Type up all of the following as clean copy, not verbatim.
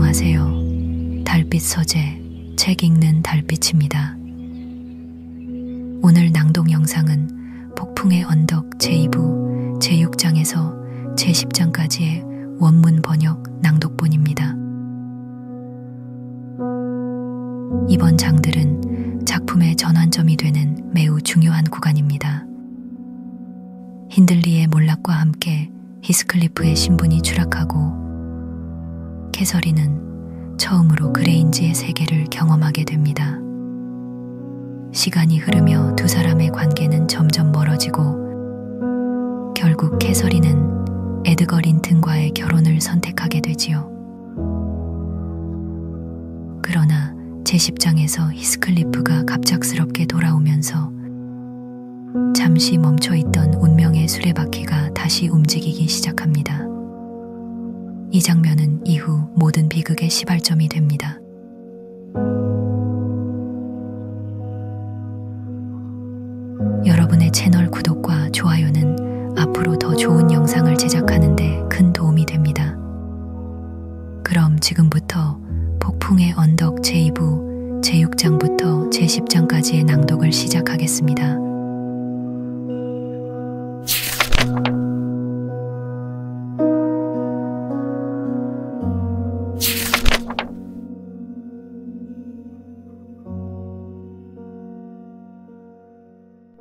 안녕하세요. 달빛 서재, 책 읽는 달빛입니다. 오늘 낭독 영상은 폭풍의 언덕 제2부 제6장에서 제10장까지의 원문 번역 낭독본입니다. 이번 장들은 작품의 전환점이 되는 매우 중요한 구간입니다. 힌들리의 몰락과 함께 히스클리프의 신분이 추락하고 캐서린은 처음으로 그레인지의 세계를 경험하게 됩니다. 시간이 흐르며 두 사람의 관계는 점점 멀어지고 결국 캐서린은 에드거 린튼과의 결혼을 선택하게 되지요. 그러나 제10장에서 히스클리프가 갑작스럽게 돌아오면서 잠시 멈춰있던 운명의 수레바퀴가 다시 움직이기 시작합니다. 이 장면은 이후 모든 비극의 시발점이 됩니다. 여러분의 채널 구독과 좋아요는 앞으로 더 좋은 영상을 제작하는 데 큰 도움이 됩니다. 그럼 지금부터 폭풍의 언덕 제2부 제6장부터 제10장까지의 낭독을 시작하겠습니다.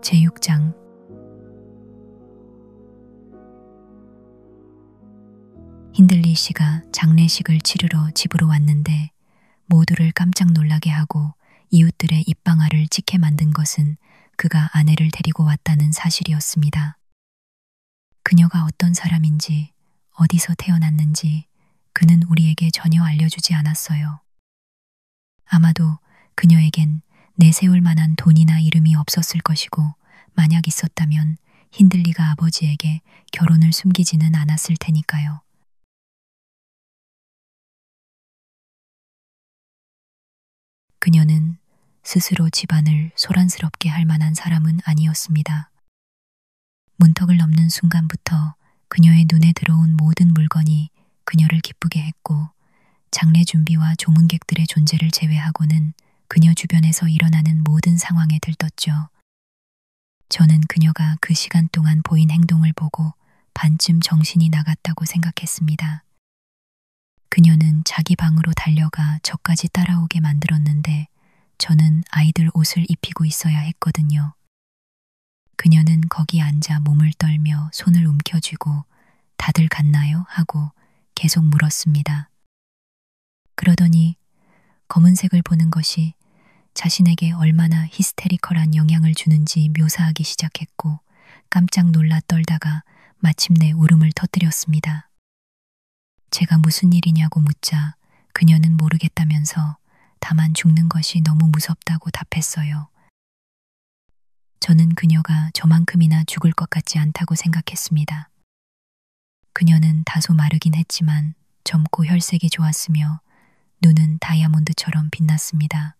제6장 힌들리 씨가 장례식을 치르러 집으로 왔는데 모두를 깜짝 놀라게 하고 이웃들의 입방아를 찢게 만든 것은 그가 아내를 데리고 왔다는 사실이었습니다. 그녀가 어떤 사람인지, 어디서 태어났는지 그는 우리에게 전혀 알려주지 않았어요. 아마도 그녀에겐 내세울 만한 돈이나 이름이 없었을 것이고 만약 있었다면 힌들리가 아버지에게 결혼을 숨기지는 않았을 테니까요. 그녀는 스스로 집안을 소란스럽게 할 만한 사람은 아니었습니다. 문턱을 넘는 순간부터 그녀의 눈에 들어온 모든 물건이 그녀를 기쁘게 했고 장례 준비와 조문객들의 존재를 제외하고는 그녀 주변에서 일어나는 모든 상황에 들떴죠. 저는 그녀가 그 시간 동안 보인 행동을 보고 반쯤 정신이 나갔다고 생각했습니다. 그녀는 자기 방으로 달려가 저까지 따라오게 만들었는데 저는 아이들 옷을 입히고 있어야 했거든요. 그녀는 거기 앉아 몸을 떨며 손을 움켜쥐고 다들 갔나요? 하고 계속 물었습니다. 그러더니 검은색을 보는 것이 자신에게 얼마나 히스테리컬한 영향을 주는지 묘사하기 시작했고 깜짝 놀라 떨다가 마침내 울음을 터뜨렸습니다. 제가 무슨 일이냐고 묻자 그녀는 모르겠다면서 다만 죽는 것이 너무 무섭다고 답했어요. 저는 그녀가 저만큼이나 죽을 것 같지 않다고 생각했습니다. 그녀는 다소 마르긴 했지만 젊고 혈색이 좋았으며 눈은 다이아몬드처럼 빛났습니다.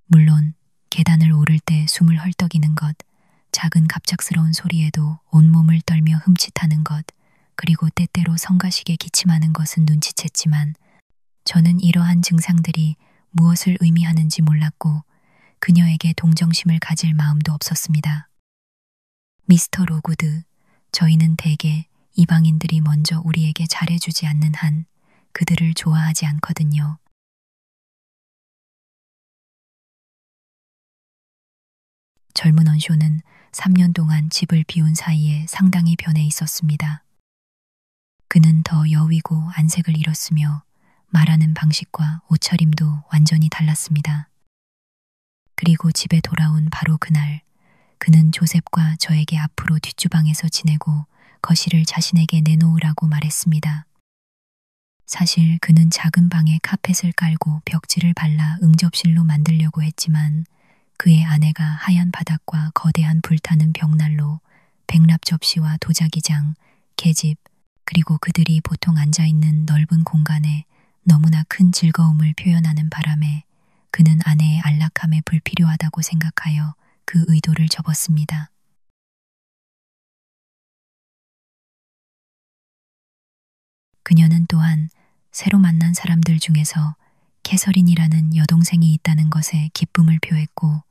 물론 계단을 오를 때 숨을 헐떡이는 것, 작은 갑작스러운 소리에도 온몸을 떨며 흠칫하는 것, 그리고 때때로 성가시게 기침하는 것은 눈치챘지만 저는 이러한 증상들이 무엇을 의미하는지 몰랐고 그녀에게 동정심을 가질 마음도 없었습니다. 미스터 로구드, 저희는 대개 이방인들이 먼저 우리에게 잘해주지 않는 한 그들을 좋아하지 않거든요. 젊은 언쇼는 3년 동안 집을 비운 사이에 상당히 변해 있었습니다. 그는 더 여위고 안색을 잃었으며 말하는 방식과 옷차림도 완전히 달랐습니다. 그리고 집에 돌아온 바로 그날, 그는 조셉과 저에게 앞으로 뒷주방에서 지내고 거실을 자신에게 내놓으라고 말했습니다. 사실 그는 작은 방에 카펫을 깔고 벽지를 발라 응접실로 만들려고 했지만 그의 아내가 하얀 바닥과 거대한 불타는 벽난로, 백납 접시와 도자기장, 계집, 그리고 그들이 보통 앉아있는 넓은 공간에 너무나 큰 즐거움을 표현하는 바람에 그는 아내의 안락함에 불필요하다고 생각하여 그 의도를 접었습니다. 그녀는 또한 새로 만난 사람들 중에서 캐서린이라는 여동생이 있다는 것에 기쁨을 표했고,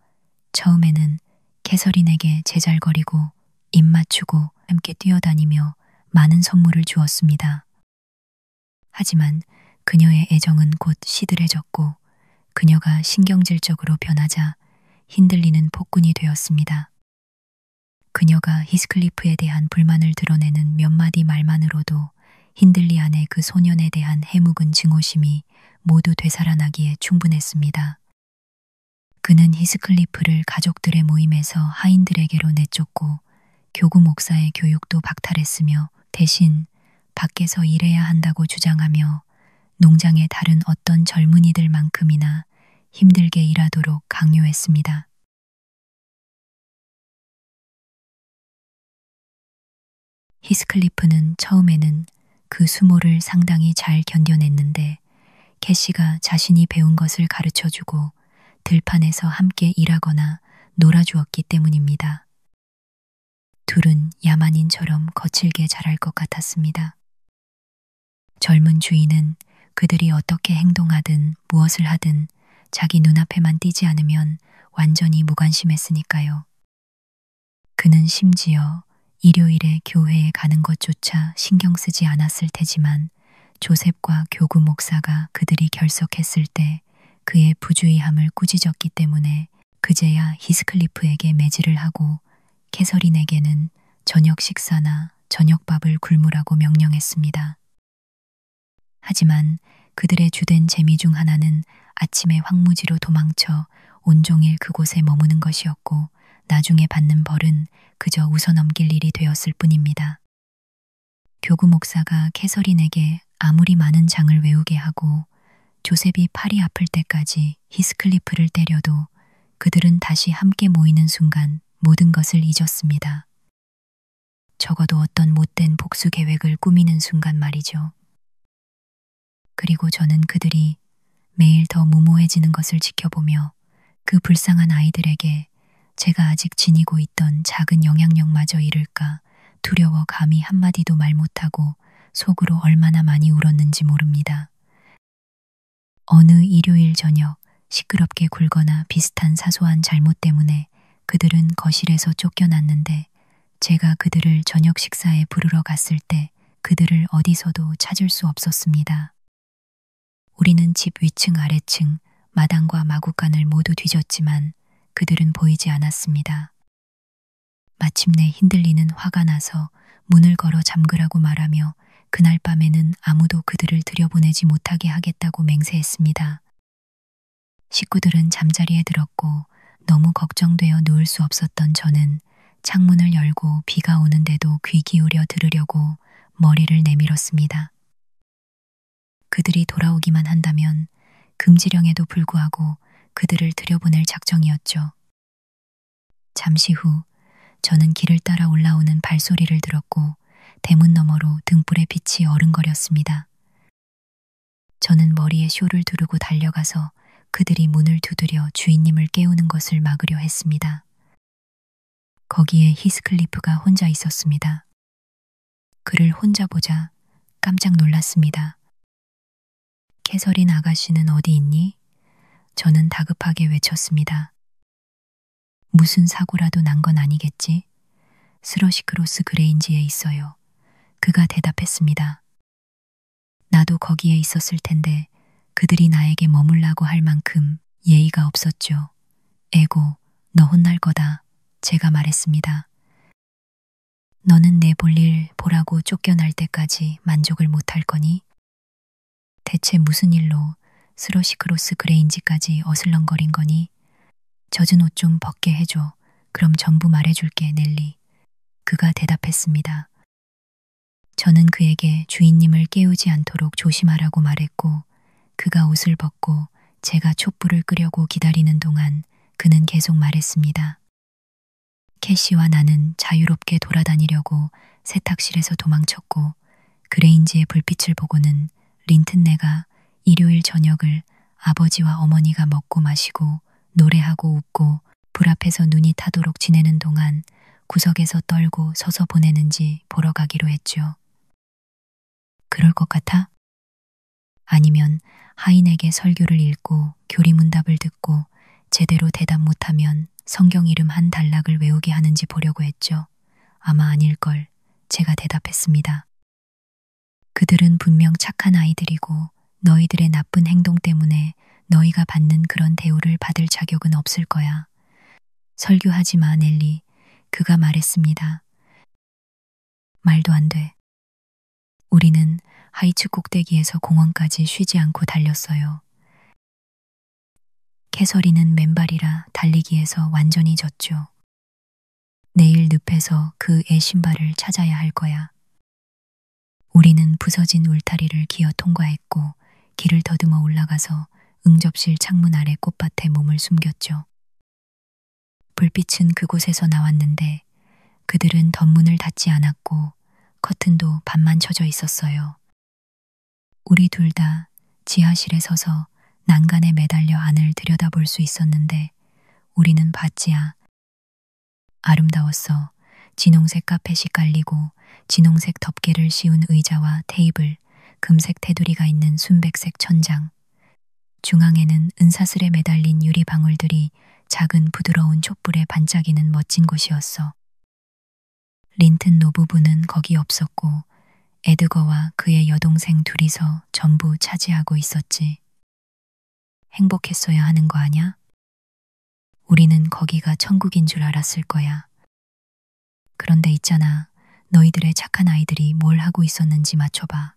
처음에는 캐서린에게 제잘거리고 입 맞추고 함께 뛰어다니며 많은 선물을 주었습니다. 하지만 그녀의 애정은 곧 시들해졌고 그녀가 신경질적으로 변하자 흔들리는 폭군이 되었습니다. 그녀가 히스클리프에 대한 불만을 드러내는 몇 마디 말만으로도 힌들리 안의 그 소년에 대한 해묵은 증오심이 모두 되살아나기에 충분했습니다. 그는 히스클리프를 가족들의 모임에서 하인들에게로 내쫓고 교구 목사의 교육도 박탈했으며 대신 밖에서 일해야 한다고 주장하며 농장의 다른 어떤 젊은이들만큼이나 힘들게 일하도록 강요했습니다. 히스클리프는 처음에는 그 수모를 상당히 잘 견뎌냈는데 캐시가 자신이 배운 것을 가르쳐주고 들판에서 함께 일하거나 놀아주었기 때문입니다. 둘은 야만인처럼 거칠게 자랄 것 같았습니다. 젊은 주인은 그들이 어떻게 행동하든 무엇을 하든 자기 눈앞에만 띄지 않으면 완전히 무관심했으니까요. 그는 심지어 일요일에 교회에 가는 것조차 신경 쓰지 않았을 테지만 조셉과 교구 목사가 그들이 결석했을 때 그의 부주의함을 꾸짖었기 때문에 그제야 히스클리프에게 매질을 하고 캐서린에게는 저녁 식사나 저녁밥을 굶으라고 명령했습니다. 하지만 그들의 주된 재미 중 하나는 아침에 황무지로 도망쳐 온종일 그곳에 머무는 것이었고 나중에 받는 벌은 그저 웃어넘길 일이 되었을 뿐입니다. 교구 목사가 캐서린에게 아무리 많은 장을 외우게 하고 조셉이 팔이 아플 때까지 히스클리프를 때려도 그들은 다시 함께 모이는 순간 모든 것을 잊었습니다. 적어도 어떤 못된 복수 계획을 꾸미는 순간 말이죠. 그리고 저는 그들이 매일 더 무모해지는 것을 지켜보며 그 불쌍한 아이들에게 제가 아직 지니고 있던 작은 영향력마저 잃을까 두려워 감히 한마디도 말 못하고 속으로 얼마나 많이 울었는지 모릅니다. 어느 일요일 저녁 시끄럽게 굴거나 비슷한 사소한 잘못 때문에 그들은 거실에서 쫓겨났는데 제가 그들을 저녁 식사에 부르러 갔을 때 그들을 어디서도 찾을 수 없었습니다. 우리는 집 위층 아래층 마당과 마구간을 모두 뒤졌지만 그들은 보이지 않았습니다. 마침내 흔들리는 화가 나서 문을 걸어 잠그라고 말하며 그날 밤에는 아무도 그들을 들여보내지 못하게 하겠다고 맹세했습니다. 식구들은 잠자리에 들었고 너무 걱정되어 누울 수 없었던 저는 창문을 열고 비가 오는데도 귀 기울여 들으려고 머리를 내밀었습니다. 그들이 돌아오기만 한다면 금지령에도 불구하고 그들을 들여보낼 작정이었죠. 잠시 후 저는 길을 따라 올라오는 발소리를 들었고 대문 너머로 등불의 빛이 어른거렸습니다. 저는 머리에 쇼를 두르고 달려가서 그들이 문을 두드려 주인님을 깨우는 것을 막으려 했습니다. 거기에 히스클리프가 혼자 있었습니다. 그를 혼자 보자 깜짝 놀랐습니다. 캐서린 아가씨는 어디 있니? 저는 다급하게 외쳤습니다. 무슨 사고라도 난 건 아니겠지? 스러시크로스 그레인지에 있어요. 그가 대답했습니다. 나도 거기에 있었을 텐데 그들이 나에게 머물라고 할 만큼 예의가 없었죠. 에고, 너 혼날 거다. 제가 말했습니다. 너는 내 볼일 보라고 쫓겨날 때까지 만족을 못할 거니? 대체 무슨 일로 스러시크로스 그레인지까지 어슬렁거린 거니? 젖은 옷 좀 벗게 해줘. 그럼 전부 말해줄게, 넬리. 그가 대답했습니다. 저는 그에게 주인님을 깨우지 않도록 조심하라고 말했고 그가 옷을 벗고 제가 촛불을 끄려고 기다리는 동안 그는 계속 말했습니다. 캐시와 나는 자유롭게 돌아다니려고 세탁실에서 도망쳤고 그레인지의 불빛을 보고는 린튼네가 일요일 저녁을 아버지와 어머니가 먹고 마시고 노래하고 웃고 불 앞에서 눈이 타도록 지내는 동안 구석에서 떨고 서서 보내는지 보러 가기로 했죠. 그럴 것 같아? 아니면 하인에게 설교를 읽고 교리문답을 듣고 제대로 대답 못하면 성경 이름 한 단락을 외우게 하는지 보려고 했죠. 아마 아닐걸. 제가 대답했습니다. 그들은 분명 착한 아이들이고 너희들의 나쁜 행동 때문에 너희가 받는 그런 대우를 받을 자격은 없을 거야. 설교하지 마, 넬리. 그가 말했습니다. 말도 안 돼. 우리는 하이츠 꼭대기에서 공원까지 쉬지 않고 달렸어요. 캐서린은 맨발이라 달리기에서 완전히 졌죠. 내일 늪에서 그 애 신발을 찾아야 할 거야. 우리는 부서진 울타리를 기어 통과했고 길을 더듬어 올라가서 응접실 창문 아래 꽃밭에 몸을 숨겼죠. 불빛은 그곳에서 나왔는데 그들은 덧문을 닫지 않았고 커튼도 반만 쳐져 있었어요. 우리 둘 다 지하실에 서서 난간에 매달려 안을 들여다볼 수 있었는데 우리는 봤지야. 아름다웠어. 진홍색 카펫이 깔리고 진홍색 덮개를 씌운 의자와 테이블, 금색 테두리가 있는 순백색 천장. 중앙에는 은사슬에 매달린 유리 방울들이 작은 부드러운 촛불에 반짝이는 멋진 곳이었어. 린튼 노부부는 거기 없었고 에드거와 그의 여동생 둘이서 전부 차지하고 있었지. 행복했어야 하는 거 아냐? 우리는 거기가 천국인 줄 알았을 거야. 그런데 있잖아. 너희들의 착한 아이들이 뭘 하고 있었는지 맞춰봐.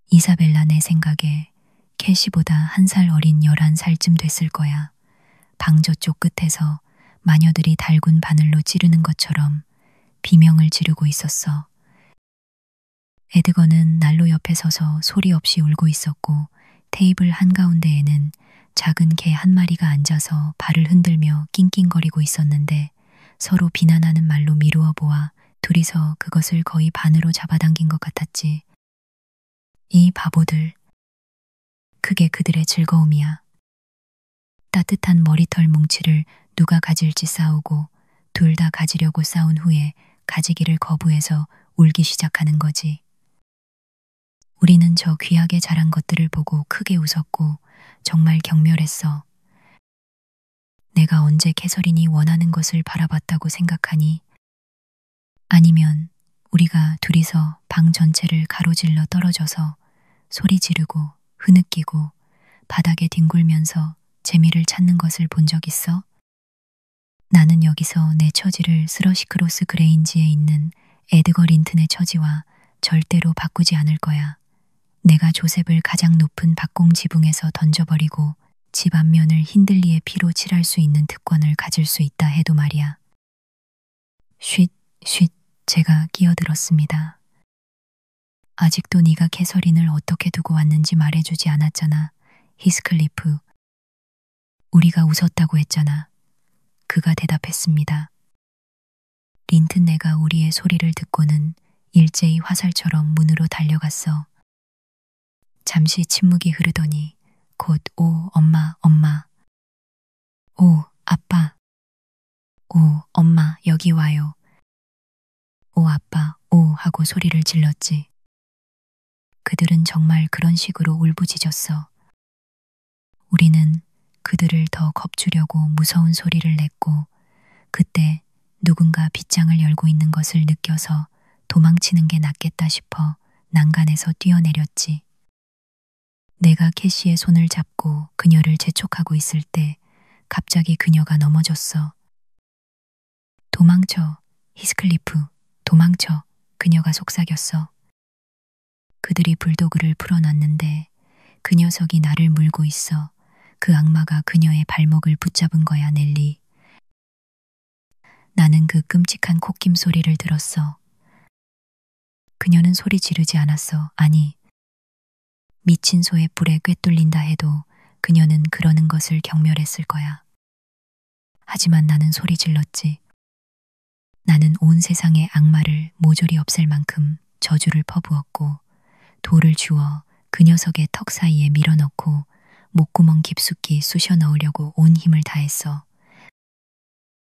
이사벨라 내 생각에 캐시보다 1살 어린 11살쯤 됐을 거야. 방 저쪽 끝에서 마녀들이 달군 바늘로 찌르는 것처럼 비명을 지르고 있었어. 에드거는 난로 옆에 서서 소리 없이 울고 있었고 테이블 한가운데에는 작은 개 한 마리가 앉아서 발을 흔들며 낑낑거리고 있었는데 서로 비난하는 말로 미루어 보아 둘이서 그것을 거의 반으로 잡아당긴 것 같았지. 이 바보들. 그게 그들의 즐거움이야. 따뜻한 머리털 뭉치를 누가 가질지 싸우고 둘 다 가지려고 싸운 후에 가지기를 거부해서 울기 시작하는 거지. 우리는 저 귀하게 자란 것들을 보고 크게 웃었고 정말 경멸했어. 내가 언제 캐서린이 원하는 것을 바라봤다고 생각하니? 아니면 우리가 둘이서 방 전체를 가로질러 떨어져서 소리 지르고 흐느끼고 바닥에 뒹굴면서 재미를 찾는 것을 본 적 있어? 나는 여기서 내 처지를 스러시크로스 그레인지에 있는 에드거 린튼의 처지와 절대로 바꾸지 않을 거야. 내가 조셉을 가장 높은 박공 지붕에서 던져버리고 집 앞면을 힌들리의 피로 칠할 수 있는 특권을 가질 수 있다 해도 말이야. 쉿, 쉿, 제가 끼어들었습니다. 아직도 네가 캐서린을 어떻게 두고 왔는지 말해주지 않았잖아, 히스클리프. 우리가 웃었다고 했잖아. 그가 대답했습니다. 린튼 내가 우리의 소리를 듣고는 일제히 화살처럼 문으로 달려갔어. 잠시 침묵이 흐르더니 곧 오, 엄마, 엄마. 오, 아빠. 오, 엄마, 여기 와요. 오, 아빠, 오 하고 소리를 질렀지. 그들은 정말 그런 식으로 울부짖었어. 우리는 그들을 더 겁주려고 무서운 소리를 냈고 그때 누군가 빗장을 열고 있는 것을 느껴서 도망치는 게 낫겠다 싶어 난간에서 뛰어내렸지. 내가 캐시의 손을 잡고 그녀를 재촉하고 있을 때 갑자기 그녀가 넘어졌어. 도망쳐, 히스클리프, 도망쳐, 그녀가 속삭였어. 그들이 불도그를 풀어놨는데 그 녀석이 나를 물고 있어. 그 악마가 그녀의 발목을 붙잡은 거야, 넬리. 나는 그 끔찍한 콧김 소리를 들었어. 그녀는 소리 지르지 않았어. 아니, 미친 소의 뿔에 꿰뚫린다 해도 그녀는 그러는 것을 경멸했을 거야. 하지만 나는 소리 질렀지. 나는 온 세상의 악마를 모조리 없앨 만큼 저주를 퍼부었고 돌을 주워 그 녀석의 턱 사이에 밀어넣고 목구멍 깊숙이 쑤셔 넣으려고 온 힘을 다했어.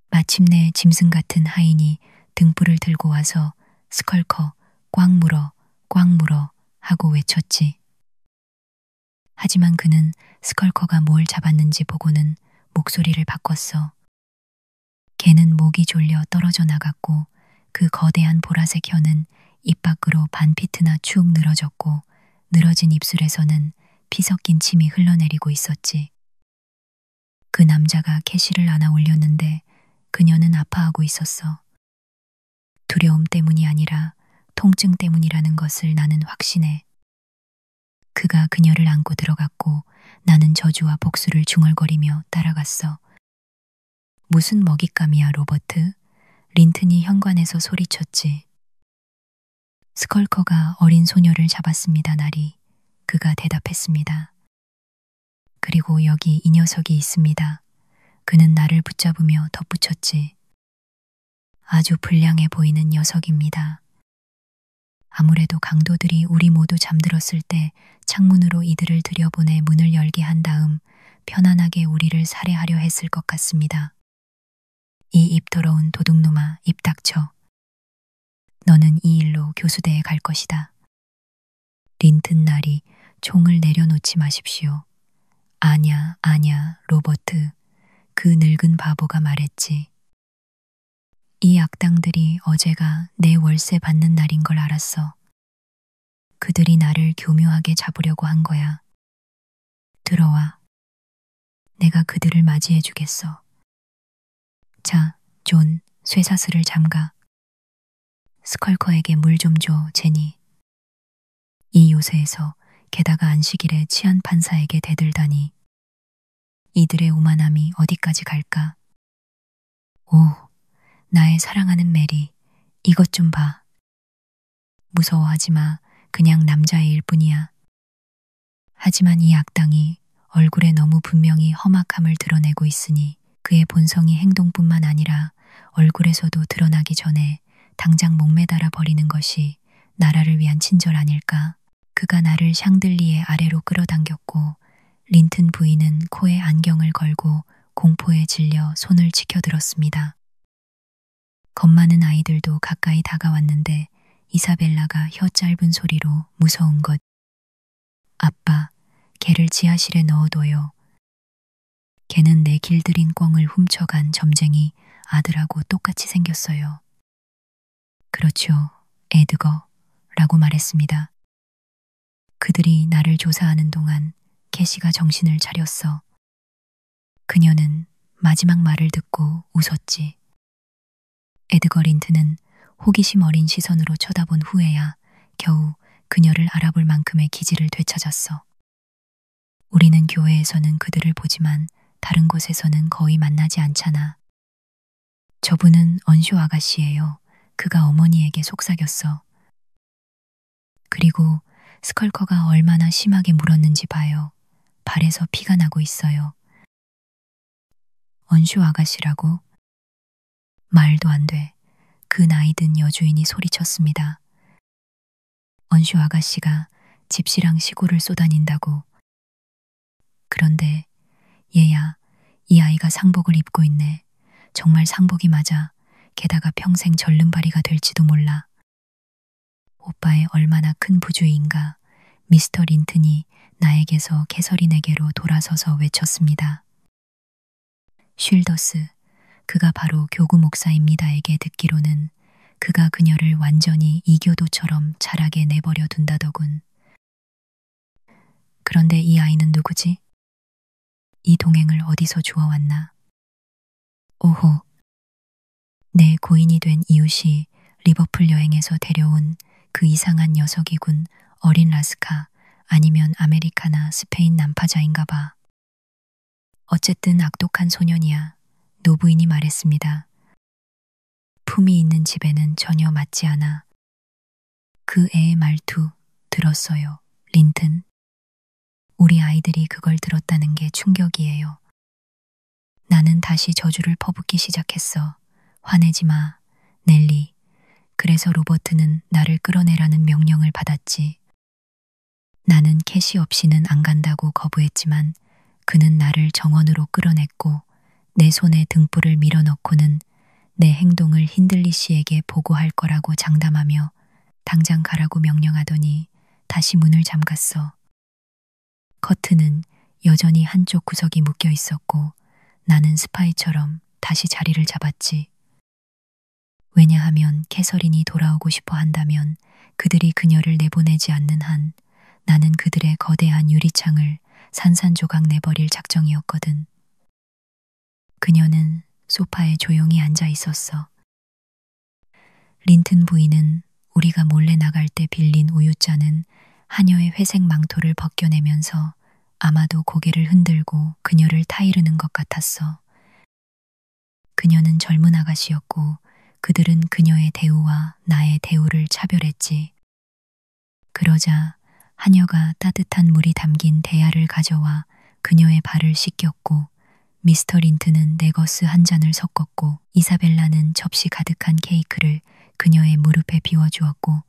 마침내 짐승 같은 하인이 등불을 들고 와서 스컬커 꽉 물어 꽉 물어 하고 외쳤지. 하지만 그는 스컬커가 뭘 잡았는지 보고는 목소리를 바꿨어. 걔는 목이 졸려 떨어져 나갔고 그 거대한 보라색 혀는 입 밖으로 반 피트나 축 늘어졌고 늘어진 입술에서는 피 섞인 침이 흘러내리고 있었지. 그 남자가 캐시를 안아 올렸는데 그녀는 아파하고 있었어. 두려움 때문이 아니라 통증 때문이라는 것을 나는 확신해. 그가 그녀를 안고 들어갔고 나는 저주와 복수를 중얼거리며 따라갔어. 무슨 먹잇감이야, 로버트? 린튼이 현관에서 소리쳤지. 스컬커가 어린 소녀를 잡았습니다, 나리. 그가 대답했습니다. 그리고 여기 이 녀석이 있습니다. 그는 나를 붙잡으며 덧붙였지. 아주 불량해 보이는 녀석입니다. 아무래도 강도들이 우리 모두 잠들었을 때 창문으로 이들을 들여보내 문을 열게 한 다음 편안하게 우리를 살해하려 했을 것 같습니다. 이 입 더러운 도둑놈아, 입 닥쳐. 너는 이 일로 교수대에 갈 것이다. 린튼 나리, 총을 내려놓지 마십시오. 아냐, 아냐, 로버트. 그 늙은 바보가 말했지. 이 악당들이 어제가 내 월세 받는 날인 걸 알았어. 그들이 나를 교묘하게 잡으려고 한 거야. 들어와. 내가 그들을 맞이해 주겠어. 자, 존, 쇠사슬을 잠가. 스컬커에게 물 좀 줘, 제니. 이 요새에서 게다가 안식일에 치안 판사에게 대들다니. 이들의 오만함이 어디까지 갈까? 오, 나의 사랑하는 메리, 이것 좀 봐. 무서워하지 마, 그냥 남자애일 뿐이야. 하지만 이 악당이 얼굴에 너무 분명히 험악함을 드러내고 있으니 그의 본성이 행동뿐만 아니라 얼굴에서도 드러나기 전에 당장 목매달아 버리는 것이 나라를 위한 친절 아닐까. 그가 나를 샹들리에 아래로 끌어당겼고 린튼 부인은 코에 안경을 걸고 공포에 질려 손을 치켜들었습니다. 겁 많은 아이들도 가까이 다가왔는데 이사벨라가 혀 짧은 소리로 무서운 것. 아빠, 걔를 지하실에 넣어둬요. 걔는 내 길들인 꿩을 훔쳐간 점쟁이 아들하고 똑같이 생겼어요. 그렇죠, 에드거, 라고 말했습니다. 그들이 나를 조사하는 동안 캐시가 정신을 차렸어. 그녀는 마지막 말을 듣고 웃었지. 에드거 린튼은 호기심 어린 시선으로 쳐다본 후에야 겨우 그녀를 알아볼 만큼의 기지를 되찾았어. 우리는 교회에서는 그들을 보지만 다른 곳에서는 거의 만나지 않잖아. 저분은 언쇼 아가씨예요. 그가 어머니에게 속삭였어. 그리고 스컬커가 얼마나 심하게 물었는지 봐요. 발에서 피가 나고 있어요. 언쇼 아가씨라고? 말도 안 돼. 그 나이든 여주인이 소리쳤습니다. 언쇼 아가씨가 집시랑 시골을 쏘다닌다고. 그런데 얘야, 이 아이가 상복을 입고 있네. 정말 상복이 맞아. 게다가 평생 절름발이가 될지도 몰라. 오빠의 얼마나 큰 부주의인가. 미스터 린튼이 나에게서 캐서린에게로 돌아서서 외쳤습니다. 쉴더스, 그가 바로 교구 목사입니다에게 듣기로는 그가 그녀를 완전히 이교도처럼 자라게 내버려 둔다더군. 그런데 이 아이는 누구지? 이 동행을 어디서 주워왔나? 오호, 내 고인이 된 이웃이 리버풀 여행에서 데려온 그 이상한 녀석이군. 어린 라스카, 아니면 아메리카나 스페인 난파자인가 봐. 어쨌든 악독한 소년이야. 노부인이 말했습니다. 품이 있는 집에는 전혀 맞지 않아. 그 애의 말투 들었어요, 린튼. 우리 아이들이 그걸 들었다는 게 충격이에요. 나는 다시 저주를 퍼붓기 시작했어. 화내지 마, 넬리. 그래서 로버트는 나를 끌어내라는 명령을 받았지. 나는 캐시 없이는 안 간다고 거부했지만 그는 나를 정원으로 끌어냈고 내 손에 등불을 밀어넣고는 내 행동을 힌들리 씨에게 보고할 거라고 장담하며 당장 가라고 명령하더니 다시 문을 잠갔어. 커튼은 여전히 한쪽 구석이 묶여 있었고 나는 스파이처럼 다시 자리를 잡았지. 왜냐하면 캐서린이 돌아오고 싶어 한다면 그들이 그녀를 내보내지 않는 한 나는 그들의 거대한 유리창을 산산조각 내버릴 작정이었거든. 그녀는 소파에 조용히 앉아 있었어. 린튼 부인은 우리가 몰래 나갈 때 빌린 우유잔은 하녀의 회색 망토를 벗겨내면서 아마도 고개를 흔들고 그녀를 타이르는 것 같았어. 그녀는 젊은 아가씨였고 그들은 그녀의 대우와 나의 대우를 차별했지. 그러자 하녀가 따뜻한 물이 담긴 대야를 가져와 그녀의 발을 씻겼고 미스터 린튼은 네거스 한 잔을 섞었고 이사벨라는 접시 가득한 케이크를 그녀의 무릎에 비워주었고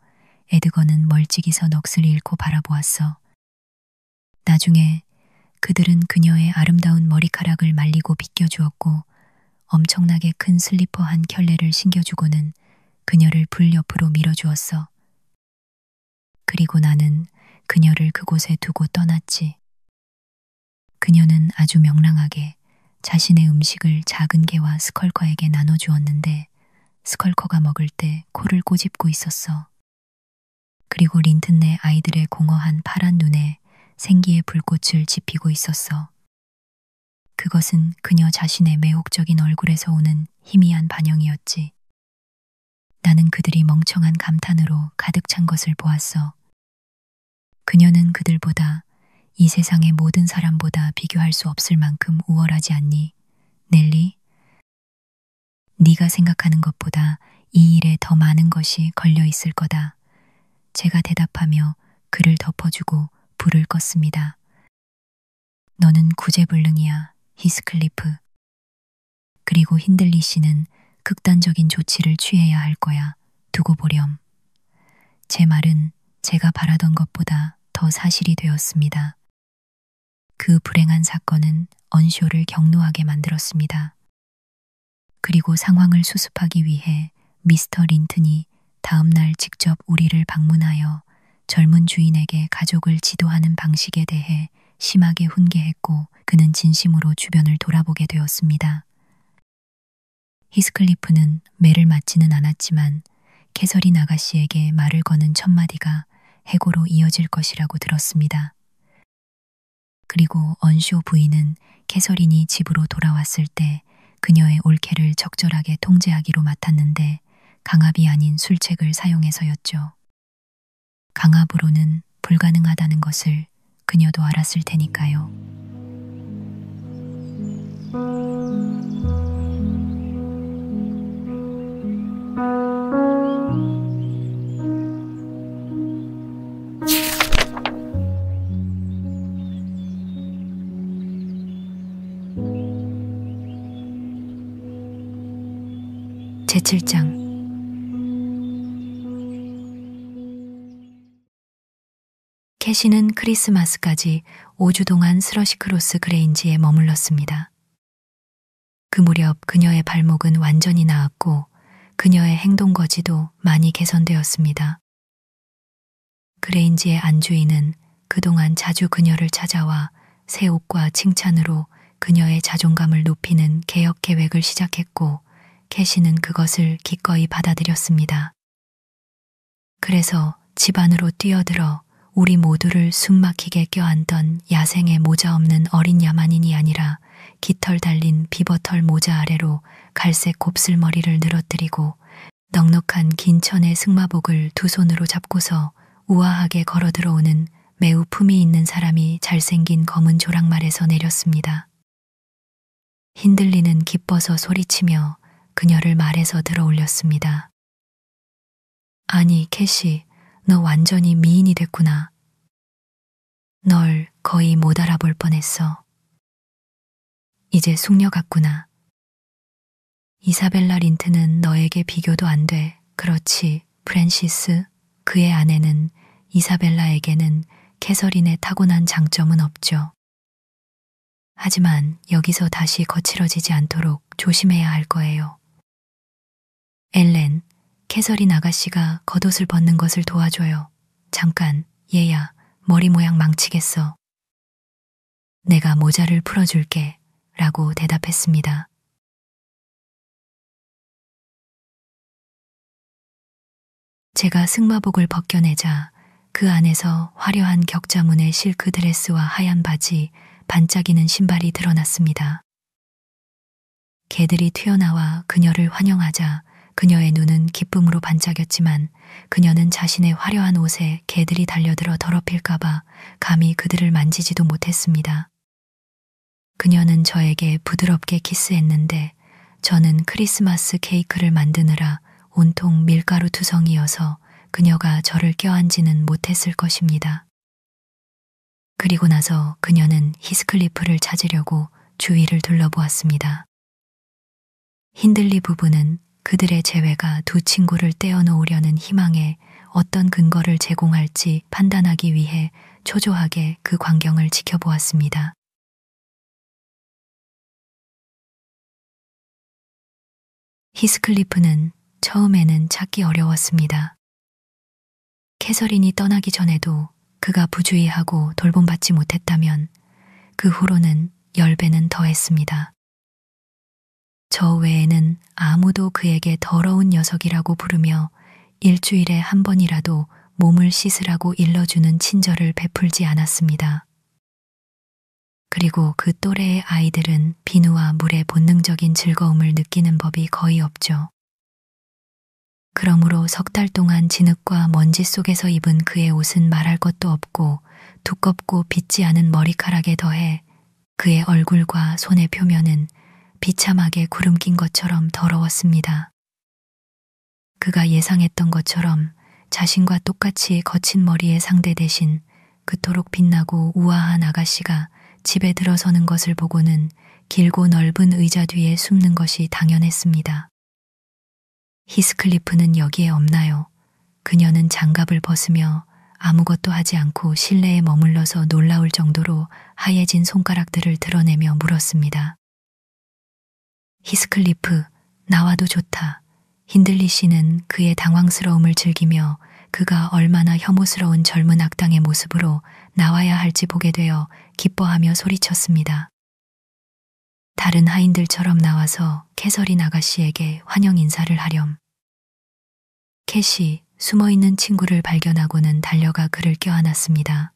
에드거는 멀찍이 서 넋을 잃고 바라보았어. 나중에 그들은 그녀의 아름다운 머리카락을 말리고 빗겨주었고 엄청나게 큰 슬리퍼 한 켤레를 신겨주고는 그녀를 불 옆으로 밀어주었어. 그리고 나는 그녀를 그곳에 두고 떠났지. 그녀는 아주 명랑하게 자신의 음식을 작은 개와 스컬커에게 나눠주었는데 스컬커가 먹을 때 코를 꼬집고 있었어. 그리고 린튼네 아이들의 공허한 파란 눈에 생기의 불꽃을 지피고 있었어. 그것은 그녀 자신의 매혹적인 얼굴에서 오는 희미한 반영이었지. 나는 그들이 멍청한 감탄으로 가득 찬 것을 보았어. 그녀는 그들보다 이 세상의 모든 사람보다 비교할 수 없을 만큼 우월하지 않니, 넬리? 네가 생각하는 것보다 이 일에 더 많은 것이 걸려 있을 거다. 제가 대답하며 그를 덮어주고 불을 껐습니다. 너는 구제불능이야, 히스클리프. 그리고 힌들리 씨는 극단적인 조치를 취해야 할 거야. 두고 보렴. 제 말은 제가 바라던 것보다 더 사실이 되었습니다. 그 불행한 사건은 언쇼를 격노하게 만들었습니다. 그리고 상황을 수습하기 위해 미스터 린튼이 다음 날 직접 우리를 방문하여 젊은 주인에게 가족을 지도하는 방식에 대해 심하게 훈계했고 그는 진심으로 주변을 돌아보게 되었습니다. 히스클리프는 매를 맞지는 않았지만 캐서린 아가씨에게 말을 거는 첫마디가 해고로 이어질 것이라고 들었습니다. 그리고 언쇼 부인은 캐서린이 집으로 돌아왔을 때 그녀의 올케를 적절하게 통제하기로 맡았는데 강압이 아닌 술책을 사용해서였죠. 강압으로는 불가능하다는 것을 그녀도 알았을 테니까요. 제7장 캐시는 크리스마스까지 5주 동안 스러시크로스 그레인지에 머물렀습니다. 그 무렵 그녀의 발목은 완전히 나았고 그녀의 행동거지도 많이 개선되었습니다. 그레인지의 안주인은 그동안 자주 그녀를 찾아와 새 옷과 칭찬으로 그녀의 자존감을 높이는 개혁 계획을 시작했고 캐시는 그것을 기꺼이 받아들였습니다. 그래서 집 안으로 뛰어들어 우리 모두를 숨막히게 껴안던 야생의 모자 없는 어린 야만인이 아니라 깃털 달린 비버털 모자 아래로 갈색 곱슬머리를 늘어뜨리고 넉넉한 긴 천의 승마복을 두 손으로 잡고서 우아하게 걸어 들어오는 매우 품위 있는 사람이 잘생긴 검은 조랑말에서 내렸습니다. 힌들리는 기뻐서 소리치며 그녀를 말에서 들어 올렸습니다. 아니, 캐시, 너 완전히 미인이 됐구나. 널 거의 못 알아볼 뻔했어. 이제 숙녀 같구나. 이사벨라 린트는 너에게 비교도 안 돼. 그렇지, 프랜시스. 그의 아내는 이사벨라에게는 캐서린의 타고난 장점은 없죠. 하지만 여기서 다시 거칠어지지 않도록 조심해야 할 거예요. 엘렌, 캐서린 아가씨가 겉옷을 벗는 것을 도와줘요. 잠깐, 얘야, 머리 모양 망치겠어. 내가 모자를 풀어줄게 라고 대답했습니다. 제가 승마복을 벗겨내자 그 안에서 화려한 격자문의 실크 드레스와 하얀 바지, 반짝이는 신발이 드러났습니다. 개들이 튀어나와 그녀를 환영하자 그녀의 눈은 기쁨으로 반짝였지만 그녀는 자신의 화려한 옷에 개들이 달려들어 더럽힐까봐 감히 그들을 만지지도 못했습니다. 그녀는 저에게 부드럽게 키스했는데 저는 크리스마스 케이크를 만드느라 온통 밀가루 투성이어서 그녀가 저를 껴안지는 못했을 것입니다. 그리고 나서 그녀는 히스클리프를 찾으려고 주위를 둘러보았습니다. 힌들리 부부는 그들의 재회가 두 친구를 떼어놓으려는 희망에 어떤 근거를 제공할지 판단하기 위해 초조하게 그 광경을 지켜보았습니다. 히스클리프는 처음에는 찾기 어려웠습니다. 캐서린이 떠나기 전에도 그가 부주의하고 돌봄받지 못했다면 그 후로는 10배는 더했습니다. 저 외에는 아무도 그에게 더러운 녀석이라고 부르며 일주일에 한 번이라도 몸을 씻으라고 일러주는 친절을 베풀지 않았습니다. 그리고 그 또래의 아이들은 비누와 물의 본능적인 즐거움을 느끼는 법이 거의 없죠. 그러므로 3달 동안 진흙과 먼지 속에서 입은 그의 옷은 말할 것도 없고 두껍고 빗지 않은 머리카락에 더해 그의 얼굴과 손의 표면은 비참하게 구름 낀 것처럼 더러웠습니다. 그가 예상했던 것처럼 자신과 똑같이 거친 머리의 상대 대신 그토록 빛나고 우아한 아가씨가 집에 들어서는 것을 보고는 길고 넓은 의자 뒤에 숨는 것이 당연했습니다. 히스클리프는 여기에 없나요? 그녀는 장갑을 벗으며 아무것도 하지 않고 실내에 머물러서 놀라울 정도로 하얘진 손가락들을 드러내며 물었습니다. 히스클리프, 나와도 좋다. 힌들리 씨는 그의 당황스러움을 즐기며 그가 얼마나 혐오스러운 젊은 악당의 모습으로 나와야 할지 보게 되어 기뻐하며 소리쳤습니다. 다른 하인들처럼 나와서 캐서린 아가씨에게 환영 인사를 하렴. 캣이 숨어있는 친구를 발견하고는 달려가 그를 껴안았습니다.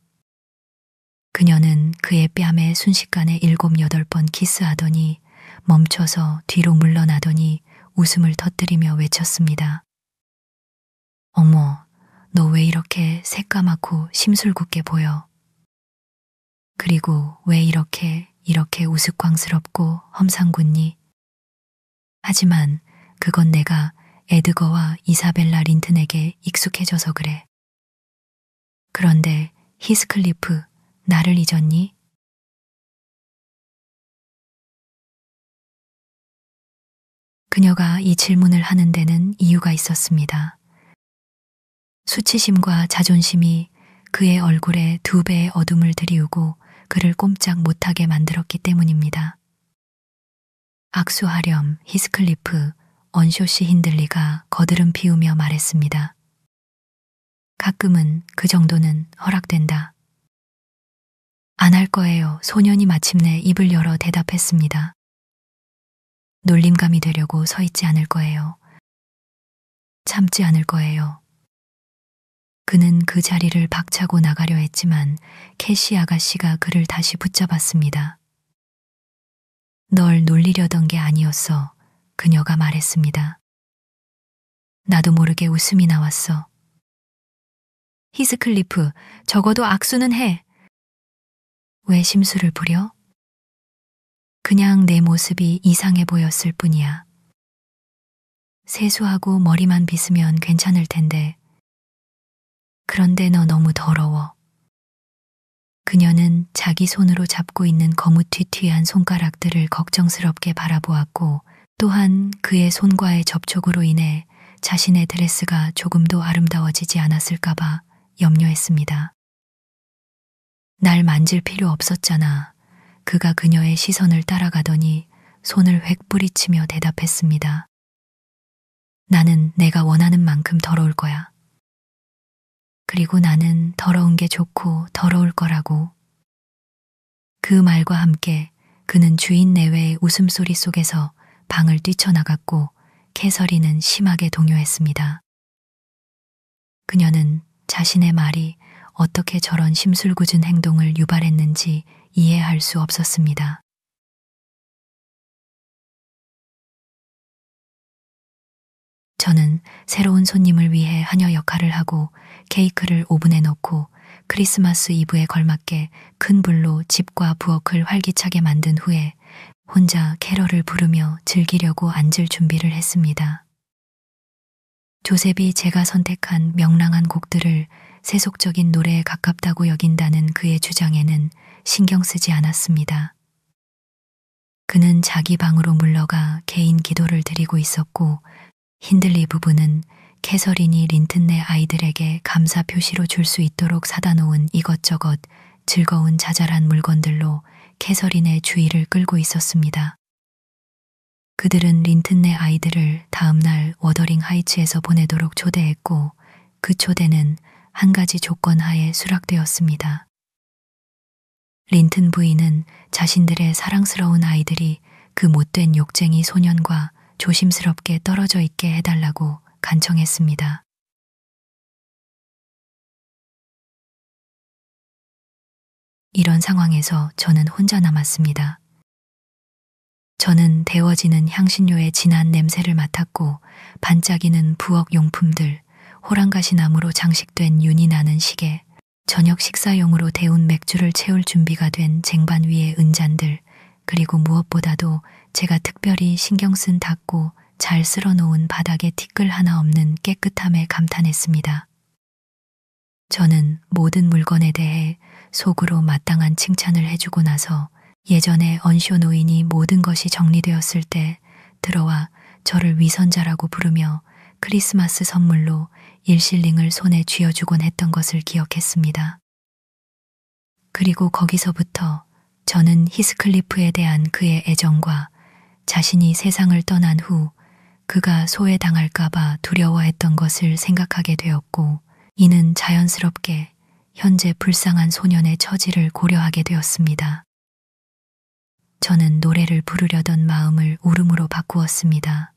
그녀는 그의 뺨에 순식간에 7, 8번 키스하더니 멈춰서 뒤로 물러나더니 웃음을 터뜨리며 외쳤습니다. 어머, 너 왜 이렇게 새까맣고 심술궂게 보여? 그리고 왜 이렇게 우스꽝스럽고 험상궂니? 하지만 그건 내가 에드거와 이사벨라 린튼에게 익숙해져서 그래. 그런데 히스클리프, 나를 잊었니? 그녀가 이 질문을 하는 데는 이유가 있었습니다. 수치심과 자존심이 그의 얼굴에 2배의 어둠을 들이우고 그를 꼼짝 못하게 만들었기 때문입니다. 악수하렴, 히스클리프, 언쇼시 힌들리가 거드름 피우며 말했습니다. 가끔은 그 정도는 허락된다. 안 할 거예요. 소년이 마침내 입을 열어 대답했습니다. 놀림감이 되려고 서 있지 않을 거예요. 참지 않을 거예요. 그는 그 자리를 박차고 나가려 했지만 캐시 아가씨가 그를 다시 붙잡았습니다. 널 놀리려던 게 아니었어. 그녀가 말했습니다. 나도 모르게 웃음이 나왔어. 히스클리프, 적어도 악수는 해. 왜 심술을 부려? 그냥 내 모습이 이상해 보였을 뿐이야. 세수하고 머리만 빗으면 괜찮을 텐데. 그런데 너 너무 더러워. 그녀는 자기 손으로 잡고 있는 거무튀튀한 손가락들을 걱정스럽게 바라보았고 또한 그의 손과의 접촉으로 인해 자신의 드레스가 조금도 아름다워지지 않았을까봐 염려했습니다. 날 만질 필요 없었잖아. 그가 그녀의 시선을 따라가더니 손을 획 뿌리치며 대답했습니다. 나는 내가 원하는 만큼 더러울 거야. 그리고 나는 더러운 게 좋고 더러울 거라고. 그 말과 함께 그는 주인 내외의 웃음소리 속에서 방을 뛰쳐나갔고 캐서린은 심하게 동요했습니다. 그녀는 자신의 말이 어떻게 저런 심술궂은 행동을 유발했는지 이해할 수 없었습니다. 저는 새로운 손님을 위해 하녀 역할을 하고 케이크를 오븐에 넣고 크리스마스 이브에 걸맞게 큰 불로 집과 부엌을 활기차게 만든 후에 혼자 캐럴을 부르며 즐기려고 앉을 준비를 했습니다. 조셉이 제가 선택한 명랑한 곡들을 세속적인 노래에 가깝다고 여긴다는 그의 주장에는 신경 쓰지 않았습니다. 그는 자기 방으로 물러가 개인 기도를 드리고 있었고 힌들리 부부는 캐서린이 린튼네 아이들에게 감사 표시로 줄 수 있도록 사다 놓은 이것저것 즐거운 자잘한 물건들로 캐서린의 주의를 끌고 있었습니다. 그들은 린튼네 아이들을 다음날 워더링 하이츠에서 보내도록 초대했고 그 초대는 한 가지 조건 하에 수락되었습니다. 린튼 부인은 자신들의 사랑스러운 아이들이 그 못된 욕쟁이 소년과 조심스럽게 떨어져 있게 해달라고 간청했습니다. 이런 상황에서 저는 혼자 남았습니다. 저는 데워지는 향신료의 진한 냄새를 맡았고 반짝이는 부엌 용품들, 호랑가시 나무로 장식된 윤이 나는 시계, 저녁 식사용으로 데운 맥주를 채울 준비가 된 쟁반 위의 은잔들, 그리고 무엇보다도 제가 특별히 신경 쓴 닦고 잘 쓸어놓은 바닥에 티끌 하나 없는 깨끗함에 감탄했습니다. 저는 모든 물건에 대해 속으로 마땅한 칭찬을 해주고 나서 예전에 언쇼 노인이 모든 것이 정리되었을 때 들어와 저를 위선자라고 부르며 크리스마스 선물로 1실링을 손에 쥐어주곤 했던 것을 기억했습니다. 그리고 거기서부터 저는 히스클리프에 대한 그의 애정과 자신이 세상을 떠난 후 그가 소외당할까봐 두려워했던 것을 생각하게 되었고 이는 자연스럽게 현재 불쌍한 소년의 처지를 고려하게 되었습니다. 저는 노래를 부르려던 마음을 울음으로 바꾸었습니다.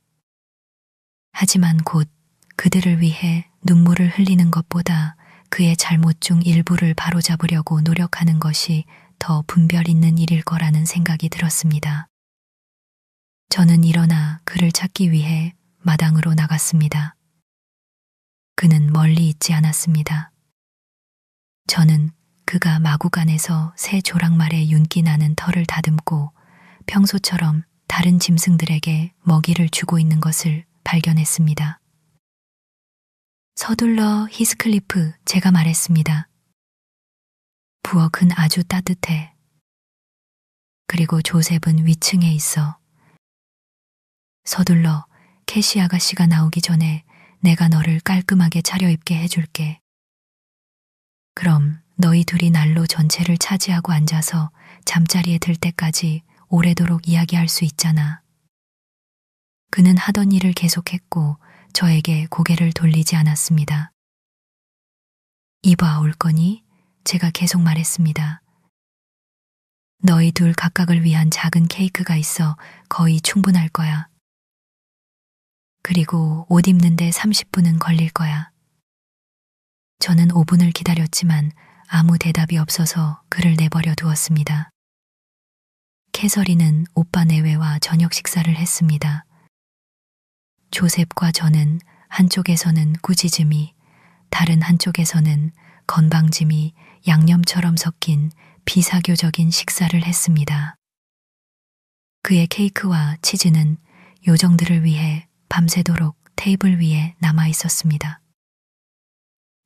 하지만 곧 그들을 위해 눈물을 흘리는 것보다 그의 잘못 중 일부를 바로잡으려고 노력하는 것이 더 분별 있는 일일 거라는 생각이 들었습니다. 저는 일어나 그를 찾기 위해 마당으로 나갔습니다. 그는 멀리 있지 않았습니다. 저는 그가 마구간에서 새 조랑말의 윤기 나는 털을 다듬고 평소처럼 다른 짐승들에게 먹이를 주고 있는 것을 발견했습니다. 서둘러 히스클리프, 제가 말했습니다. 부엌은 아주 따뜻해. 그리고 조셉은 위층에 있어. 서둘러 캐시 아가씨가 나오기 전에 내가 너를 깔끔하게 차려입게 해줄게. 그럼 너희 둘이 난로 전체를 차지하고 앉아서 잠자리에 들 때까지 오래도록 이야기할 수 있잖아. 그는 하던 일을 계속했고 저에게 고개를 돌리지 않았습니다. 이봐 올 거니? 제가 계속 말했습니다. 너희 둘 각각을 위한 작은 케이크가 있어 거의 충분할 거야. 그리고 옷 입는데 30분은 걸릴 거야. 저는 5분을 기다렸지만 아무 대답이 없어서 그를 내버려 두었습니다. 캐서린은 오빠 내외와 저녁 식사를 했습니다. 조셉과 저는 한쪽에서는 꾸짖음이, 다른 한쪽에서는 건방짐이 양념처럼 섞인 비사교적인 식사를 했습니다. 그의 케이크와 치즈는 요정들을 위해 밤새도록 테이블 위에 남아 있었습니다.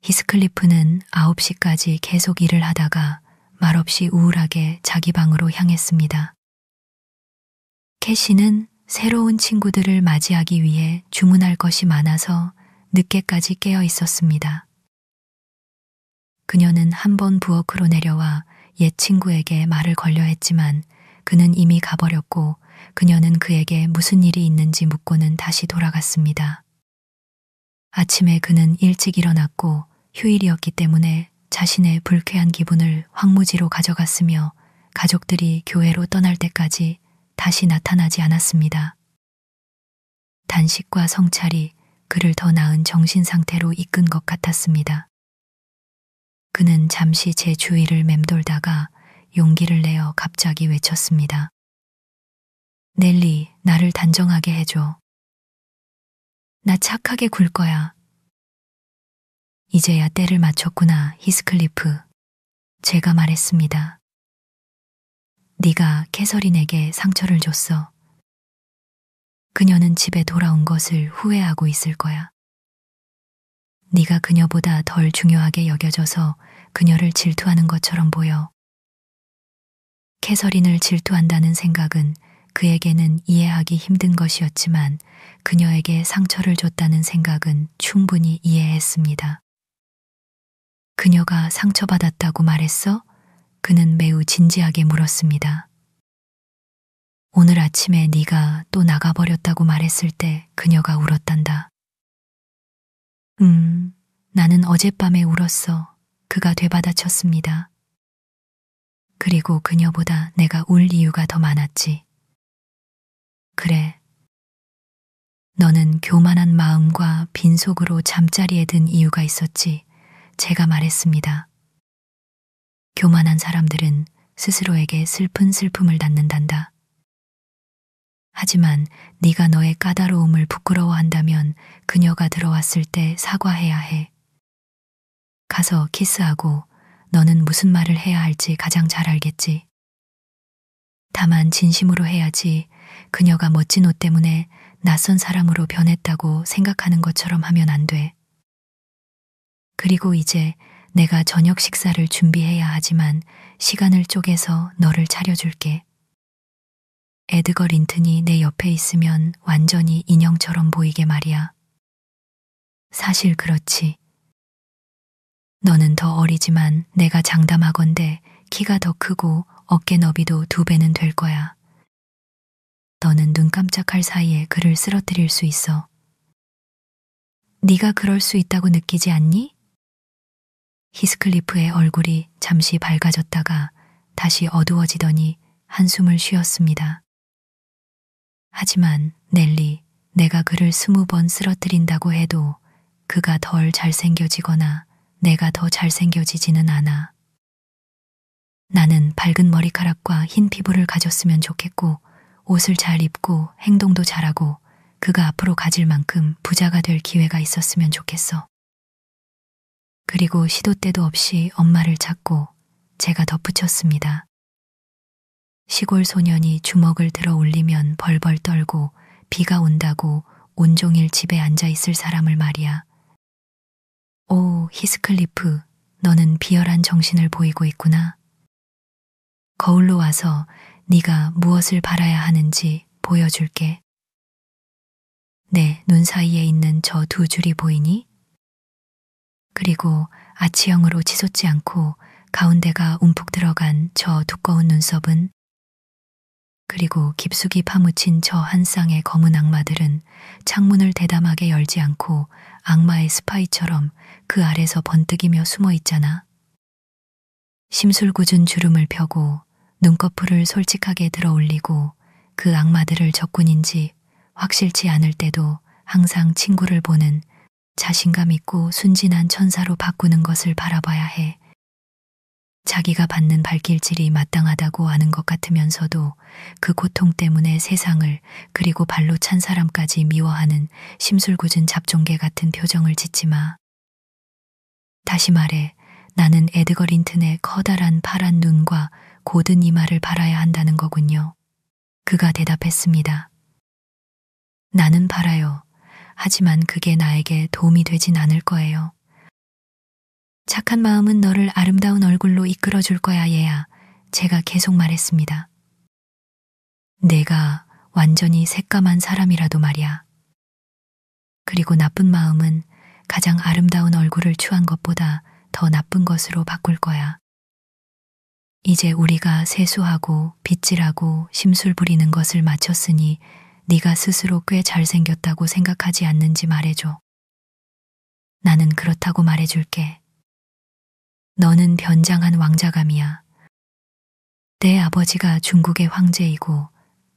히스클리프는 9시까지 계속 일을 하다가 말없이 우울하게 자기 방으로 향했습니다. 캐시는 새로운 친구들을 맞이하기 위해 주문할 것이 많아서 늦게까지 깨어 있었습니다. 그녀는 한 번 부엌으로 내려와 옛 친구에게 말을 걸려 했지만 그는 이미 가버렸고 그녀는 그에게 무슨 일이 있는지 묻고는 다시 돌아갔습니다. 아침에 그는 일찍 일어났고 휴일이었기 때문에 자신의 불쾌한 기분을 황무지로 가져갔으며 가족들이 교회로 떠날 때까지 다시 나타나지 않았습니다. 단식과 성찰이 그를 더 나은 정신 상태로 이끈 것 같았습니다. 그는 잠시 제 주위를 맴돌다가 용기를 내어 갑자기 외쳤습니다. 넬리, 나를 단정하게 해줘. 나 착하게 굴 거야. 이제야 때를 맞췄구나, 히스클리프. 제가 말했습니다. 네가 캐서린에게 상처를 줬어. 그녀는 집에 돌아온 것을 후회하고 있을 거야. 네가 그녀보다 덜 중요하게 여겨져서 그녀를 질투하는 것처럼 보여. 캐서린을 질투한다는 생각은 그에게는 이해하기 힘든 것이었지만 그녀에게 상처를 줬다는 생각은 충분히 이해했습니다. 그녀가 상처받았다고 말했어? 그는 매우 진지하게 물었습니다. 오늘 아침에 네가 또 나가버렸다고 말했을 때 그녀가 울었단다. 나는 어젯밤에 울었어. 그가 되받아쳤습니다. 그리고 그녀보다 내가 울 이유가 더 많았지. 그래. 너는 교만한 마음과 빈속으로 잠자리에 든 이유가 있었지. 제가 말했습니다. 교만한 사람들은 스스로에게 슬픈 슬픔을 낳는단다. 하지만 네가 너의 까다로움을 부끄러워한다면 그녀가 들어왔을 때 사과해야 해. 가서 키스하고 너는 무슨 말을 해야 할지 가장 잘 알겠지. 다만 진심으로 해야지 그녀가 멋진 옷 때문에 낯선 사람으로 변했다고 생각하는 것처럼 하면 안 돼. 그리고 이제 내가 저녁 식사를 준비해야 하지만 시간을 쪼개서 너를 차려줄게. 에드거 린튼이 내 옆에 있으면 완전히 인형처럼 보이게 말이야. 사실 그렇지. 너는 더 어리지만 내가 장담하건대 키가 더 크고 어깨 너비도 2배는 될 거야. 너는 눈 깜짝할 사이에 그를 쓰러뜨릴 수 있어. 네가 그럴 수 있다고 느끼지 않니? 히스클리프의 얼굴이 잠시 밝아졌다가 다시 어두워지더니 한숨을 쉬었습니다. 하지만 넬리, 내가 그를 20번 쓰러뜨린다고 해도 그가 덜 잘생겨지거나 내가 더 잘생겨지지는 않아. 나는 밝은 머리카락과 흰 피부를 가졌으면 좋겠고 옷을 잘 입고 행동도 잘하고 그가 앞으로 가질 만큼 부자가 될 기회가 있었으면 좋겠어. 그리고 시도 때도 없이 엄마를 찾고 제가 덧붙였습니다. 시골 소년이 주먹을 들어 올리면 벌벌 떨고 비가 온다고 온종일 집에 앉아 있을 사람을 말이야. 오, 히스클리프, 너는 비열한 정신을 보이고 있구나. 거울로 와서 네가 무엇을 바라야 하는지 보여줄게. 내 눈 사이에 있는 저 2줄이 보이니? 그리고 아치형으로 치솟지 않고 가운데가 움푹 들어간 저 두꺼운 눈썹은? 그리고 깊숙이 파묻힌 저 한 쌍의 검은 악마들은 창문을 대담하게 열지 않고 악마의 스파이처럼 그 아래서 번뜩이며 숨어 있잖아. 심술궂은 주름을 펴고 눈꺼풀을 솔직하게 들어 올리고 그 악마들을 적군인지 확실치 않을 때도 항상 친구를 보는 자신감 있고 순진한 천사로 바꾸는 것을 바라봐야 해. 자기가 받는 발길질이 마땅하다고 아는 것 같으면서도 그 고통 때문에 세상을 그리고 발로 찬 사람까지 미워하는 심술궂은 잡종개 같은 표정을 짓지 마. 다시 말해, 나는 에드거 린튼의 커다란 파란 눈과 고든 이마를 바라야 한다는 거군요. 그가 대답했습니다. 나는 바라요. 하지만 그게 나에게 도움이 되진 않을 거예요. 착한 마음은 너를 아름다운 얼굴로 이끌어줄 거야, 얘야. 제가 계속 말했습니다. 내가 완전히 새까만 사람이라도 말이야. 그리고 나쁜 마음은 가장 아름다운 얼굴을 취한 것보다 더 나쁜 것으로 바꿀 거야. 이제 우리가 세수하고 빗질하고 심술 부리는 것을 마쳤으니 네가 스스로 꽤 잘생겼다고 생각하지 않는지 말해줘. 나는 그렇다고 말해줄게. 너는 변장한 왕자감이야. 내 아버지가 중국의 황제이고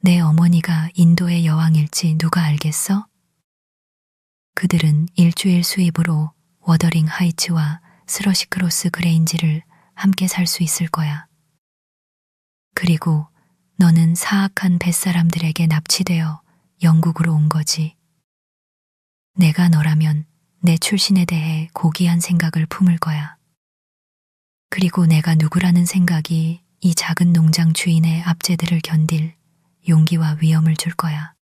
내 어머니가 인도의 여왕일지 누가 알겠어? 그들은 일주일 수입으로 워더링 하이츠와 스러시 크로스 그레인지를 함께 살 수 있을 거야. 그리고 너는 사악한 뱃사람들에게 납치되어 영국으로 온 거지. 내가 너라면 내 출신에 대해 고귀한 생각을 품을 거야. 그리고 내가 누구라는 생각이 이 작은 농장 주인의 압제들을 견딜 용기와 위엄을 줄 거야.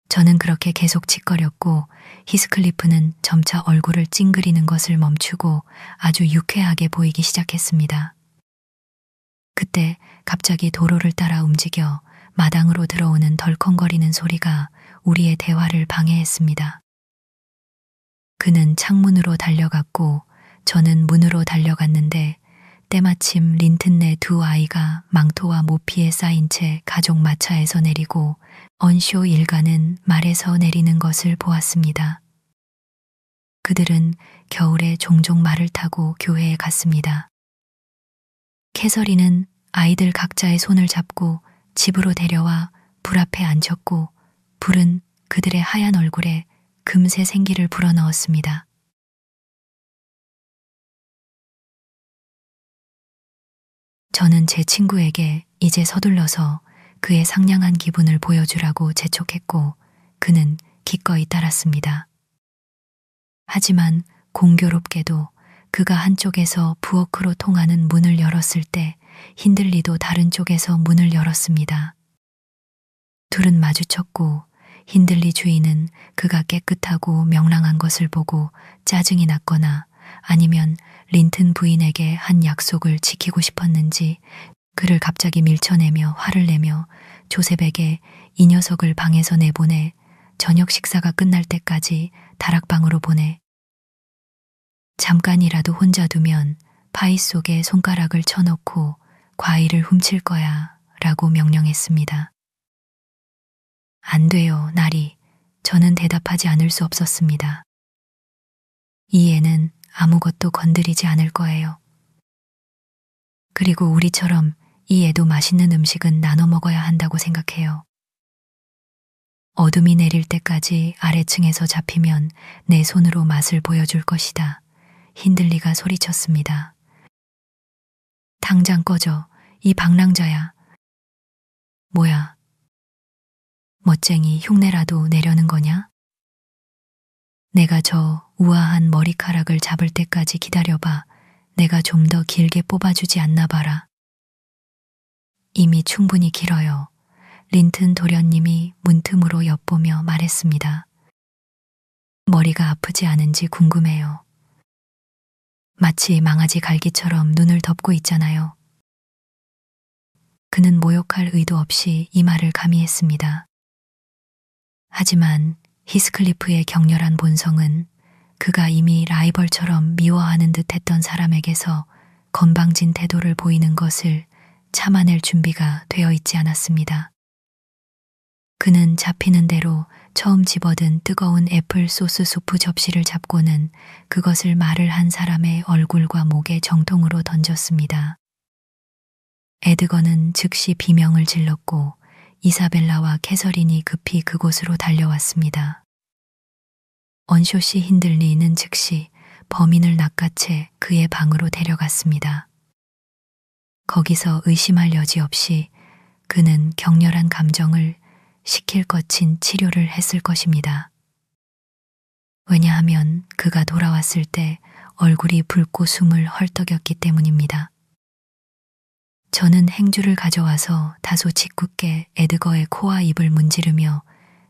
저는 그렇게 계속 짓거렸고 히스클리프는 점차 얼굴을 찡그리는 것을 멈추고 아주 유쾌하게 보이기 시작했습니다. 그때 갑자기 도로를 따라 움직여 마당으로 들어오는 덜컹거리는 소리가 우리의 대화를 방해했습니다. 그는 창문으로 달려갔고 저는 문으로 달려갔는데 때마침 린튼 네 두 아이가 망토와 모피에 쌓인 채 가족 마차에서 내리고 언쇼 일가는 말에서 내리는 것을 보았습니다. 그들은 겨울에 종종 말을 타고 교회에 갔습니다. 캐서린은 아이들 각자의 손을 잡고 집으로 데려와 불 앞에 앉혔고 불은 그들의 하얀 얼굴에 금세 생기를 불어넣었습니다. 저는 제 친구에게 이제 서둘러서 그의 상냥한 기분을 보여주라고 재촉했고 그는 기꺼이 따랐습니다. 하지만 공교롭게도 그가 한쪽에서 부엌으로 통하는 문을 열었을 때 힌들리도 다른 쪽에서 문을 열었습니다. 둘은 마주쳤고 힌들리 주인은 그가 깨끗하고 명랑한 것을 보고 짜증이 났거나 아니면 린튼 부인에게 한 약속을 지키고 싶었는지 그를 갑자기 밀쳐내며 화를 내며 조셉에게 이 녀석을 방에서 내보내 저녁 식사가 끝날 때까지 다락방으로 보내. 잠깐이라도 혼자 두면 파이 속에 손가락을 쳐넣고 과일을 훔칠 거야 라고 명령했습니다. 안 돼요, 나리. 저는 대답하지 않을 수 없었습니다. 이 애는 아무것도 건드리지 않을 거예요. 그리고 우리처럼 이 애도 맛있는 음식은 나눠 먹어야 한다고 생각해요. 어둠이 내릴 때까지 아래층에서 잡히면 내 손으로 맛을 보여줄 것이다. 힌들리가 소리쳤습니다. 당장 꺼져. 이 방랑자야. 뭐야? 멋쟁이 흉내라도 내려는 거냐? 내가 저 우아한 머리카락을 잡을 때까지 기다려봐. 내가 좀 더 길게 뽑아주지 않나 봐라. 이미 충분히 길어요. 린튼 도련님이 문틈으로 엿보며 말했습니다. 머리가 아프지 않은지 궁금해요. 마치 망아지 갈기처럼 눈을 덮고 있잖아요. 그는 모욕할 의도 없이 이 말을 가미했습니다. 하지만 히스클리프의 격렬한 본성은 그가 이미 라이벌처럼 미워하는 듯 했던 사람에게서 건방진 태도를 보이는 것을 참아낼 준비가 되어 있지 않았습니다. 그는 잡히는 대로 처음 집어든 뜨거운 애플 소스 수프 접시를 잡고는 그것을 말을 한 사람의 얼굴과 목에 정통으로 던졌습니다. 에드거는 즉시 비명을 질렀고 이사벨라와 캐서린이 급히 그곳으로 달려왔습니다. 언쇼씨 힌들리는 즉시 범인을 낚아채 그의 방으로 데려갔습니다. 거기서 의심할 여지 없이 그는 격렬한 감정을 시킬 거친 치료를 했을 것입니다. 왜냐하면 그가 돌아왔을 때 얼굴이 붉고 숨을 헐떡였기 때문입니다. 저는 행주를 가져와서 다소 짓궂게 에드거의 코와 입을 문지르며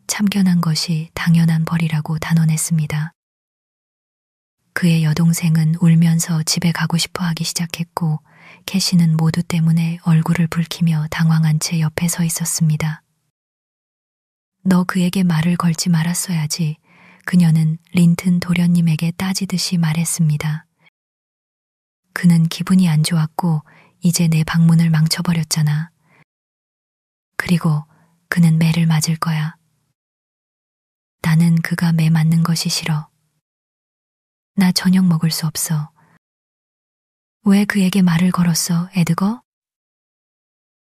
참견한 것이 당연한 벌이라고 단언했습니다. 그의 여동생은 울면서 집에 가고 싶어 하기 시작했고 캐시는 모두 때문에 얼굴을 붉히며 당황한 채 옆에 서 있었습니다. 너 그에게 말을 걸지 말았어야지. 그녀는 린튼 도련님에게 따지듯이 말했습니다. 그는 기분이 안 좋았고 이제 내 방문을 망쳐버렸잖아. 그리고 그는 매를 맞을 거야. 나는 그가 매 맞는 것이 싫어. 나 저녁 먹을 수 없어. 왜 그에게 말을 걸었어, 에드거?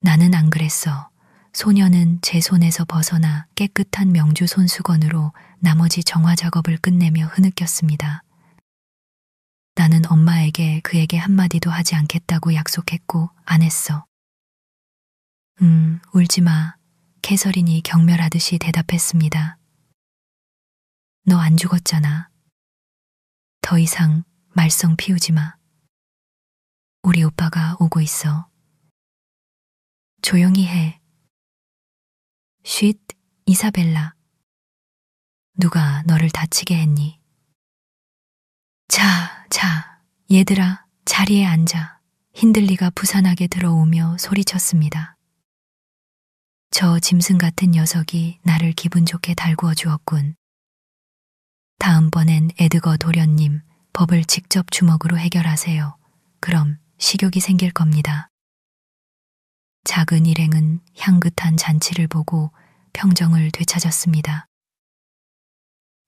나는 안 그랬어. 소녀는 제 손에서 벗어나 깨끗한 명주 손수건으로 나머지 정화 작업을 끝내며 흐느꼈습니다. 나는 엄마에게 그에게 한마디도 하지 않겠다고 약속했고 안 했어. 울지 마. 캐서린이 경멸하듯이 대답했습니다. 너 안 죽었잖아. 더 이상 말썽 피우지 마. 우리 오빠가 오고 있어. 조용히 해. 쉿, 이사벨라. 누가 너를 다치게 했니? 자, 얘들아, 자리에 앉아. 힌들리가 부산하게 들어오며 소리쳤습니다. 저 짐승 같은 녀석이 나를 기분 좋게 달구어 주었군. 다음번엔 에드거 도련님, 법을 직접 주먹으로 해결하세요. 그럼 식욕이 생길 겁니다. 작은 일행은 향긋한 잔치를 보고 평정을 되찾았습니다.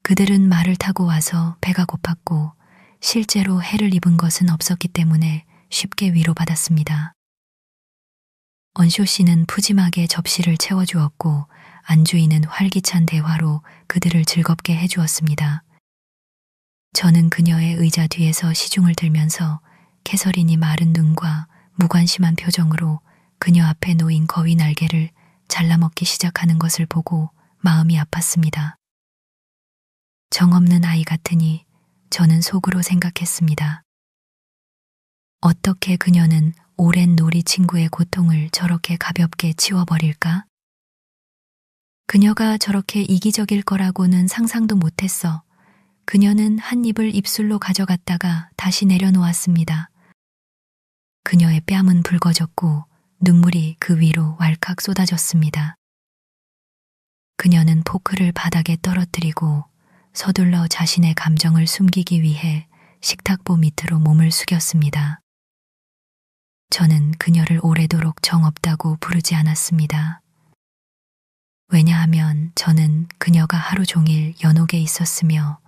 그들은 말을 타고 와서 배가 고팠고 실제로 해를 입은 것은 없었기 때문에 쉽게 위로받았습니다. 언쇼 씨는 푸짐하게 접시를 채워주었고 안주인은 활기찬 대화로 그들을 즐겁게 해주었습니다. 저는 그녀의 의자 뒤에서 시중을 들면서 캐서린이 마른 눈과 무관심한 표정으로 그녀 앞에 놓인 거위 날개를 잘라먹기 시작하는 것을 보고 마음이 아팠습니다. 정없는 아이 같으니 저는 속으로 생각했습니다. 어떻게 그녀는 오랜 놀이 친구의 고통을 저렇게 가볍게 치워버릴까? 그녀가 저렇게 이기적일 거라고는 상상도 못했어. 그녀는 한 입을 입술로 가져갔다가 다시 내려놓았습니다. 그녀의 뺨은 붉어졌고 눈물이 그 위로 왈칵 쏟아졌습니다. 그녀는 포크를 바닥에 떨어뜨리고 서둘러 자신의 감정을 숨기기 위해 식탁보 밑으로 몸을 숙였습니다. 저는 그녀를 오래도록 정없다고 부르지 않았습니다. 왜냐하면 저는 그녀가 하루 종일 연옥에 있었으며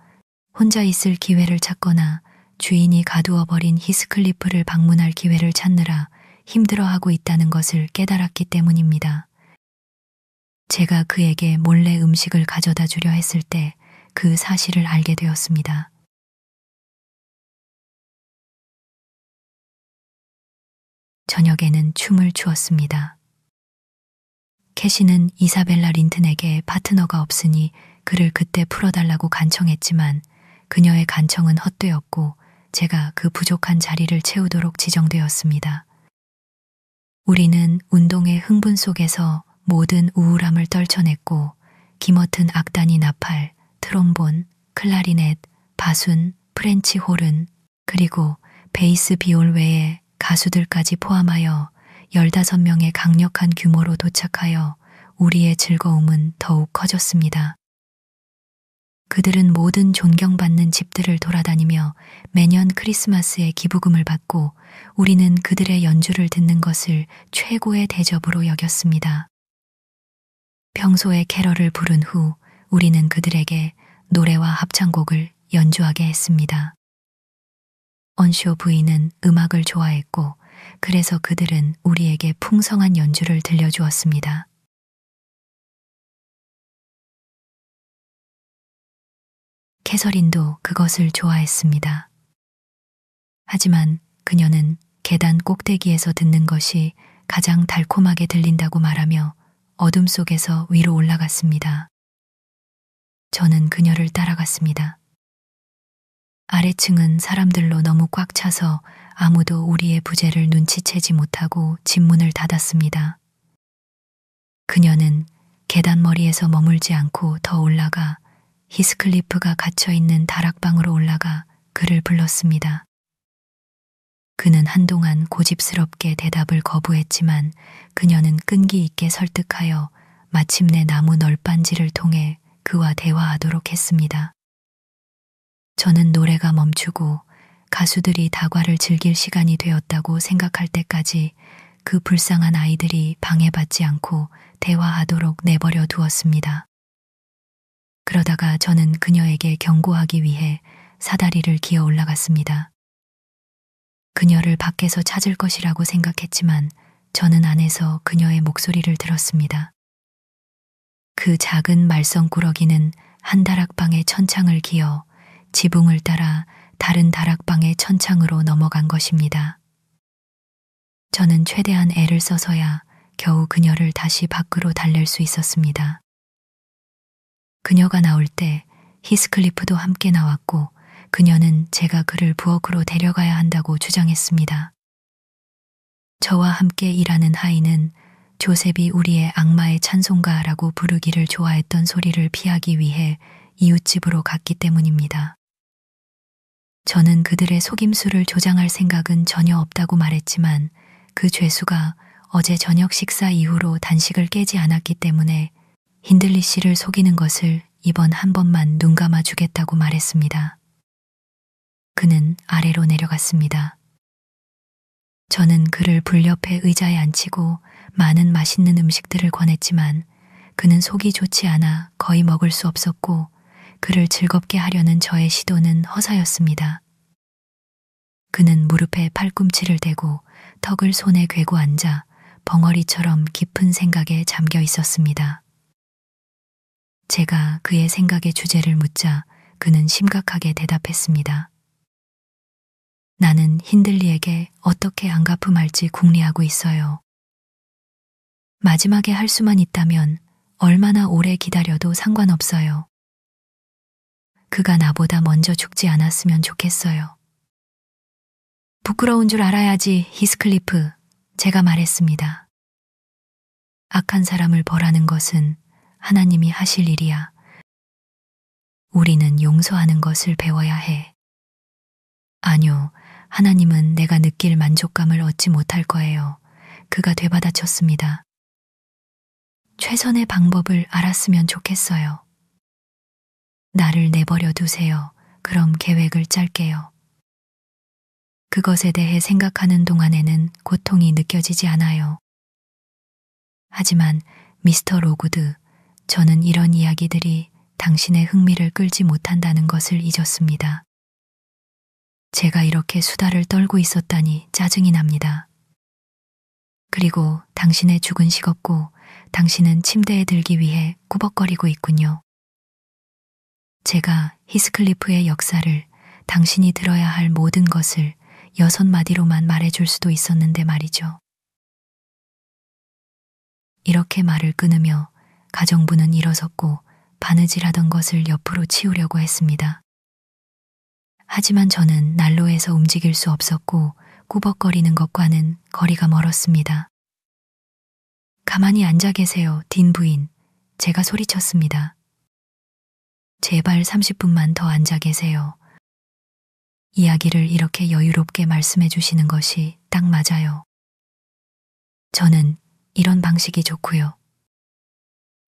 혼자 있을 기회를 찾거나 주인이 가두어 버린 히스클리프를 방문할 기회를 찾느라 힘들어하고 있다는 것을 깨달았기 때문입니다. 제가 그에게 몰래 음식을 가져다 주려 했을 때 그 사실을 알게 되었습니다. 저녁에는 춤을 추었습니다. 캐시는 이사벨라 린튼에게 파트너가 없으니 그를 그때 풀어달라고 간청했지만 그녀의 간청은 헛되었고 제가 그 부족한 자리를 채우도록 지정되었습니다. 우리는 운동의 흥분 속에서 모든 우울함을 떨쳐냈고 기머튼 악단이 나팔, 트롬본, 클라리넷, 바순, 프렌치 호른, 그리고 베이스 비올 외에 가수들까지 포함하여 15명의 강력한 규모로 도착하여 우리의 즐거움은 더욱 커졌습니다. 그들은 모든 존경받는 집들을 돌아다니며 매년 크리스마스에 기부금을 받고 우리는 그들의 연주를 듣는 것을 최고의 대접으로 여겼습니다. 평소에 캐럴을 부른 후 우리는 그들에게 노래와 합창곡을 연주하게 했습니다. 언쇼 부인은 음악을 좋아했고 그래서 그들은 우리에게 풍성한 연주를 들려주었습니다. 캐서린도 그것을 좋아했습니다. 하지만 그녀는 계단 꼭대기에서 듣는 것이 가장 달콤하게 들린다고 말하며 어둠 속에서 위로 올라갔습니다. 저는 그녀를 따라갔습니다. 아래층은 사람들로 너무 꽉 차서 아무도 우리의 부재를 눈치채지 못하고 집문을 닫았습니다. 그녀는 계단머리에서 머물지 않고 더 올라가 히스클리프가 갇혀있는 다락방으로 올라가 그를 불렀습니다. 그는 한동안 고집스럽게 대답을 거부했지만 그녀는 끈기 있게 설득하여 마침내 나무 널빤지를 통해 그와 대화하도록 했습니다. 저는 노래가 멈추고 가수들이 다과를 즐길 시간이 되었다고 생각할 때까지 그 불쌍한 아이들이 방해받지 않고 대화하도록 내버려 두었습니다. 그러다가 저는 그녀에게 경고하기 위해 사다리를 기어 올라갔습니다. 그녀를 밖에서 찾을 것이라고 생각했지만 저는 안에서 그녀의 목소리를 들었습니다. 그 작은 말썽꾸러기는 한 다락방의 천창을 기어 지붕을 따라 다른 다락방의 천창으로 넘어간 것입니다. 저는 최대한 애를 써서야 겨우 그녀를 다시 밖으로 달랠 수 있었습니다. 그녀가 나올 때 히스클리프도 함께 나왔고 그녀는 제가 그를 부엌으로 데려가야 한다고 주장했습니다. 저와 함께 일하는 하인은 조셉이 우리의 악마의 찬송가라고 부르기를 좋아했던 소리를 피하기 위해 이웃집으로 갔기 때문입니다. 저는 그들의 속임수를 조장할 생각은 전혀 없다고 말했지만 그 죄수가 어제 저녁 식사 이후로 단식을 깨지 않았기 때문에 힌들리 씨를 속이는 것을 이번 한 번만 눈 감아 주겠다고 말했습니다. 그는 아래로 내려갔습니다. 저는 그를 불 옆에 의자에 앉히고 많은 맛있는 음식들을 권했지만 그는 속이 좋지 않아 거의 먹을 수 없었고 그를 즐겁게 하려는 저의 시도는 허사였습니다. 그는 무릎에 팔꿈치를 대고 턱을 손에 괴고 앉아 벙어리처럼 깊은 생각에 잠겨 있었습니다. 제가 그의 생각의 주제를 묻자 그는 심각하게 대답했습니다. 나는 힌들리에게 어떻게 안갚음할지 궁리하고 있어요. 마지막에 할 수만 있다면 얼마나 오래 기다려도 상관없어요. 그가 나보다 먼저 죽지 않았으면 좋겠어요. 부끄러운 줄 알아야지, 히스클리프. 제가 말했습니다. 악한 사람을 벌하는 것은 하나님이 하실 일이야. 우리는 용서하는 것을 배워야 해. 아니요, 하나님은 내가 느낄 만족감을 얻지 못할 거예요. 그가 되받아쳤습니다. 최선의 방법을 알았으면 좋겠어요. 나를 내버려 두세요. 그럼 계획을 짤게요. 그것에 대해 생각하는 동안에는 고통이 느껴지지 않아요. 하지만 미스터 로구드, 저는 이런 이야기들이 당신의 흥미를 끌지 못한다는 것을 잊었습니다. 제가 이렇게 수다를 떨고 있었다니 짜증이 납니다. 그리고 당신의 죽은 식었고 당신은 침대에 들기 위해 꾸벅거리고 있군요. 제가 히스클리프의 역사를 당신이 들어야 할 모든 것을 6마디로만 말해줄 수도 있었는데 말이죠. 이렇게 말을 끊으며 가정부는 일어섰고 바느질하던 것을 옆으로 치우려고 했습니다. 하지만 저는 난로에서 움직일 수 없었고 꾸벅거리는 것과는 거리가 멀었습니다. 가만히 앉아 계세요, 딘 부인. 제가 소리쳤습니다. 제발 30분만 더 앉아 계세요. 이야기를 이렇게 여유롭게 말씀해 주시는 것이 딱 맞아요. 저는 이런 방식이 좋고요.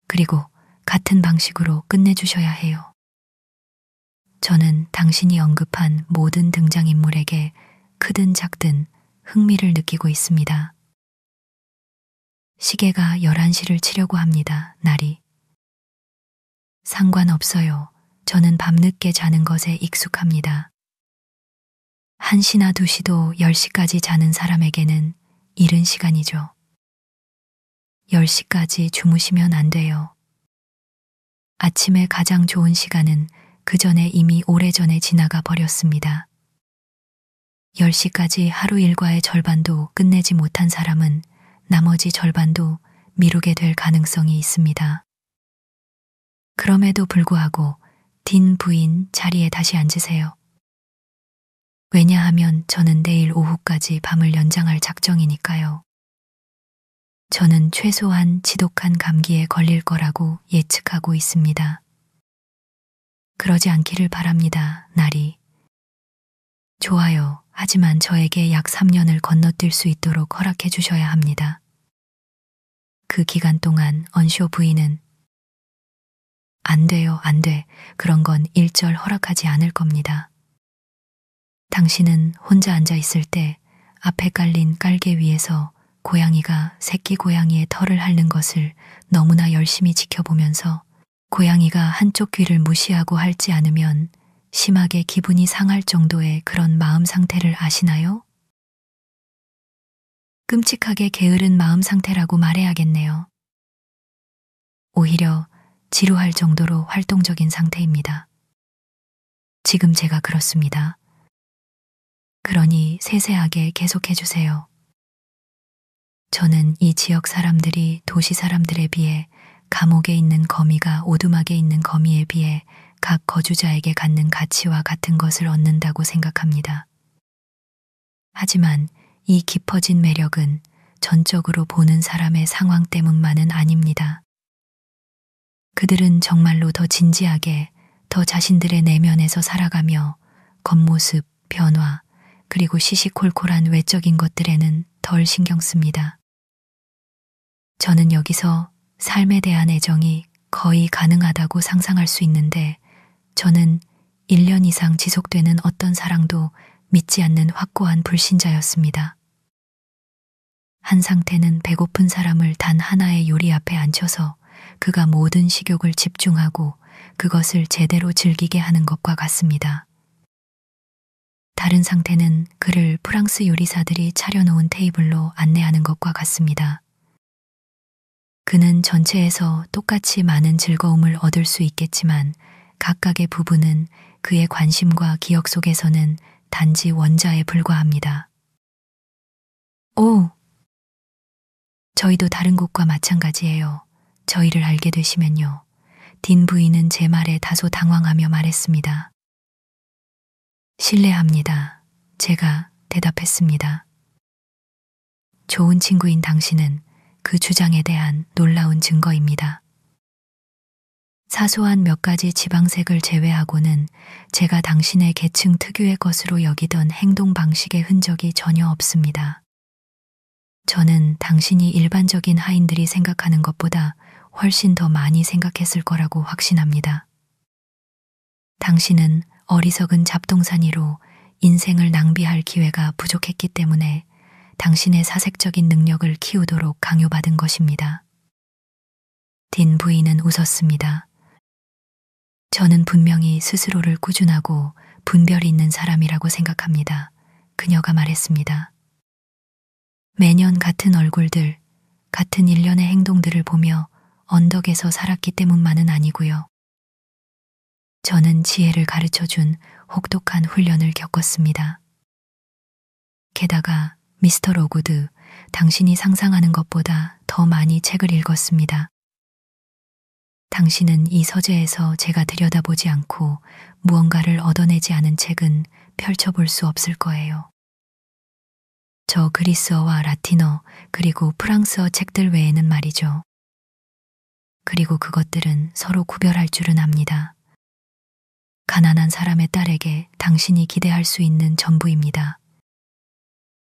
그리고 같은 방식으로 끝내주셔야 해요. 저는 당신이 언급한 모든 등장인물에게 크든 작든 흥미를 느끼고 있습니다. 시계가 11시를 치려고 합니다, 날이. 상관없어요. 저는 밤늦게 자는 것에 익숙합니다. 1시나 2시도 10시까지 자는 사람에게는 이른 시간이죠. 10시까지 주무시면 안 돼요. 아침에 가장 좋은 시간은 그 전에 이미 오래전에 지나가 버렸습니다. 10시까지 하루 일과의 절반도 끝내지 못한 사람은 나머지 절반도 미루게 될 가능성이 있습니다. 그럼에도 불구하고 딘 부인 자리에 다시 앉으세요. 왜냐하면 저는 내일 오후까지 밤을 연장할 작정이니까요. 저는 최소한 지독한 감기에 걸릴 거라고 예측하고 있습니다. 그러지 않기를 바랍니다, 나리. 좋아요. 하지만 저에게 약 3년을 건너뛸 수 있도록 허락해 주셔야 합니다. 그 기간 동안 언쇼 부인은 안 돼요, 안 돼. 그런 건 일절 허락하지 않을 겁니다. 당신은 혼자 앉아 있을 때 앞에 깔린 깔개 위에서 고양이가 새끼 고양이의 털을 핥는 것을 너무나 열심히 지켜보면서 고양이가 한쪽 귀를 무시하고 핥지 않으면 심하게 기분이 상할 정도의 그런 마음 상태를 아시나요? 끔찍하게 게으른 마음 상태라고 말해야겠네요. 오히려 지루할 정도로 활동적인 상태입니다. 지금 제가 그렇습니다. 그러니 세세하게 계속해 주세요. 저는 이 지역 사람들이 도시 사람들에 비해 감옥에 있는 거미가 오두막에 있는 거미에 비해 각 거주자에게 갖는 가치와 같은 것을 얻는다고 생각합니다. 하지만 이 깊어진 매력은 전적으로 보는 사람의 상황 때문만은 아닙니다. 그들은 정말로 더 진지하게, 더 자신들의 내면에서 살아가며 겉모습, 변화, 그리고 시시콜콜한 외적인 것들에는 덜 신경 씁니다. 저는 여기서 삶에 대한 애정이 거의 가능하다고 상상할 수 있는데, 저는 1년 이상 지속되는 어떤 사랑도 믿지 않는 확고한 불신자였습니다. 한 상태는 배고픈 사람을 단 하나의 요리 앞에 앉혀서 그가 모든 식욕을 집중하고 그것을 제대로 즐기게 하는 것과 같습니다. 다른 상태는 그를 프랑스 요리사들이 차려놓은 테이블로 안내하는 것과 같습니다. 그는 전체에서 똑같이 많은 즐거움을 얻을 수 있겠지만 각각의 부분은 그의 관심과 기억 속에서는 단지 원자에 불과합니다. 오! 저희도 다른 곳과 마찬가지예요. 저희를 알게 되시면요. 딘 부인은 제 말에 다소 당황하며 말했습니다. 신뢰합니다. 제가 대답했습니다. 좋은 친구인 당신은 그 주장에 대한 놀라운 증거입니다. 사소한 몇 가지 지방색을 제외하고는 제가 당신의 계층 특유의 것으로 여기던 행동 방식의 흔적이 전혀 없습니다. 저는 당신이 일반적인 하인들이 생각하는 것보다 훨씬 더 많이 생각했을 거라고 확신합니다. 당신은 어리석은 잡동사니로 인생을 낭비할 기회가 부족했기 때문에 당신의 사색적인 능력을 키우도록 강요받은 것입니다. 딘 부인은 웃었습니다. 저는 분명히 스스로를 꾸준하고 분별이 있는 사람이라고 생각합니다. 그녀가 말했습니다. 매년 같은 얼굴들, 같은 일련의 행동들을 보며 언덕에서 살았기 때문만은 아니고요. 저는 지혜를 가르쳐준 혹독한 훈련을 겪었습니다. 게다가 미스터 로구드, 당신이 상상하는 것보다 더 많이 책을 읽었습니다. 당신은 이 서재에서 제가 들여다보지 않고 무언가를 얻어내지 않은 책은 펼쳐볼 수 없을 거예요. 저 그리스어와 라틴어 그리고 프랑스어 책들 외에는 말이죠. 그리고 그것들은 서로 구별할 줄은 압니다. 가난한 사람의 딸에게 당신이 기대할 수 있는 전부입니다.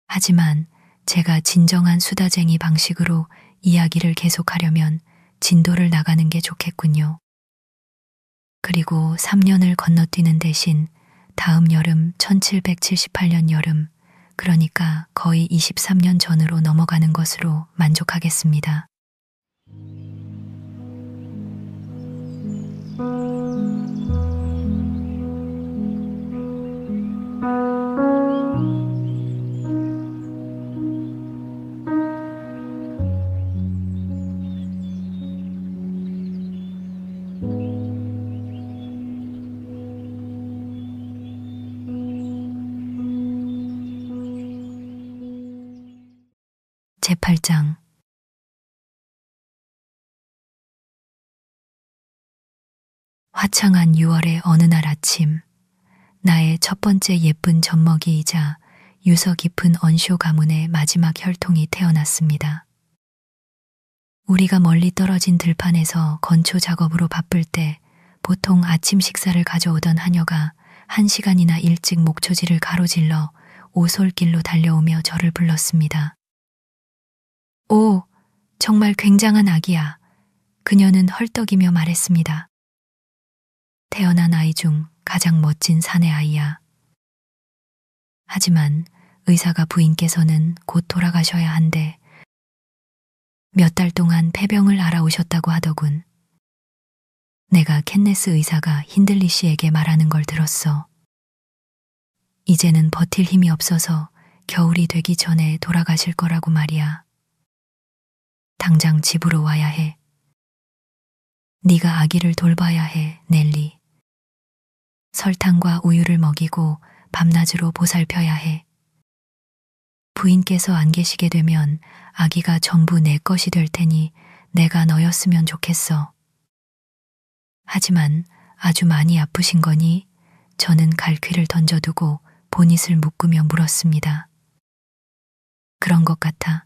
하지만 제가 진정한 수다쟁이 방식으로 이야기를 계속하려면 진도를 나가는 게 좋겠군요. 그리고 3년을 건너뛰는 대신 다음 여름 1778년 여름, 그러니까 거의 23년 전으로 넘어가는 것으로 만족하겠습니다. 제8장 화창한 6월의 어느 날 아침, 나의 첫 번째 예쁜 젖먹이이자 유서 깊은 언쇼 가문의 마지막 혈통이 태어났습니다. 우리가 멀리 떨어진 들판에서 건초 작업으로 바쁠 때 보통 아침 식사를 가져오던 하녀가 1시간이나 일찍 목초지를 가로질러 오솔길로 달려오며 저를 불렀습니다. 오, 정말 굉장한 아기야. 그녀는 헐떡이며 말했습니다. 태어난 아이 중 가장 멋진 사내 아이야. 하지만 의사가 부인께서는 곧 돌아가셔야 한대. 몇 달 동안 폐병을 알아오셨다고 하더군. 내가 캔네스 의사가 힌들리 씨에게 말하는 걸 들었어. 이제는 버틸 힘이 없어서 겨울이 되기 전에 돌아가실 거라고 말이야. 당장 집으로 와야 해. 네가 아기를 돌봐야 해, 넬리. 설탕과 우유를 먹이고 밤낮으로 보살펴야 해. 부인께서 안 계시게 되면 아기가 전부 내 것이 될 테니 내가 너였으면 좋겠어. 하지만 아주 많이 아프신 거니? 저는 갈퀴를 던져두고 보닛을 묶으며 물었습니다. 그런 것 같아.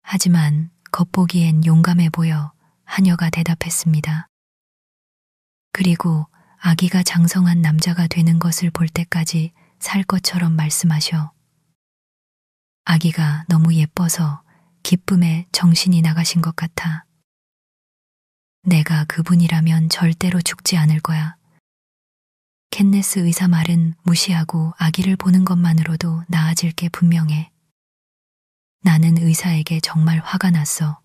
하지만 겉보기엔 용감해 보여 하녀가 대답했습니다. 그리고 아기가 장성한 남자가 되는 것을 볼 때까지 살 것처럼 말씀하셔. 아기가 너무 예뻐서 기쁨에 정신이 나가신 것 같아. 내가 그분이라면 절대로 죽지 않을 거야. 캔네스 의사 말은 무시하고 아기를 보는 것만으로도 나아질 게 분명해. 나는 의사에게 정말 화가 났어.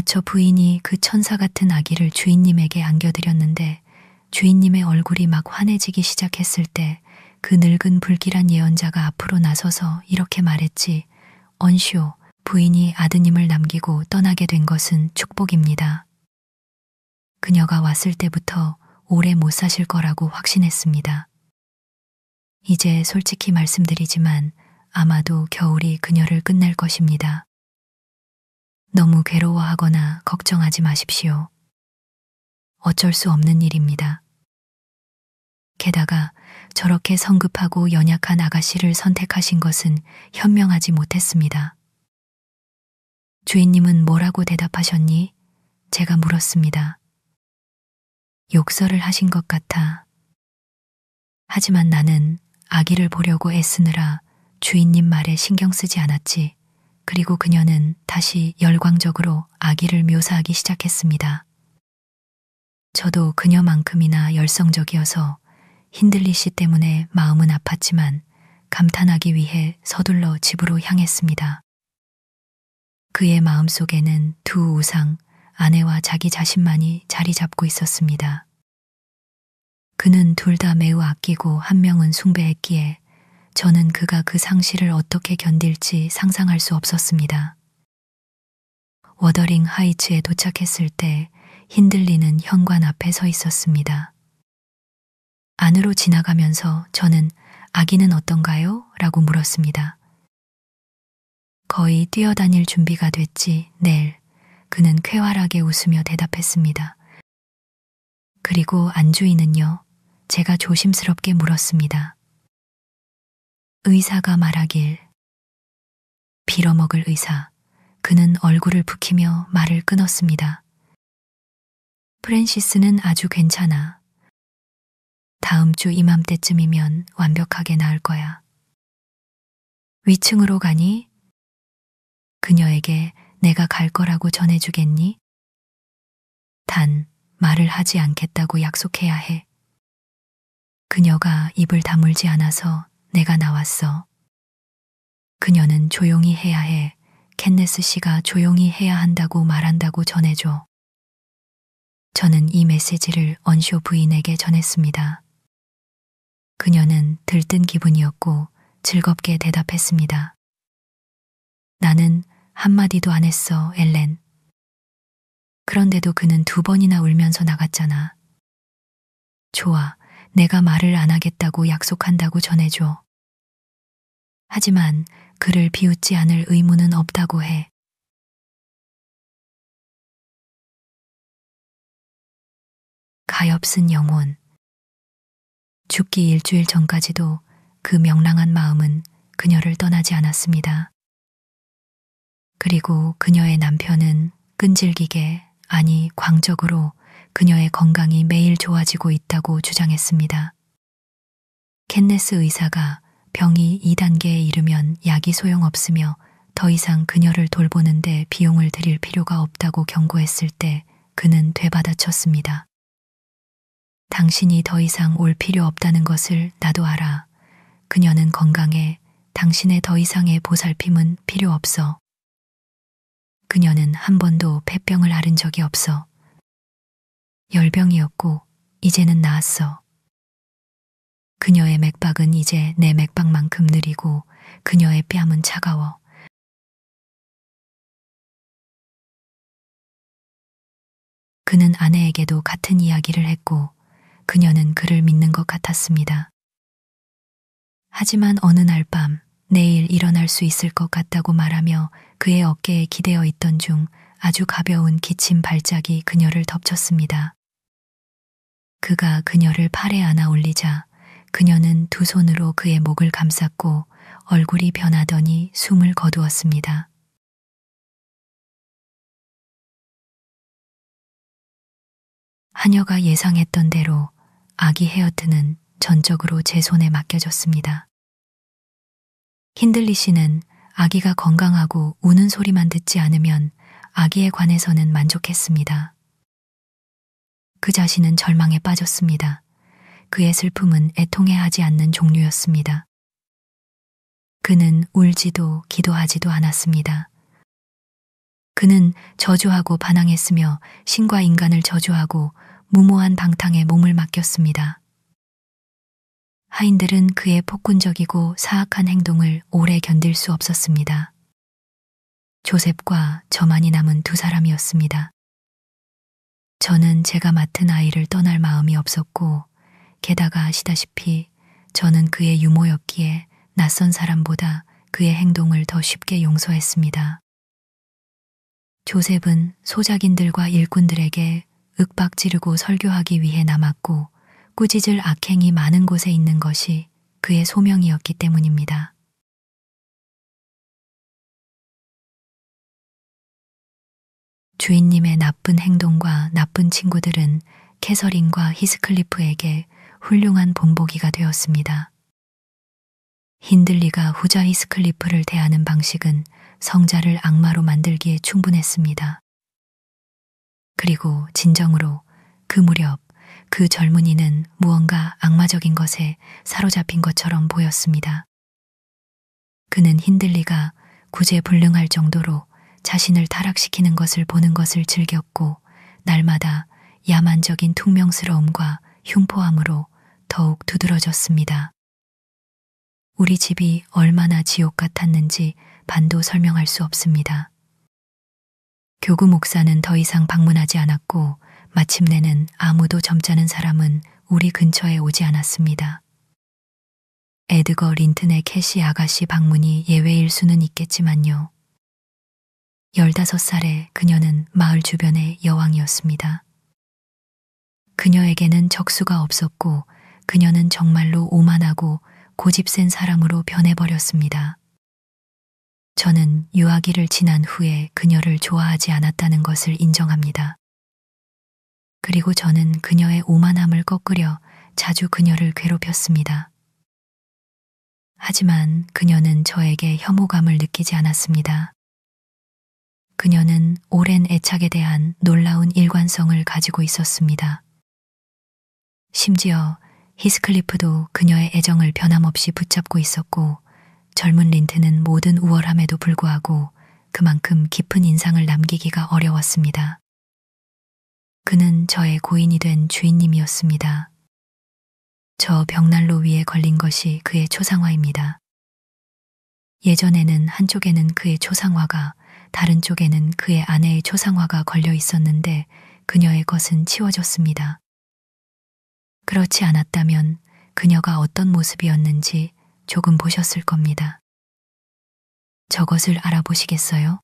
저 부인이 그 천사 같은 아기를 주인님에게 안겨드렸는데 주인님의 얼굴이 막 환해지기 시작했을 때 그 늙은 불길한 예언자가 앞으로 나서서 이렇게 말했지. 언쇼, 부인이 아드님을 남기고 떠나게 된 것은 축복입니다. 그녀가 왔을 때부터 오래 못 사실 거라고 확신했습니다. 이제 솔직히 말씀드리지만 아마도 겨울이 그녀를 끝낼 것입니다. 너무 괴로워하거나 걱정하지 마십시오. 어쩔 수 없는 일입니다. 게다가 저렇게 성급하고 연약한 아가씨를 선택하신 것은 현명하지 못했습니다. 주인님은 뭐라고 대답하셨니? 제가 물었습니다. 욕설을 하신 것 같아. 하지만 나는 아기를 보려고 애쓰느라 주인님 말에 신경 쓰지 않았지. 그리고 그녀는 다시 열광적으로 아기를 묘사하기 시작했습니다. 저도 그녀만큼이나 열성적이어서 힌들리 씨 때문에 마음은 아팠지만 감탄하기 위해 서둘러 집으로 향했습니다. 그의 마음속에는 두 우상, 아내와 자기 자신만이 자리 잡고 있었습니다. 그는 둘 다 매우 아끼고 한 명은 숭배했기에 저는 그가 그 상실을 어떻게 견딜지 상상할 수 없었습니다. 워더링 하이츠에 도착했을 때 힌들리는 현관 앞에 서 있었습니다. 안으로 지나가면서 저는 아기는 어떤가요? 라고 물었습니다. 거의 뛰어다닐 준비가 됐지, 넬. 그는 쾌활하게 웃으며 대답했습니다. 그리고 안주인은요? 제가 조심스럽게 물었습니다. 의사가 말하길. 빌어먹을 의사. 그는 얼굴을 붉히며 말을 끊었습니다. 프랜시스는 아주 괜찮아. 다음 주 이맘때쯤이면 완벽하게 나을 거야. 위층으로 가니? 그녀에게 내가 갈 거라고 전해주겠니? 단, 말을 하지 않겠다고 약속해야 해. 그녀가 입을 다물지 않아서 내가 나왔어. 그녀는 조용히 해야 해. 캔네스 씨가 조용히 해야 한다고 말한다고 전해줘. 저는 이 메시지를 언쇼 부인에게 전했습니다. 그녀는 들뜬 기분이었고 즐겁게 대답했습니다. 나는 한마디도 안 했어, 엘렌. 그런데도 그는 2번이나 울면서 나갔잖아. 좋아, 내가 말을 안 하겠다고 약속한다고 전해줘. 하지만 그를 비웃지 않을 의무는 없다고 해. 가엾은 영혼. 죽기 일주일 전까지도 그 명랑한 마음은 그녀를 떠나지 않았습니다. 그리고 그녀의 남편은 끈질기게, 아니 광적으로 그녀의 건강이 매일 좋아지고 있다고 주장했습니다. 캔네스 의사가 병이 2단계에 이르면 약이 소용없으며 더 이상 그녀를 돌보는데 비용을 들일 필요가 없다고 경고했을 때 그는 되받아쳤습니다. 당신이 더 이상 올 필요 없다는 것을 나도 알아. 그녀는 건강해. 당신의 더 이상의 보살핌은 필요 없어. 그녀는 한 번도 폐병을 앓은 적이 없어. 열병이었고 이제는 나았어. 그녀의 맥박은 이제 내 맥박만큼 느리고 그녀의 뺨은 차가워. 그는 아내에게도 같은 이야기를 했고 그녀는 그를 믿는 것 같았습니다. 하지만 어느 날 밤 내일 일어날 수 있을 것 같다고 말하며 그의 어깨에 기대어 있던 중 아주 가벼운 기침 발작이 그녀를 덮쳤습니다. 그가 그녀를 팔에 안아 올리자 그녀는 두 손으로 그의 목을 감쌌고 얼굴이 변하더니 숨을 거두었습니다. 하녀가 예상했던 대로 아기 헤어트는 전적으로 제 손에 맡겨졌습니다. 힌들리 씨는 아기가 건강하고 우는 소리만 듣지 않으면 아기에 관해서는 만족했습니다. 그 자신은 절망에 빠졌습니다. 그의 슬픔은 애통해하지 않는 종류였습니다. 그는 울지도 기도하지도 않았습니다. 그는 저주하고 반항했으며 신과 인간을 저주하고 무모한 방탕에 몸을 맡겼습니다. 하인들은 그의 폭군적이고 사악한 행동을 오래 견딜 수 없었습니다. 조셉과 저만이 남은 두 사람이었습니다. 저는 제가 맡은 아이를 떠날 마음이 없었고 게다가 아시다시피 저는 그의 유모였기에 낯선 사람보다 그의 행동을 더 쉽게 용서했습니다. 조셉은 소작인들과 일꾼들에게 윽박지르고 설교하기 위해 남았고 꾸짖을 악행이 많은 곳에 있는 것이 그의 소명이었기 때문입니다. 주인님의 나쁜 행동과 나쁜 친구들은 캐서린과 히스클리프에게 훌륭한 본보기가 되었습니다. 힌들리가 후자 히스클리프를 대하는 방식은 성자를 악마로 만들기에 충분했습니다. 그리고 진정으로 그 무렵 그 젊은이는 무언가 악마적인 것에 사로잡힌 것처럼 보였습니다. 그는 힌들리가 구제불능할 정도로 자신을 타락시키는 것을 보는 것을 즐겼고 날마다 야만적인 퉁명스러움과 흉포함으로 더욱 두드러졌습니다. 우리 집이 얼마나 지옥 같았는지 반도 설명할 수 없습니다. 교구 목사는 더 이상 방문하지 않았고 마침내는 아무도 점잖은 사람은 우리 근처에 오지 않았습니다. 에드거 린튼의 캐시 아가씨 방문이 예외일 수는 있겠지만요. 15살에 그녀는 마을 주변의 여왕이었습니다. 그녀에게는 적수가 없었고 그녀는 정말로 오만하고 고집센 사람으로 변해버렸습니다. 저는 유아기를 지난 후에 그녀를 좋아하지 않았다는 것을 인정합니다. 그리고 저는 그녀의 오만함을 꺾으려 자주 그녀를 괴롭혔습니다. 하지만 그녀는 저에게 혐오감을 느끼지 않았습니다. 그녀는 오랜 애착에 대한 놀라운 일관성을 가지고 있었습니다. 심지어 히스클리프도 그녀의 애정을 변함없이 붙잡고 있었고 젊은 린트는 모든 우월함에도 불구하고 그만큼 깊은 인상을 남기기가 어려웠습니다. 그는 저의 고인이 된 주인님이었습니다. 저 벽난로 위에 걸린 것이 그의 초상화입니다. 예전에는 한쪽에는 그의 초상화가 다른 쪽에는 그의 아내의 초상화가 걸려 있었는데 그녀의 것은 치워졌습니다. 그렇지 않았다면 그녀가 어떤 모습이었는지 조금 보셨을 겁니다. 저것을 알아보시겠어요?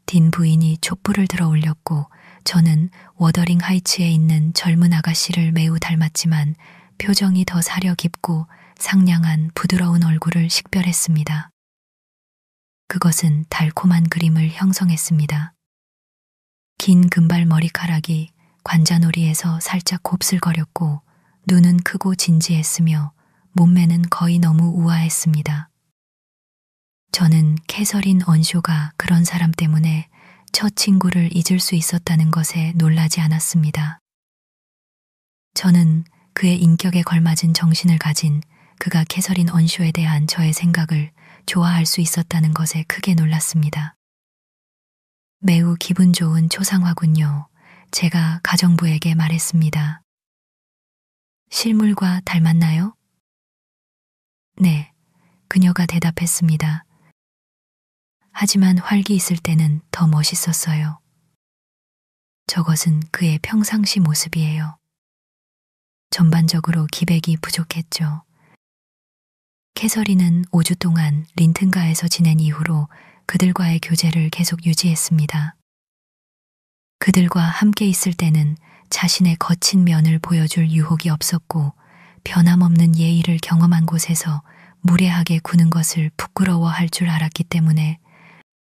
딘 부인이 촛불을 들어 올렸고 저는 워더링 하이츠에 있는 젊은 아가씨를 매우 닮았지만 표정이 더 사려 깊고 상냥한 부드러운 얼굴을 식별했습니다. 그것은 달콤한 그림을 형성했습니다. 긴 금발 머리카락이 관자놀이에서 살짝 곱슬거렸고 눈은 크고 진지했으며 몸매는 거의 너무 우아했습니다. 저는 캐서린 언쇼가 그런 사람 때문에 첫 친구를 잊을 수 있었다는 것에 놀라지 않았습니다. 저는 그의 인격에 걸맞은 정신을 가진 그가 캐서린 언쇼에 대한 저의 생각을 좋아할 수 있었다는 것에 크게 놀랐습니다. 매우 기분 좋은 초상화군요. 제가 가정부에게 말했습니다. 실물과 닮았나요? 네, 그녀가 대답했습니다. 하지만 활기 있을 때는 더 멋있었어요. 저것은 그의 평상시 모습이에요. 전반적으로 기백이 부족했죠. 캐서린은 5주 동안 린튼가에서 지낸 이후로 그들과의 교제를 계속 유지했습니다. 그들과 함께 있을 때는 자신의 거친 면을 보여줄 유혹이 없었고 변함없는 예의를 경험한 곳에서 무례하게 구는 것을 부끄러워할 줄 알았기 때문에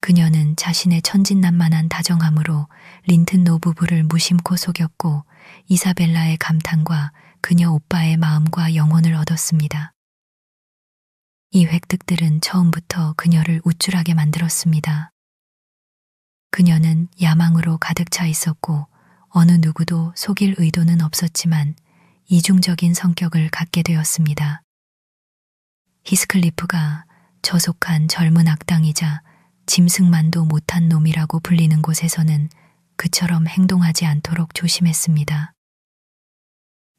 그녀는 자신의 천진난만한 다정함으로 린튼 노부부를 무심코 속였고 이사벨라의 감탄과 그녀 오빠의 마음과 영혼을 얻었습니다. 이 획득들은 처음부터 그녀를 우쭐하게 만들었습니다. 그녀는 야망으로 가득 차 있었고 어느 누구도 속일 의도는 없었지만 이중적인 성격을 갖게 되었습니다. 히스클리프가 저속한 젊은 악당이자 짐승만도 못한 놈이라고 불리는 곳에서는 그처럼 행동하지 않도록 조심했습니다.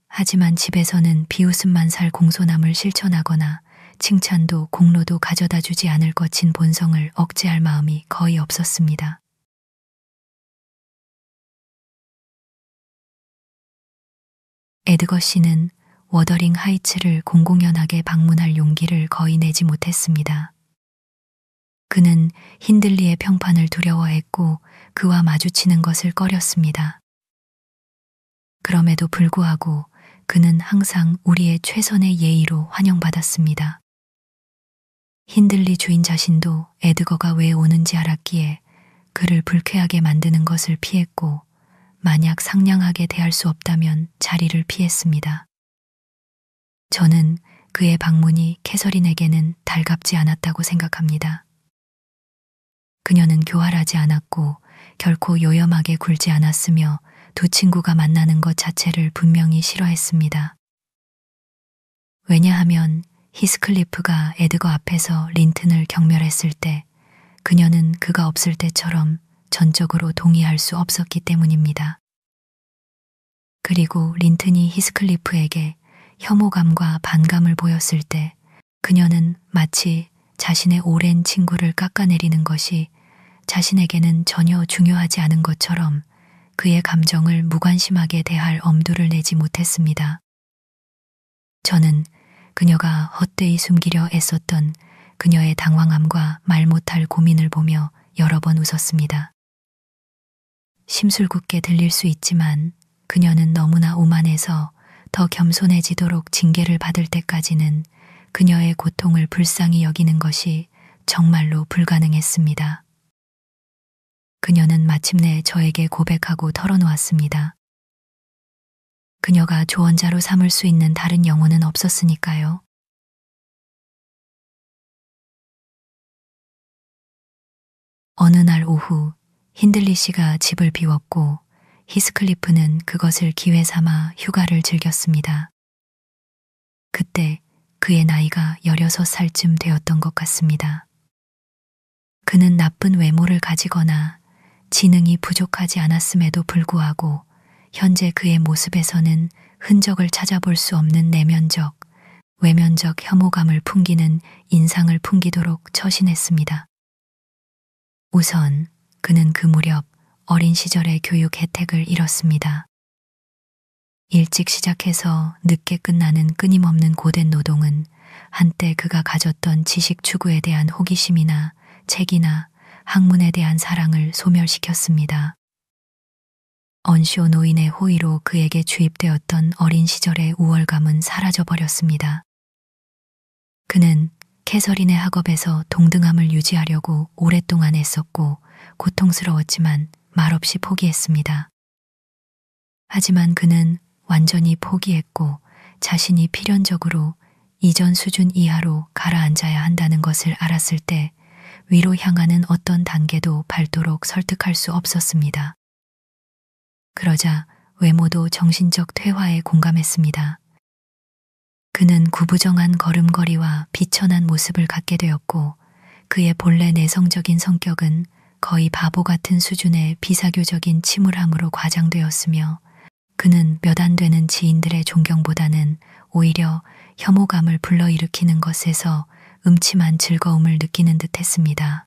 하지만 집에서는 비웃음만 살 공손함을 실천하거나 칭찬도 공로도 가져다 주지 않을 거친 본성을 억제할 마음이 거의 없었습니다. 에드거 씨는 워더링 하이츠를 공공연하게 방문할 용기를 거의 내지 못했습니다. 그는 힌들리의 평판을 두려워했고 그와 마주치는 것을 꺼렸습니다. 그럼에도 불구하고 그는 항상 우리의 최선의 예의로 환영받았습니다. 힌들리 주인 자신도 에드거가 왜 오는지 알았기에 그를 불쾌하게 만드는 것을 피했고 만약 상냥하게 대할 수 없다면 자리를 피했습니다. 저는 그의 방문이 캐서린에게는 달갑지 않았다고 생각합니다. 그녀는 교활하지 않았고 결코 요염하게 굴지 않았으며 두 친구가 만나는 것 자체를 분명히 싫어했습니다. 왜냐하면 히스클리프가 에드거 앞에서 린튼을 경멸했을 때 그녀는 그가 없을 때처럼 전적으로 동의할 수 없었기 때문입니다. 그리고 린튼이 히스클리프에게 혐오감과 반감을 보였을 때 그녀는 마치 자신의 오랜 친구를 깎아내리는 것이 자신에게는 전혀 중요하지 않은 것처럼 그의 감정을 무관심하게 대할 엄두를 내지 못했습니다. 저는 그녀가 헛되이 숨기려 애썼던 그녀의 당황함과 말 못할 고민을 보며 여러 번 웃었습니다. 심술궂게 들릴 수 있지만 그녀는 너무나 오만해서 더 겸손해지도록 징계를 받을 때까지는 그녀의 고통을 불쌍히 여기는 것이 정말로 불가능했습니다. 그녀는 마침내 저에게 고백하고 털어놓았습니다. 그녀가 조언자로 삼을 수 있는 다른 영혼은 없었으니까요. 어느 날 오후 힌들리 씨가 집을 비웠고 히스클리프는 그것을 기회 삼아 휴가를 즐겼습니다. 그때 그의 나이가 16살쯤 되었던 것 같습니다. 그는 나쁜 외모를 가지거나 지능이 부족하지 않았음에도 불구하고 현재 그의 모습에서는 흔적을 찾아볼 수 없는 내면적, 외면적 혐오감을 풍기는 인상을 풍기도록 처신했습니다. 우선 그는 그 무렵 어린 시절의 교육 혜택을 잃었습니다. 일찍 시작해서 늦게 끝나는 끊임없는 고된 노동은 한때 그가 가졌던 지식 추구에 대한 호기심이나 책이나 학문에 대한 사랑을 소멸시켰습니다. 언쇼 노인의 호의로 그에게 주입되었던 어린 시절의 우월감은 사라져버렸습니다. 그는 캐서린의 학업에서 동등함을 유지하려고 오랫동안 애썼고 고통스러웠지만 말없이 포기했습니다. 하지만 그는 완전히 포기했고 자신이 필연적으로 이전 수준 이하로 가라앉아야 한다는 것을 알았을 때 위로 향하는 어떤 단계도 밟도록 설득할 수 없었습니다. 그러자 외모도 정신적 퇴화에 공감했습니다. 그는 구부정한 걸음걸이와 비천한 모습을 갖게 되었고 그의 본래 내성적인 성격은 거의 바보 같은 수준의 비사교적인 침울함으로 과장되었으며 그는 몇 안 되는 지인들의 존경보다는 오히려 혐오감을 불러일으키는 것에서 음침한 즐거움을 느끼는 듯 했습니다.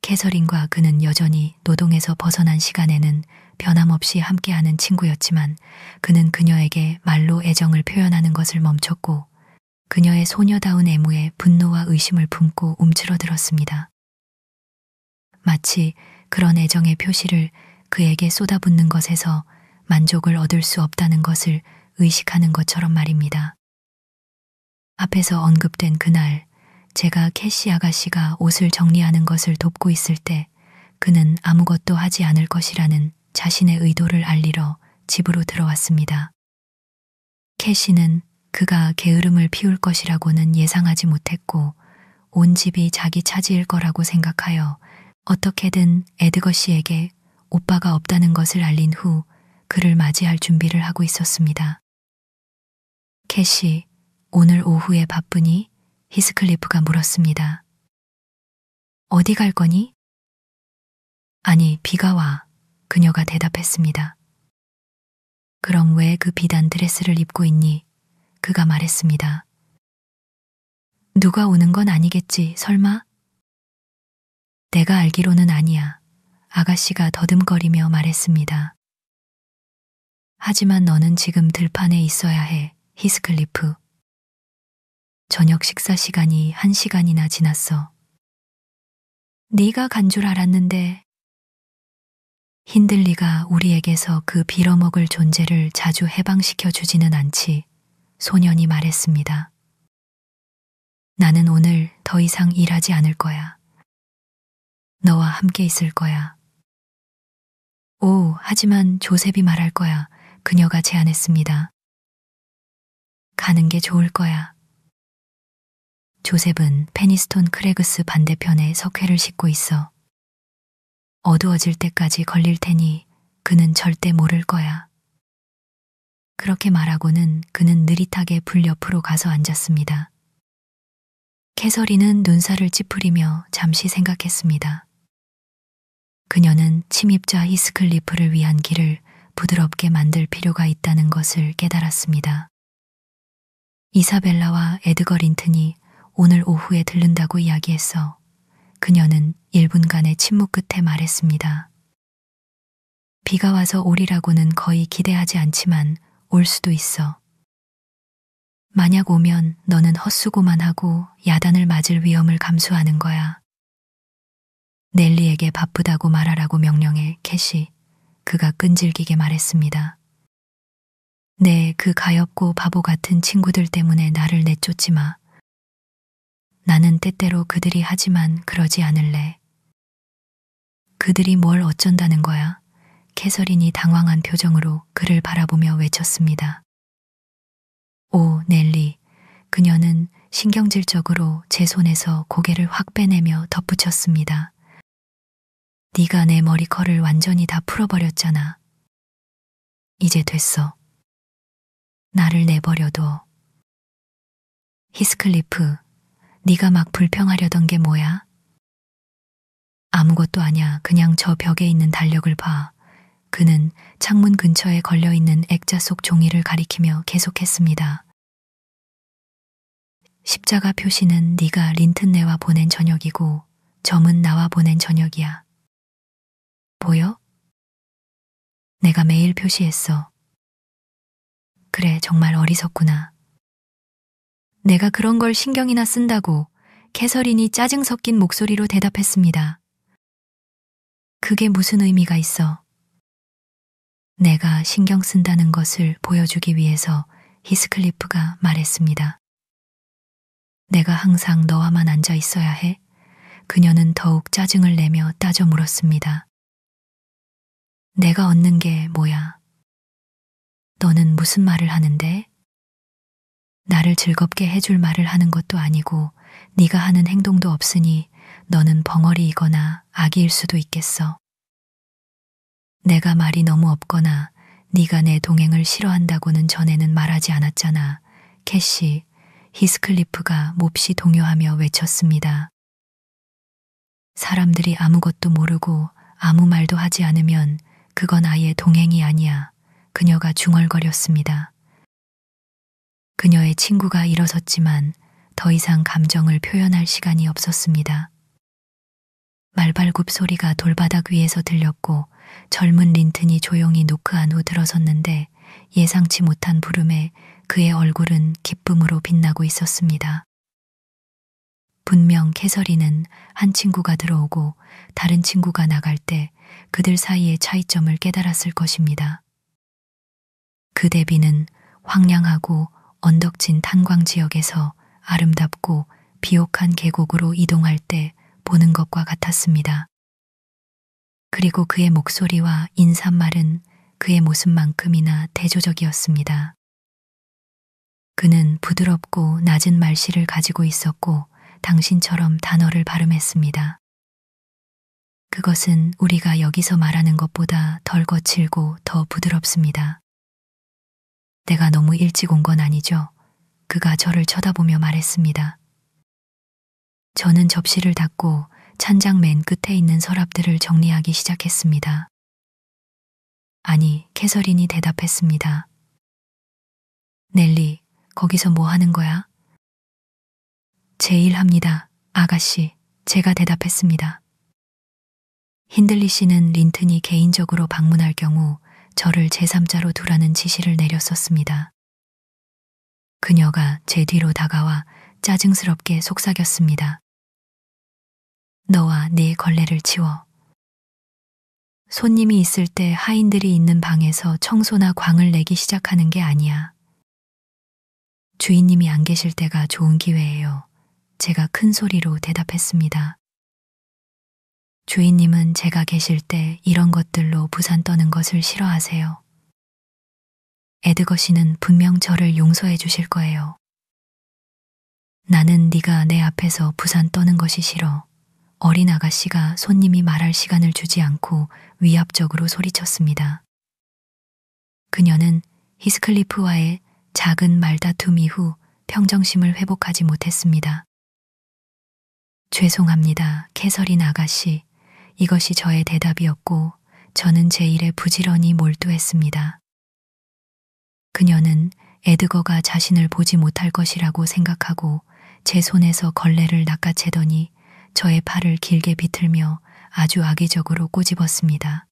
캐서린과 그는 여전히 노동에서 벗어난 시간에는 변함없이 함께하는 친구였지만 그는 그녀에게 말로 애정을 표현하는 것을 멈췄고 그녀의 소녀다운 애무에 분노와 의심을 품고 움츠러들었습니다. 마치 그런 애정의 표시를 그에게 쏟아붓는 것에서 만족을 얻을 수 없다는 것을 의식하는 것처럼 말입니다. 앞에서 언급된 그날 제가 캐시 아가씨가 옷을 정리하는 것을 돕고 있을 때 그는 아무것도 하지 않을 것이라는 자신의 의도를 알리러 집으로 들어왔습니다. 캐시는 그가 게으름을 피울 것이라고는 예상하지 못했고 온 집이 자기 차지일 거라고 생각하여 어떻게든 에드거 씨에게 오빠가 없다는 것을 알린 후 그를 맞이할 준비를 하고 있었습니다. 캐시, 오늘 오후에 바쁘니? 히스클리프가 물었습니다. 어디 갈 거니? 아니, 비가 와. 그녀가 대답했습니다. 그럼 왜 그 비단 드레스를 입고 있니? 그가 말했습니다. 누가 오는 건 아니겠지, 설마? 내가 알기로는 아니야. 아가씨가 더듬거리며 말했습니다. 하지만 너는 지금 들판에 있어야 해, 히스클리프. 저녁 식사 시간이 1시간이나 지났어. 네가 간 줄 알았는데. 힌들리가 우리에게서 그 빌어먹을 존재를 자주 해방시켜 주지는 않지, 소년이 말했습니다. 나는 오늘 더 이상 일하지 않을 거야. 너와 함께 있을 거야. 오, 하지만 조셉이 말할 거야. 그녀가 제안했습니다. 가는 게 좋을 거야. 조셉은 페니스톤 크레그스 반대편에 석회를 싣고 있어. 어두워질 때까지 걸릴 테니 그는 절대 모를 거야. 그렇게 말하고는 그는 느릿하게 불 옆으로 가서 앉았습니다. 캐서린은 눈살을 찌푸리며 잠시 생각했습니다. 그녀는 침입자 히스클리프를 위한 길을 부드럽게 만들 필요가 있다는 것을 깨달았습니다. 이사벨라와 에드거 린튼이 오늘 오후에 들른다고 이야기했어. 그녀는 1분간의 침묵 끝에 말했습니다. 비가 와서 오리라고는 거의 기대하지 않지만 올 수도 있어. 만약 오면 너는 헛수고만 하고 야단을 맞을 위험을 감수하는 거야. 넬리에게 바쁘다고 말하라고 명령해, 캐시. 그가 끈질기게 말했습니다. 네, 그 가엾고 바보 같은 친구들 때문에 나를 내쫓지 마. 나는 때때로 그들이 하지만 그러지 않을래. 그들이 뭘 어쩐다는 거야? 캐서린이 당황한 표정으로 그를 바라보며 외쳤습니다. 오, 넬리. 그녀는 신경질적으로 제 손에서 고개를 확 빼내며 덧붙였습니다. 네가 내 머리컬을 완전히 다 풀어버렸잖아. 이제 됐어. 나를 내버려둬. 히스클리프, 네가 막 불평하려던 게 뭐야? 아무것도 아냐. 그냥 저 벽에 있는 달력을 봐. 그는 창문 근처에 걸려있는 액자 속 종이를 가리키며 계속했습니다. 십자가 표시는 네가 린튼네와 보낸 저녁이고 점은 나와 보낸 저녁이야. 보여? 내가 매일 표시했어. 그래, 정말 어리석구나. 내가 그런 걸 신경이나 쓴다고. 캐서린이 짜증 섞인 목소리로 대답했습니다. 그게 무슨 의미가 있어? 내가 신경 쓴다는 것을 보여주기 위해서, 히스클리프가 말했습니다. 내가 항상 너와만 앉아 있어야 해? 그녀는 더욱 짜증을 내며 따져 물었습니다. 내가 얻는 게 뭐야? 너는 무슨 말을 하는데? 나를 즐겁게 해줄 말을 하는 것도 아니고 네가 하는 행동도 없으니 너는 벙어리이거나 아기일 수도 있겠어. 내가 말이 너무 없거나 네가 내 동행을 싫어한다고는 전에는 말하지 않았잖아. 캐시, 히스클리프가 몹시 동요하며 외쳤습니다. 사람들이 아무것도 모르고 아무 말도 하지 않으면 그건 아예 동행이 아니야. 그녀가 중얼거렸습니다. 그녀의 친구가 일어섰지만 더 이상 감정을 표현할 시간이 없었습니다. 말발굽 소리가 돌바닥 위에서 들렸고 젊은 린튼이 조용히 노크한 후 들어섰는데 예상치 못한 부름에 그의 얼굴은 기쁨으로 빛나고 있었습니다. 분명 캐서린은 한 친구가 들어오고 다른 친구가 나갈 때 그들 사이의 차이점을 깨달았을 것입니다. 그 대비는 황량하고 언덕진 탄광 지역에서 아름답고 비옥한 계곡으로 이동할 때 보는 것과 같았습니다. 그리고 그의 목소리와 인사말은 그의 모습만큼이나 대조적이었습니다. 그는 부드럽고 낮은 말씨를 가지고 있었고 당신처럼 단어를 발음했습니다. 그것은 우리가 여기서 말하는 것보다 덜 거칠고 더 부드럽습니다. 내가 너무 일찍 온 건 아니죠? 그가 저를 쳐다보며 말했습니다. 저는 접시를 닫고 찬장 맨 끝에 있는 서랍들을 정리하기 시작했습니다. 아니, 캐서린이 대답했습니다. 넬리, 거기서 뭐 하는 거야? 제 일 합니다, 아가씨. 제가 대답했습니다. 힌들리 씨는 린튼이 개인적으로 방문할 경우 저를 제3자로 두라는 지시를 내렸었습니다. 그녀가 제 뒤로 다가와 짜증스럽게 속삭였습니다. 너와 네 걸레를 치워. 손님이 있을 때 하인들이 있는 방에서 청소나 광을 내기 시작하는 게 아니야. 주인님이 안 계실 때가 좋은 기회예요. 제가 큰 소리로 대답했습니다. 주인님은 제가 계실 때 이런 것들로 부산 떠는 것을 싫어하세요. 에드거 씨는 분명 저를 용서해 주실 거예요. 나는 네가 내 앞에서 부산 떠는 것이 싫어. 어린 아가씨가 손님이 말할 시간을 주지 않고 위압적으로 소리쳤습니다. 그녀는 히스클리프와의 작은 말다툼 이후 평정심을 회복하지 못했습니다. 죄송합니다, 캐서린 아가씨. 이것이 저의 대답이었고 저는 제 일에 부지런히 몰두했습니다. 그녀는 에드거가 자신을 보지 못할 것이라고 생각하고 제 손에서 걸레를 낚아채더니 저의 팔을 길게 비틀며 아주 악의적으로 꼬집었습니다.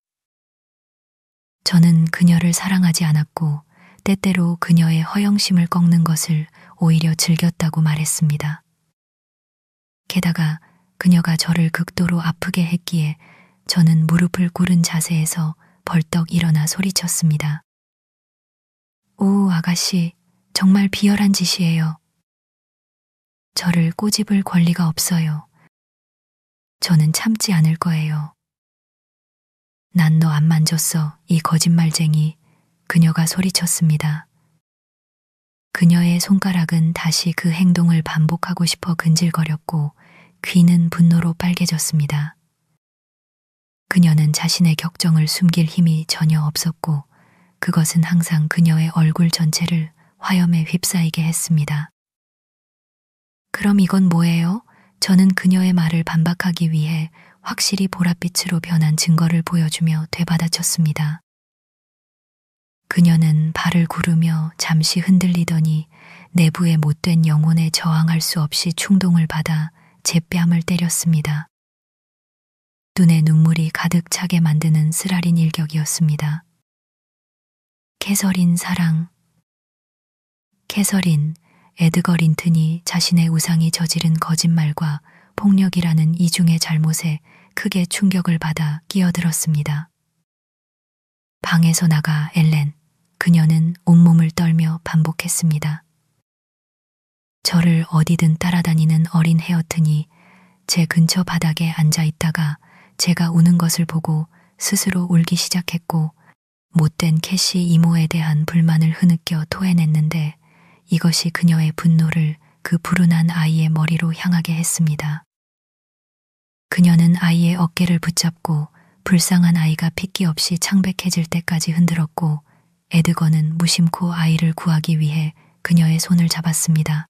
저는 그녀를 사랑하지 않았고 때때로 그녀의 허영심을 꺾는 것을 오히려 즐겼다고 말했습니다. 게다가 그녀가 저를 극도로 아프게 했기에 저는 무릎을 꿇은 자세에서 벌떡 일어나 소리쳤습니다. 오, 아가씨, 정말 비열한 짓이에요. 저를 꼬집을 권리가 없어요. 저는 참지 않을 거예요. 난 너 안 만졌어, 이 거짓말쟁이. 그녀가 소리쳤습니다. 그녀의 손가락은 다시 그 행동을 반복하고 싶어 근질거렸고 귀는 분노로 빨개졌습니다. 그녀는 자신의 격정을 숨길 힘이 전혀 없었고 그것은 항상 그녀의 얼굴 전체를 화염에 휩싸이게 했습니다. 그럼 이건 뭐예요? 저는 그녀의 말을 반박하기 위해 확실히 보랏빛으로 변한 증거를 보여주며 되받아쳤습니다. 그녀는 발을 구르며 잠시 흔들리더니 내부의 못된 영혼에 저항할 수 없이 충동을 받아 제 뺨을 때렸습니다. 눈에 눈물이 가득 차게 만드는 쓰라린 일격이었습니다. 캐서린 사랑. 캐서린, 에드거 린튼이 자신의 우상이 저지른 거짓말과 폭력이라는 이중의 잘못에 크게 충격을 받아 끼어들었습니다. 방에서 나가, 엘렌. 그녀는 온몸을 떨며 반복했습니다. 저를 어디든 따라다니는 어린 헤어튼이 제 근처 바닥에 앉아 있다가 제가 우는 것을 보고 스스로 울기 시작했고 못된 캐시 이모에 대한 불만을 흐느껴 토해냈는데 이것이 그녀의 분노를 그 불운한 아이의 머리로 향하게 했습니다. 그녀는 아이의 어깨를 붙잡고 불쌍한 아이가 핏기 없이 창백해질 때까지 흔들었고 에드거는 무심코 아이를 구하기 위해 그녀의 손을 잡았습니다.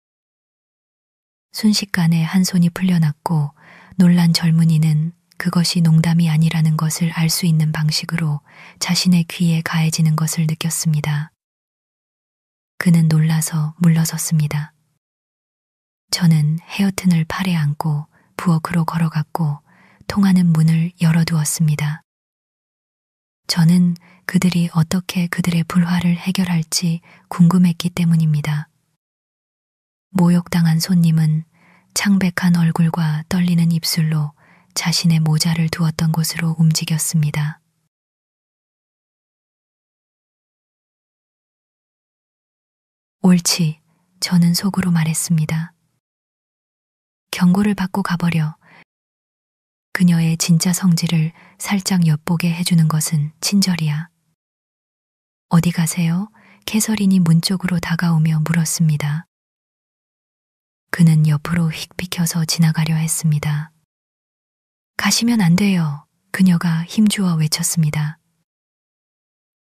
순식간에 한 손이 풀려났고 놀란 젊은이는 그것이 농담이 아니라는 것을 알 수 있는 방식으로 자신의 귀에 가해지는 것을 느꼈습니다. 그는 놀라서 물러섰습니다. 저는 헤어튼을 팔에 안고 부엌으로 걸어갔고 통하는 문을 열어두었습니다. 저는 그들이 어떻게 그들의 불화를 해결할지 궁금했기 때문입니다. 모욕당한 손님은 창백한 얼굴과 떨리는 입술로 자신의 모자를 두었던 곳으로 움직였습니다. 옳지, 저는 속으로 말했습니다. 경고를 받고 가버려. 그녀의 진짜 성질을 살짝 엿보게 해주는 것은 친절이야. 어디 가세요? 캐서린이 문 쪽으로 다가오며 물었습니다. 그는 옆으로 휙 비켜서 지나가려 했습니다. 가시면 안 돼요. 그녀가 힘주어 외쳤습니다.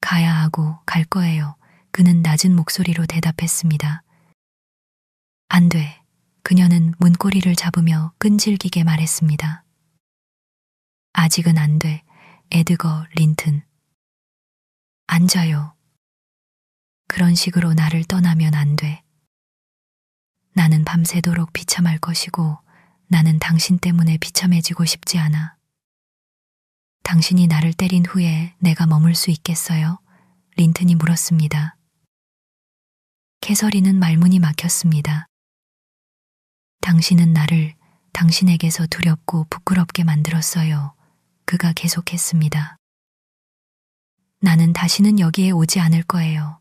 가야 하고 갈 거예요. 그는 낮은 목소리로 대답했습니다. 안 돼. 그녀는 문고리를 잡으며 끈질기게 말했습니다. 아직은 안 돼. 에드거 린튼. 앉아요. 그런 식으로 나를 떠나면 안 돼. 나는 밤새도록 비참할 것이고 나는 당신 때문에 비참해지고 싶지 않아. 당신이 나를 때린 후에 내가 머물 수 있겠어요? 린튼이 물었습니다. 캐서린은 말문이 막혔습니다. 당신은 나를 당신에게서 두렵고 부끄럽게 만들었어요. 그가 계속했습니다. 나는 다시는 여기에 오지 않을 거예요.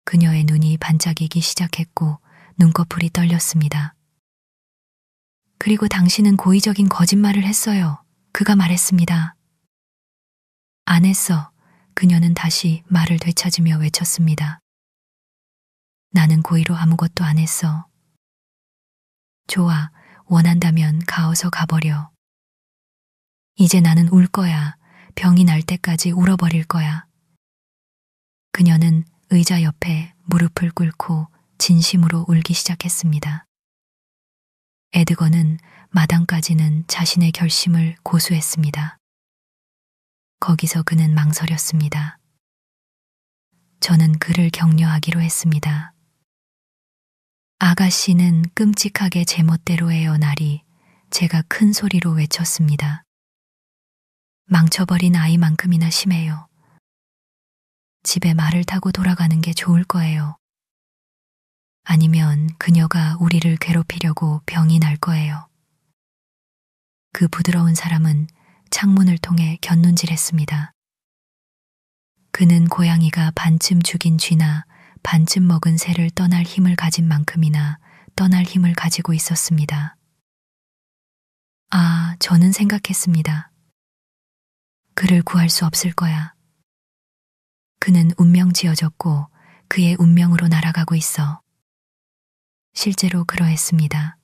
그녀의 눈이 반짝이기 시작했고 눈꺼풀이 떨렸습니다. 그리고 당신은 고의적인 거짓말을 했어요. 그가 말했습니다. 안 했어. 그녀는 다시 말을 되찾으며 외쳤습니다. 나는 고의로 아무것도 안 했어. 좋아, 원한다면 가어서 가버려. 이제 나는 울 거야. 병이 날 때까지 울어버릴 거야. 그녀는 의자 옆에 무릎을 꿇고 진심으로 울기 시작했습니다. 에드거는 마당까지는 자신의 결심을 고수했습니다. 거기서 그는 망설였습니다. 저는 그를 격려하기로 했습니다. 아가씨는 끔찍하게 제멋대로 해요. 날이 제가 큰 소리로 외쳤습니다. 망쳐버린 아이만큼이나 심해요. 집에 말을 타고 돌아가는 게 좋을 거예요. 아니면 그녀가 우리를 괴롭히려고 병이 날 거예요. 그 부드러운 사람은 창문을 통해 곁눈질했습니다. 그는 고양이가 반쯤 죽인 쥐나 반쯤 먹은 새를 떠날 힘을 가진 만큼이나 떠날 힘을 가지고 있었습니다. 아, 저는 생각했습니다. 그를 구할 수 없을 거야. 그는 운명 지어졌고 그의 운명으로 날아가고 있어. 실제로 그러했습니다.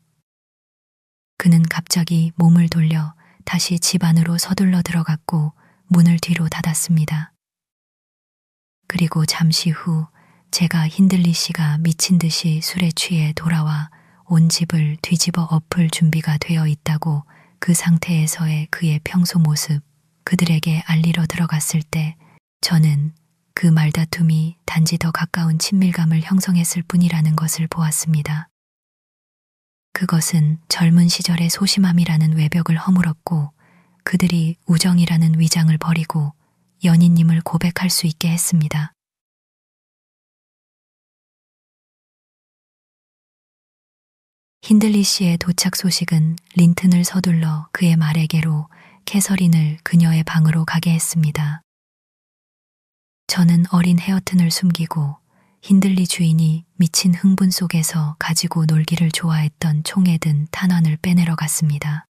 그는 갑자기 몸을 돌려 다시 집 안으로 서둘러 들어갔고 문을 뒤로 닫았습니다. 그리고 잠시 후 제가 힌들리 씨가 미친 듯이 술에 취해 돌아와 온 집을 뒤집어 엎을 준비가 되어 있다고 그 상태에서의 그의 평소 모습, 그들에게 알리러 들어갔을 때 저는 그 말다툼이 단지 더 가까운 친밀감을 형성했을 뿐이라는 것을 보았습니다. 그것은 젊은 시절의 소심함이라는 외벽을 허물었고 그들이 우정이라는 위장을 버리고 연인님을 고백할 수 있게 했습니다. 힌들리 씨의 도착 소식은 린튼을 서둘러 그의 말에게로 캐서린을 그녀의 방으로 가게 했습니다. 저는 어린 헤어튼을 숨기고 힌들리 주인이 미친 흥분 속에서 가지고 놀기를 좋아했던 총에 든 탄환을 빼내러 갔습니다.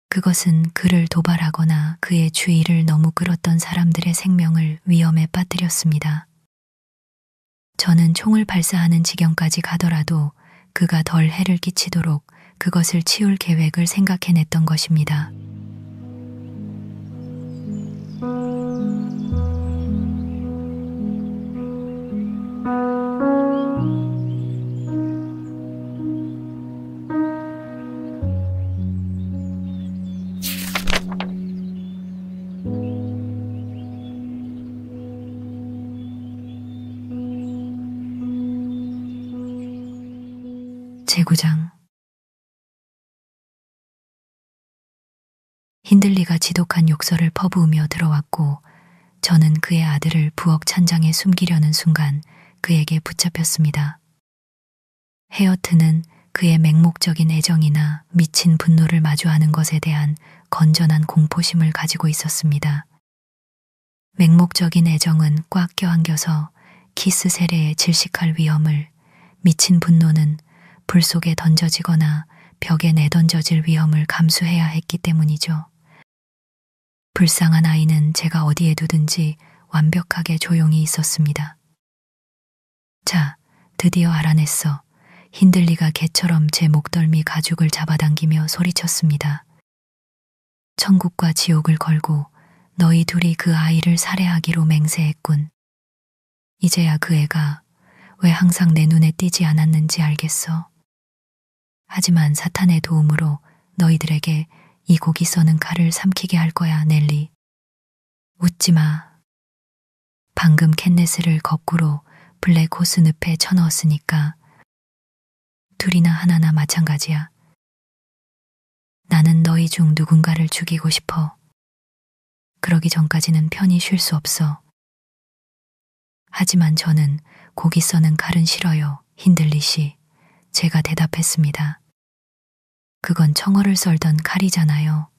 그것은 그를 도발하거나 그의 주의를 너무 끌었던 사람들의 생명을 위험에 빠뜨렸습니다. 저는 총을 발사하는 지경까지 가더라도 그가 덜 해를 끼치도록 그것을 치울 계획을 생각해냈던 것입니다. 제9장 힌들리가 지독한 욕설을 퍼부으며 들어왔고 저는 그의 아들을 부엌 찬장에 숨기려는 순간 그에게 붙잡혔습니다. 헤어트는 그의 맹목적인 애정이나 미친 분노를 마주하는 것에 대한 건전한 공포심을 가지고 있었습니다. 맹목적인 애정은 꽉 껴안겨서 키스 세례에 질식할 위험을, 미친 분노는 불 속에 던져지거나 벽에 내던져질 위험을 감수해야 했기 때문이죠. 불쌍한 아이는 제가 어디에 두든지 완벽하게 조용히 있었습니다. 자, 드디어 알아냈어. 힌들리가 개처럼 제 목덜미 가죽을 잡아당기며 소리쳤습니다. 천국과 지옥을 걸고 너희 둘이 그 아이를 살해하기로 맹세했군. 이제야 그 애가 왜 항상 내 눈에 띄지 않았는지 알겠어. 하지만 사탄의 도움으로 너희들에게 이 고기 써는 칼을 삼키게 할 거야, 넬리. 웃지 마. 방금 캔네스를 거꾸로 블랙호스 늪에 쳐넣었으니까 둘이나 하나나 마찬가지야. 나는 너희 중 누군가를 죽이고 싶어. 그러기 전까지는 편히 쉴 수 없어. 하지만 저는 고기 써는 칼은 싫어요, 힌들리 씨. 제가 대답했습니다. 그건 청어를 썰던 칼이잖아요.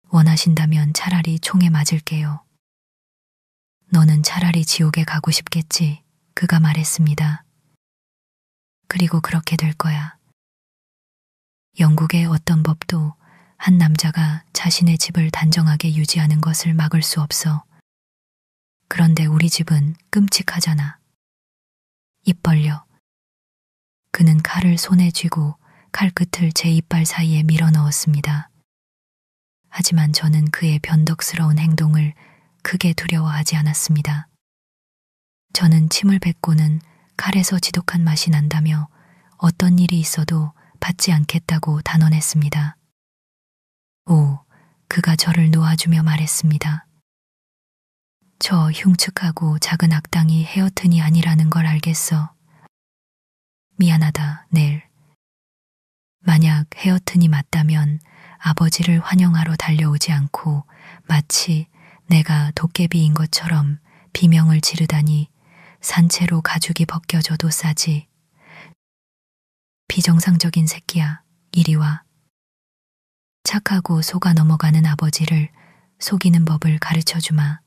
원하신다면 차라리 총에 맞을게요. 너는 차라리 지옥에 가고 싶겠지, 그가 말했습니다. 그리고 그렇게 될 거야. 영국의 어떤 법도 한 남자가 자신의 집을 단정하게 유지하는 것을 막을 수 없어. 그런데 우리 집은 끔찍하잖아. 입 벌려. 그는 칼을 손에 쥐고 칼끝을 제 이빨 사이에 밀어 넣었습니다. 하지만 저는 그의 변덕스러운 행동을 크게 두려워하지 않았습니다. 저는 침을 뱉고는 칼에서 지독한 맛이 난다며 어떤 일이 있어도 받지 않겠다고 단언했습니다. 오, 그가 저를 놓아주며 말했습니다. 저 흉측하고 작은 악당이 헤어튼이 아니라는 걸 알겠어. 미안하다, 넬. 만약 헤어튼이 맞다면 아버지를 환영하러 달려오지 않고 마치 내가 도깨비인 것처럼 비명을 지르다니 산채로 가죽이 벗겨져도 싸지. 비정상적인 새끼야, 이리 와. 착하고 속아 넘어가는 아버지를 속이는 법을 가르쳐주마.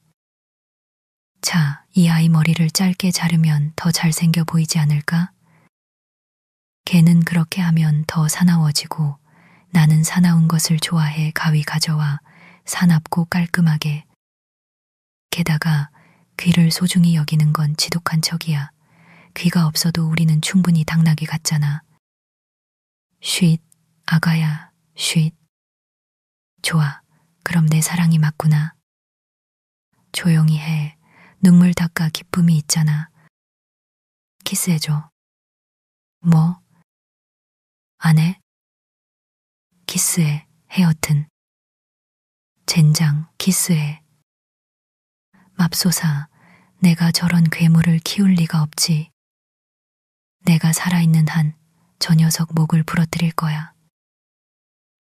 자, 이 아이 머리를 짧게 자르면 더 잘생겨 보이지 않을까? 걔는 그렇게 하면 더 사나워지고 나는 사나운 것을 좋아해 가위 가져와 사납고 깔끔하게. 게다가 귀를 소중히 여기는 건 지독한 척이야. 귀가 없어도 우리는 충분히 당나귀 같잖아. 쉿, 아가야, 쉿. 좋아, 그럼 내 사랑이 맞구나. 조용히 해. 눈물 닦아 기쁨이 있잖아. 키스해줘. 뭐? 안 해? 키스해, 헤어튼. 젠장, 키스해. 맙소사, 내가 저런 괴물을 키울 리가 없지. 내가 살아있는 한 저 녀석 목을 부러뜨릴 거야.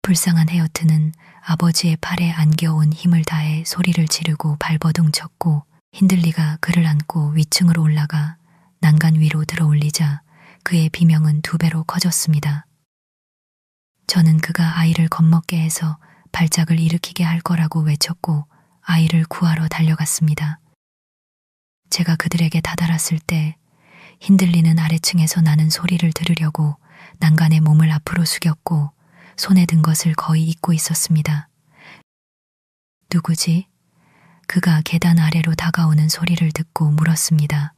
불쌍한 헤어트는 아버지의 팔에 안겨온 힘을 다해 소리를 지르고 발버둥 쳤고 힌들리가 그를 안고 위층으로 올라가 난간 위로 들어올리자 그의 비명은 2배로 커졌습니다. 저는 그가 아이를 겁먹게 해서 발작을 일으키게 할 거라고 외쳤고 아이를 구하러 달려갔습니다. 제가 그들에게 다다랐을 때 힌들리는 아래층에서 나는 소리를 들으려고 난간에 몸을 앞으로 숙였고 손에 든 것을 거의 잊고 있었습니다. 누구지? 그가 계단 아래로 다가오는 소리를 듣고 물었습니다.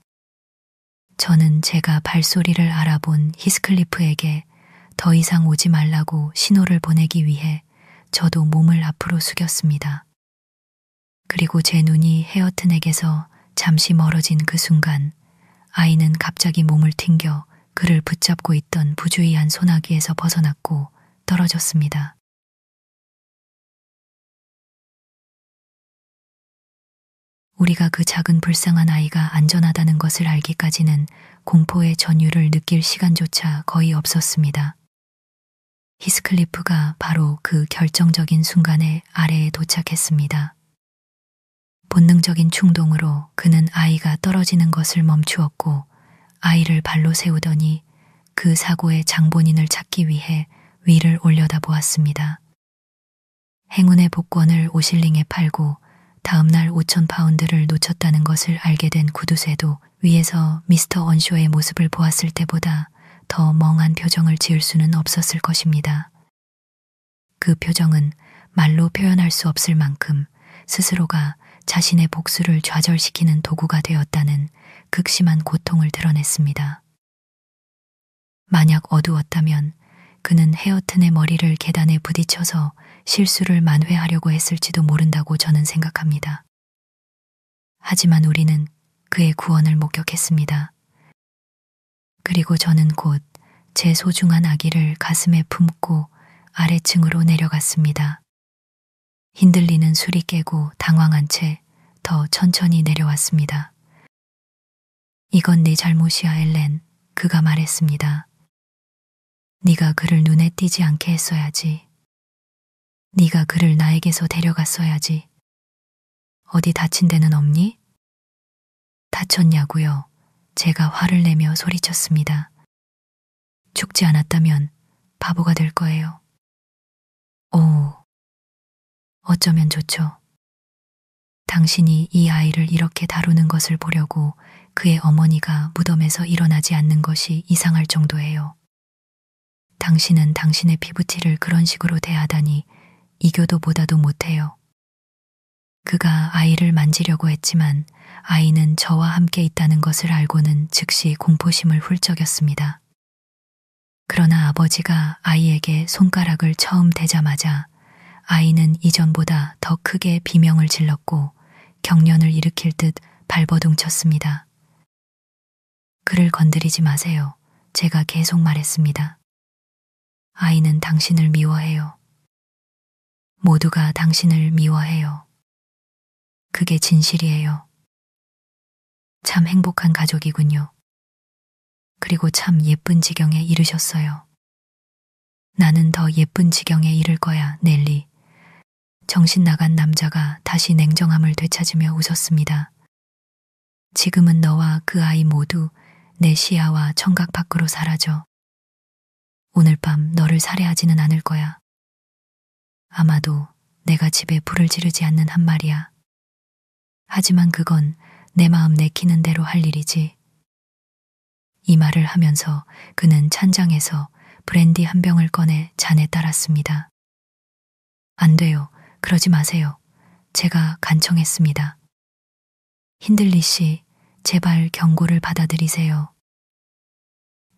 저는 제가 발소리를 알아본 히스클리프에게 더 이상 오지 말라고 신호를 보내기 위해 저도 몸을 앞으로 숙였습니다. 그리고 제 눈이 헤어튼에게서 잠시 멀어진 그 순간 아이는 갑자기 몸을 튕겨 그를 붙잡고 있던 부주의한 소나기에서 벗어났고 떨어졌습니다. 우리가 그 작은 불쌍한 아이가 안전하다는 것을 알기까지는 공포의 전율을 느낄 시간조차 거의 없었습니다. 히스클리프가 바로 그 결정적인 순간에 아래에 도착했습니다. 본능적인 충동으로 그는 아이가 떨어지는 것을 멈추었고 아이를 발로 세우더니 그 사고의 장본인을 찾기 위해 위를 올려다보았습니다. 행운의 복권을 오실링에 팔고 다음날 5,000파운드를 놓쳤다는 것을 알게 된 구두쇠도 위에서 미스터 원쇼의 모습을 보았을 때보다 더 멍한 표정을 지을 수는 없었을 것입니다. 그 표정은 말로 표현할 수 없을 만큼 스스로가 자신의 복수를 좌절시키는 도구가 되었다는 극심한 고통을 드러냈습니다. 만약 어두웠다면 그는 헤어튼의 머리를 계단에 부딪혀서 실수를 만회하려고 했을지도 모른다고 저는 생각합니다. 하지만 우리는 그의 구원을 목격했습니다. 그리고 저는 곧 제 소중한 아기를 가슴에 품고 아래층으로 내려갔습니다. 흔들리는 술이 깨고 당황한 채 더 천천히 내려왔습니다. 이건 네 잘못이야, 엘렌. 그가 말했습니다. 네가 그를 눈에 띄지 않게 했어야지. 네가 그를 나에게서 데려갔어야지. 어디 다친 데는 없니? 다쳤냐고요? 제가 화를 내며 소리쳤습니다. 죽지 않았다면 바보가 될 거예요. 오, 어쩌면 좋죠. 당신이 이 아이를 이렇게 다루는 것을 보려고 그의 어머니가 무덤에서 일어나지 않는 것이 이상할 정도예요. 당신은 당신의 피부티를 그런 식으로 대하다니 이교도 보다도 못해요. 그가 아이를 만지려고 했지만 아이는 저와 함께 있다는 것을 알고는 즉시 공포심을 훌쩍였습니다. 그러나 아버지가 아이에게 손가락을 처음 대자마자 아이는 이전보다 더 크게 비명을 질렀고 경련을 일으킬 듯 발버둥쳤습니다. 그를 건드리지 마세요. 제가 계속 말했습니다. 아이는 당신을 미워해요. 모두가 당신을 미워해요. 그게 진실이에요. 참 행복한 가족이군요. 그리고 참 예쁜 지경에 이르셨어요. 나는 더 예쁜 지경에 이를 거야, 넬리. 정신 나간 남자가 다시 냉정함을 되찾으며 웃었습니다. 지금은 너와 그 아이 모두 내 시야와 청각 밖으로 사라져. 오늘 밤 너를 살해하지는 않을 거야. 아마도 내가 집에 불을 지르지 않는 한 말이야. 하지만 그건 내 마음 내키는 대로 할 일이지. 이 말을 하면서 그는 찬장에서 브랜디 한 병을 꺼내 잔에 따랐습니다. 안 돼요. 그러지 마세요. 제가 간청했습니다. 힌들리 씨, 제발 경고를 받아들이세요.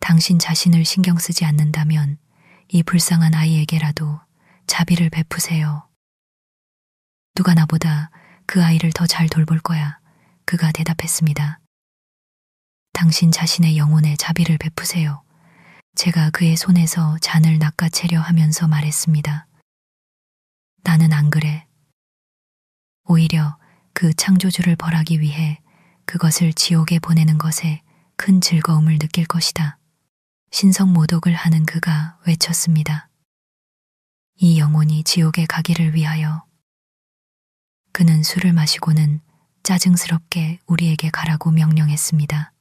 당신 자신을 신경 쓰지 않는다면 이 불쌍한 아이에게라도 자비를 베푸세요. 누가 나보다 그 아이를 더 잘 돌볼 거야. 그가 대답했습니다. 당신 자신의 영혼에 자비를 베푸세요. 제가 그의 손에서 잔을 낚아채려 하면서 말했습니다. 나는 안 그래. 오히려 그 창조주를 벌하기 위해 그것을 지옥에 보내는 것에 큰 즐거움을 느낄 것이다. 신성모독을 하는 그가 외쳤습니다. 이 영혼이 지옥에 가기를 위하여. 그는 술을 마시고는 짜증스럽게 우리에게 가라고 명령했습니다.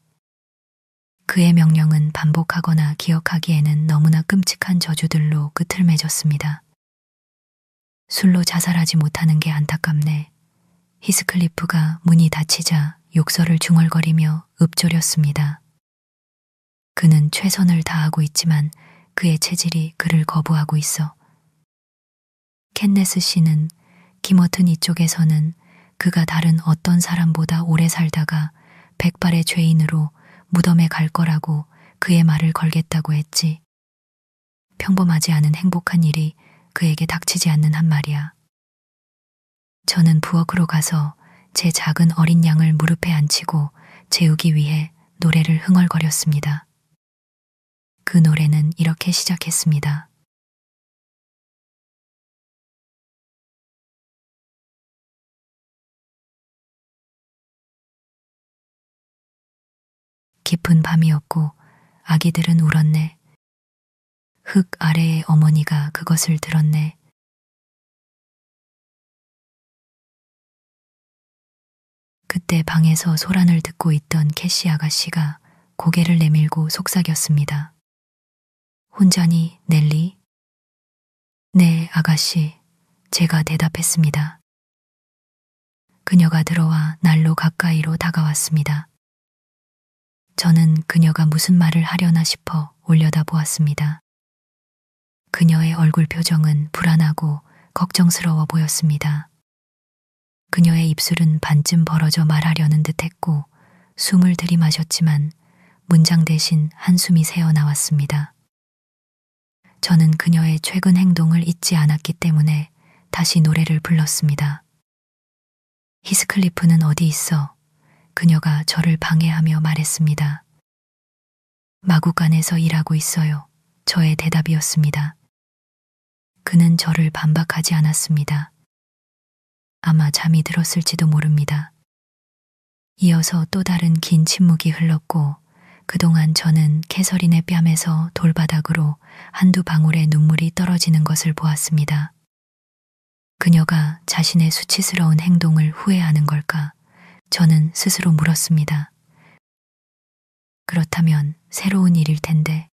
그의 명령은 반복하거나 기억하기에는 너무나 끔찍한 저주들로 끝을 맺었습니다. 술로 자살하지 못하는 게 안타깝네. 히스클리프가 문이 닫히자 욕설을 중얼거리며 읊조렸습니다. 그는 최선을 다하고 있지만 그의 체질이 그를 거부하고 있어. 캔네스 씨는 기머튼 이쪽에서는 그가 다른 어떤 사람보다 오래 살다가 백발의 죄인으로 무덤에 갈 거라고 그의 말을 걸겠다고 했지. 평범하지 않은 행복한 일이 그에게 닥치지 않는 한 말이야. 저는 부엌으로 가서 제 작은 어린 양을 무릎에 앉히고 재우기 위해 노래를 흥얼거렸습니다. 그 노래는 이렇게 시작했습니다. 깊은 밤이었고 아기들은 울었네. 흙 아래에 어머니가 그것을 들었네. 그때 방에서 소란을 듣고 있던 캐시 아가씨가 고개를 내밀고 속삭였습니다. 혼자니, 넬리? 네, 아가씨. 제가 대답했습니다. 그녀가 들어와 날로 가까이로 다가왔습니다. 저는 그녀가 무슨 말을 하려나 싶어 올려다보았습니다. 그녀의 얼굴 표정은 불안하고 걱정스러워 보였습니다. 그녀의 입술은 반쯤 벌어져 말하려는 듯 했고 숨을 들이마셨지만 문장 대신 한숨이 새어 나왔습니다. 저는 그녀의 최근 행동을 잊지 않았기 때문에 다시 노래를 불렀습니다. 히스클리프는 어디 있어? 그녀가 저를 방해하며 말했습니다. 마구간에서 일하고 있어요. 저의 대답이었습니다. 그는 저를 반박하지 않았습니다. 아마 잠이 들었을지도 모릅니다. 이어서 또 다른 긴 침묵이 흘렀고 그동안 저는 캐서린의 뺨에서 돌바닥으로 한두 방울의 눈물이 떨어지는 것을 보았습니다. 그녀가 자신의 수치스러운 행동을 후회하는 걸까? 저는 스스로 물었습니다. 그렇다면 새로운 일일 텐데.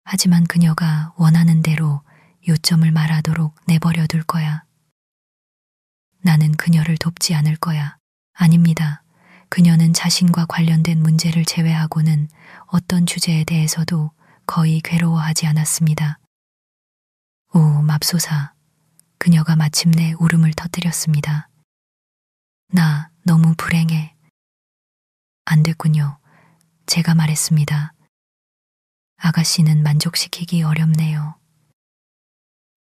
하지만 그녀가 원하는 대로 요점을 말하도록 내버려 둘 거야. 나는 그녀를 돕지 않을 거야. 아닙니다. 그녀는 자신과 관련된 문제를 제외하고는 어떤 주제에 대해서도 거의 괴로워하지 않았습니다. 오, 맙소사. 그녀가 마침내 울음을 터뜨렸습니다. 나 너무 불행해. 안 됐군요. 제가 말했습니다. 아가씨는 만족시키기 어렵네요.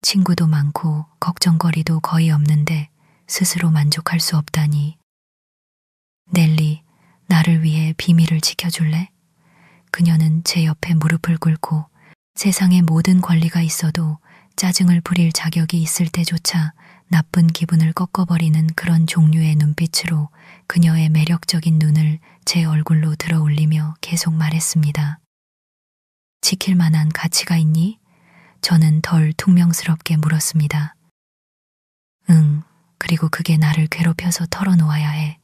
친구도 많고 걱정거리도 거의 없는데 스스로 만족할 수 없다니. 넬리, 나를 위해 비밀을 지켜줄래? 그녀는 제 옆에 무릎을 꿇고 세상의 모든 권리가 있어도 짜증을 부릴 자격이 있을 때조차 나쁜 기분을 꺾어버리는 그런 종류의 눈빛으로 그녀의 매력적인 눈을 제 얼굴로 들어 올리며 계속 말했습니다. 지킬 만한 가치가 있니? 저는 덜 퉁명스럽게 물었습니다. 응, 그리고 그게 나를 괴롭혀서 털어놓아야 해.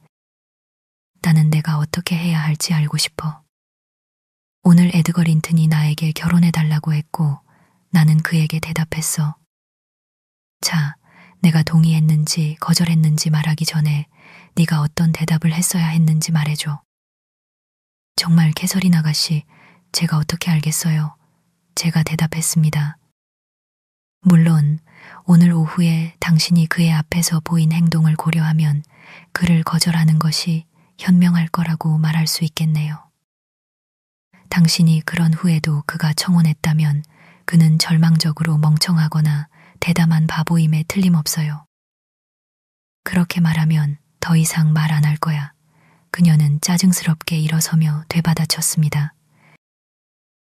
나는 내가 어떻게 해야 할지 알고 싶어. 오늘 에드거 린튼이 나에게 결혼해달라고 했고 나는 그에게 대답했어. 자, 내가 동의했는지 거절했는지 말하기 전에 네가 어떤 대답을 했어야 했는지 말해줘. 정말 캐서린 아가씨, 제가 어떻게 알겠어요? 제가 대답했습니다. 물론 오늘 오후에 당신이 그의 앞에서 보인 행동을 고려하면 그를 거절하는 것이 현명할 거라고 말할 수 있겠네요. 당신이 그런 후에도 그가 청혼했다면 그는 절망적으로 멍청하거나 대담한 바보임에 틀림없어요. 그렇게 말하면 더 이상 말 안 할 거야. 그녀는 짜증스럽게 일어서며 되받아쳤습니다.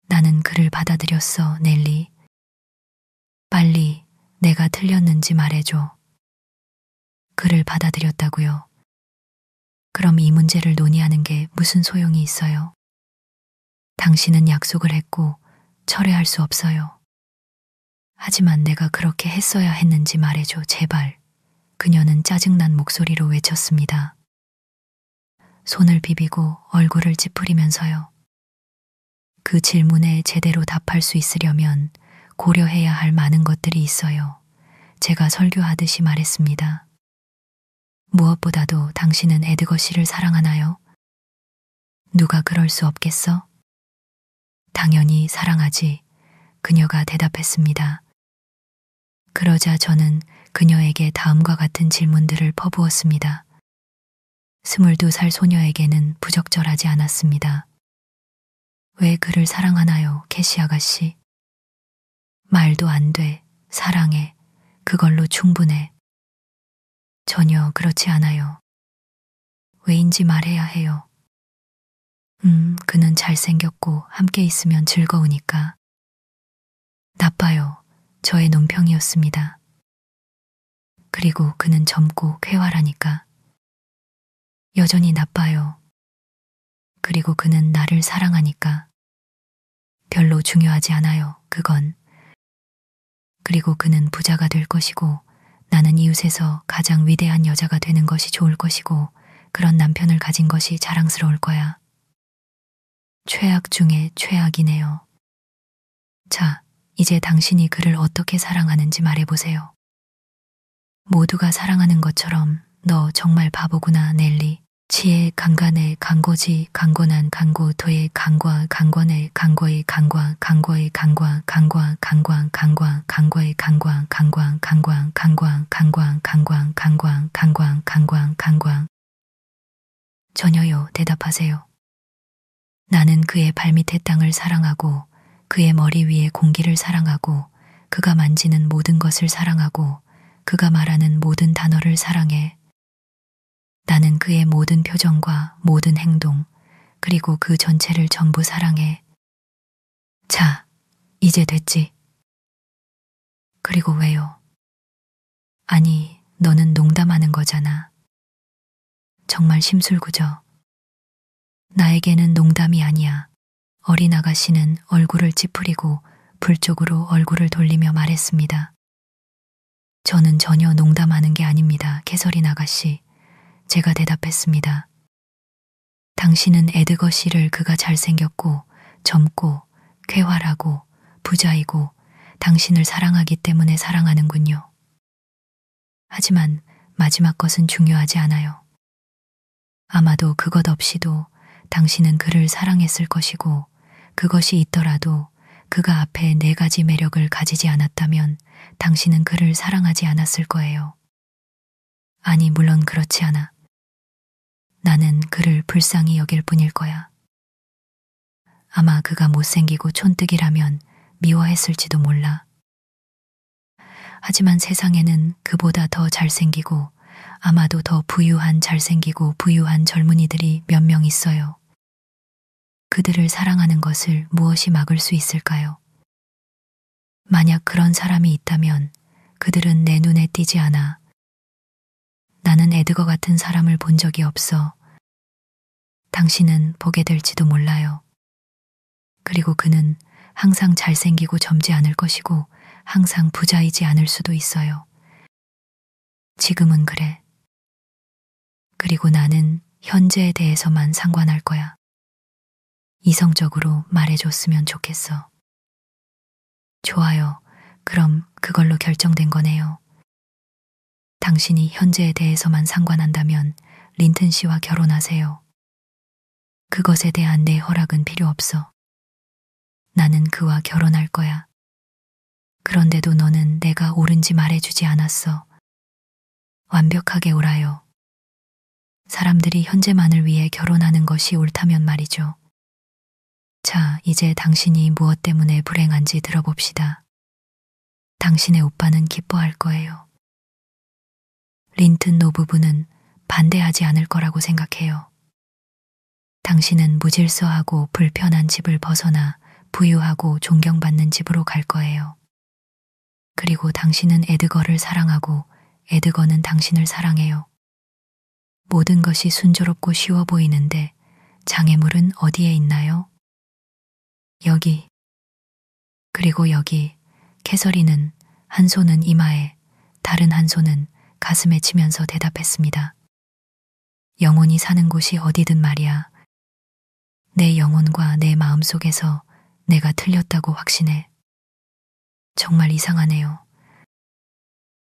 나는 그를 받아들였어, 넬리. 빨리 내가 틀렸는지 말해줘. 그를 받아들였다고요. 그럼 이 문제를 논의하는 게 무슨 소용이 있어요? 당신은 약속을 했고 철회할 수 없어요. 하지만 내가 그렇게 했어야 했는지 말해줘, 제발. 그녀는 짜증난 목소리로 외쳤습니다. 손을 비비고 얼굴을 찌푸리면서요. 그 질문에 제대로 답할 수 있으려면 고려해야 할 많은 것들이 있어요. 제가 설교하듯이 말했습니다. 무엇보다도 당신은 에드거 씨를 사랑하나요? 누가 그럴 수 없겠어? 당연히 사랑하지. 그녀가 대답했습니다. 그러자 저는 그녀에게 다음과 같은 질문들을 퍼부었습니다. 22살 소녀에게는 부적절하지 않았습니다. 왜 그를 사랑하나요, 캐시 아가씨? 말도 안 돼. 사랑해. 그걸로 충분해. 전혀 그렇지 않아요. 왜인지 말해야 해요. 그는 잘생겼고 함께 있으면 즐거우니까. 나빠요. 저의 논평이었습니다. 그리고 그는 젊고 쾌활하니까. 여전히 나빠요. 그리고 그는 나를 사랑하니까. 별로 중요하지 않아요, 그건. 그리고 그는 부자가 될 것이고, 나는 이웃에서 가장 위대한 여자가 되는 것이 좋을 것이고, 그런 남편을 가진 것이 자랑스러울 거야. 최악 중에 최악이네요. 자, 이제 당신이 그를 어떻게 사랑하는지 말해보세요. 모두가 사랑하는 것처럼 너 정말 바보구나, 넬리. 치의 강간의 강고지 강고난 강고토의 강과 강권의 강고의 강과 강고의 강과 강과 강과 강과 강고의 강과 강과 강과 강과 강과 강과 강과 강과 강과 강과. 전혀요, 대답하세요. 나는 그의 발밑의 땅을 사랑하고 그의 머리 위의 공기를 사랑하고 그가 만지는 모든 것을 사랑하고 그가 말하는 모든 단어를 사랑해. 나는 그의 모든 표정과 모든 행동, 그리고 그 전체를 전부 사랑해. 자, 이제 됐지. 그리고 왜요? 아니, 너는 농담하는 거잖아. 정말 심술궂어. 나에게는 농담이 아니야. 어린 아가씨는 얼굴을 찌푸리고 불 쪽으로 얼굴을 돌리며 말했습니다. 저는 전혀 농담하는 게 아닙니다, 캐서린 아가씨. 제가 대답했습니다. 당신은 에드거 씨를 그가 잘생겼고 젊고 쾌활하고 부자이고 당신을 사랑하기 때문에 사랑하는군요. 하지만 마지막 것은 중요하지 않아요. 아마도 그것 없이도 당신은 그를 사랑했을 것이고 그것이 있더라도 그가 앞에 4가지 매력을 가지지 않았다면 당신은 그를 사랑하지 않았을 거예요. 아니, 물론 그렇지 않아. 나는 그를 불쌍히 여길 뿐일 거야. 아마 그가 못생기고 촌뜨기라면 미워했을지도 몰라. 하지만 세상에는 그보다 더 잘생기고 아마도 더 부유한 잘생기고 부유한 젊은이들이 몇 명 있어요. 그들을 사랑하는 것을 무엇이 막을 수 있을까요? 만약 그런 사람이 있다면 그들은 내 눈에 띄지 않아. 나는 에드거 같은 사람을 본 적이 없어. 당신은 보게 될지도 몰라요. 그리고 그는 항상 잘생기고 젊지 않을 것이고 항상 부자이지 않을 수도 있어요. 지금은 그래. 그리고 나는 현재에 대해서만 상관할 거야. 이성적으로 말해줬으면 좋겠어. 좋아요. 그럼 그걸로 결정된 거네요. 당신이 현재에 대해서만 상관한다면 린튼 씨와 결혼하세요. 그것에 대한 내 허락은 필요 없어. 나는 그와 결혼할 거야. 그런데도 너는 내가 옳은지 말해주지 않았어. 완벽하게 옳아요. 사람들이 현재만을 위해 결혼하는 것이 옳다면 말이죠. 자, 이제 당신이 무엇 때문에 불행한지 들어봅시다. 당신의 오빠는 기뻐할 거예요. 린튼 노부부는 반대하지 않을 거라고 생각해요. 당신은 무질서하고 불편한 집을 벗어나 부유하고 존경받는 집으로 갈 거예요. 그리고 당신은 에드거를 사랑하고 에드거는 당신을 사랑해요. 모든 것이 순조롭고 쉬워 보이는데 장애물은 어디에 있나요? 여기. 그리고 여기. 캐서린은 한 손은 이마에, 다른 한 손은 가슴에 치면서 대답했습니다. 영혼이 사는 곳이 어디든 말이야. 내 영혼과 내 마음속에서 내가 틀렸다고 확신해. 정말 이상하네요.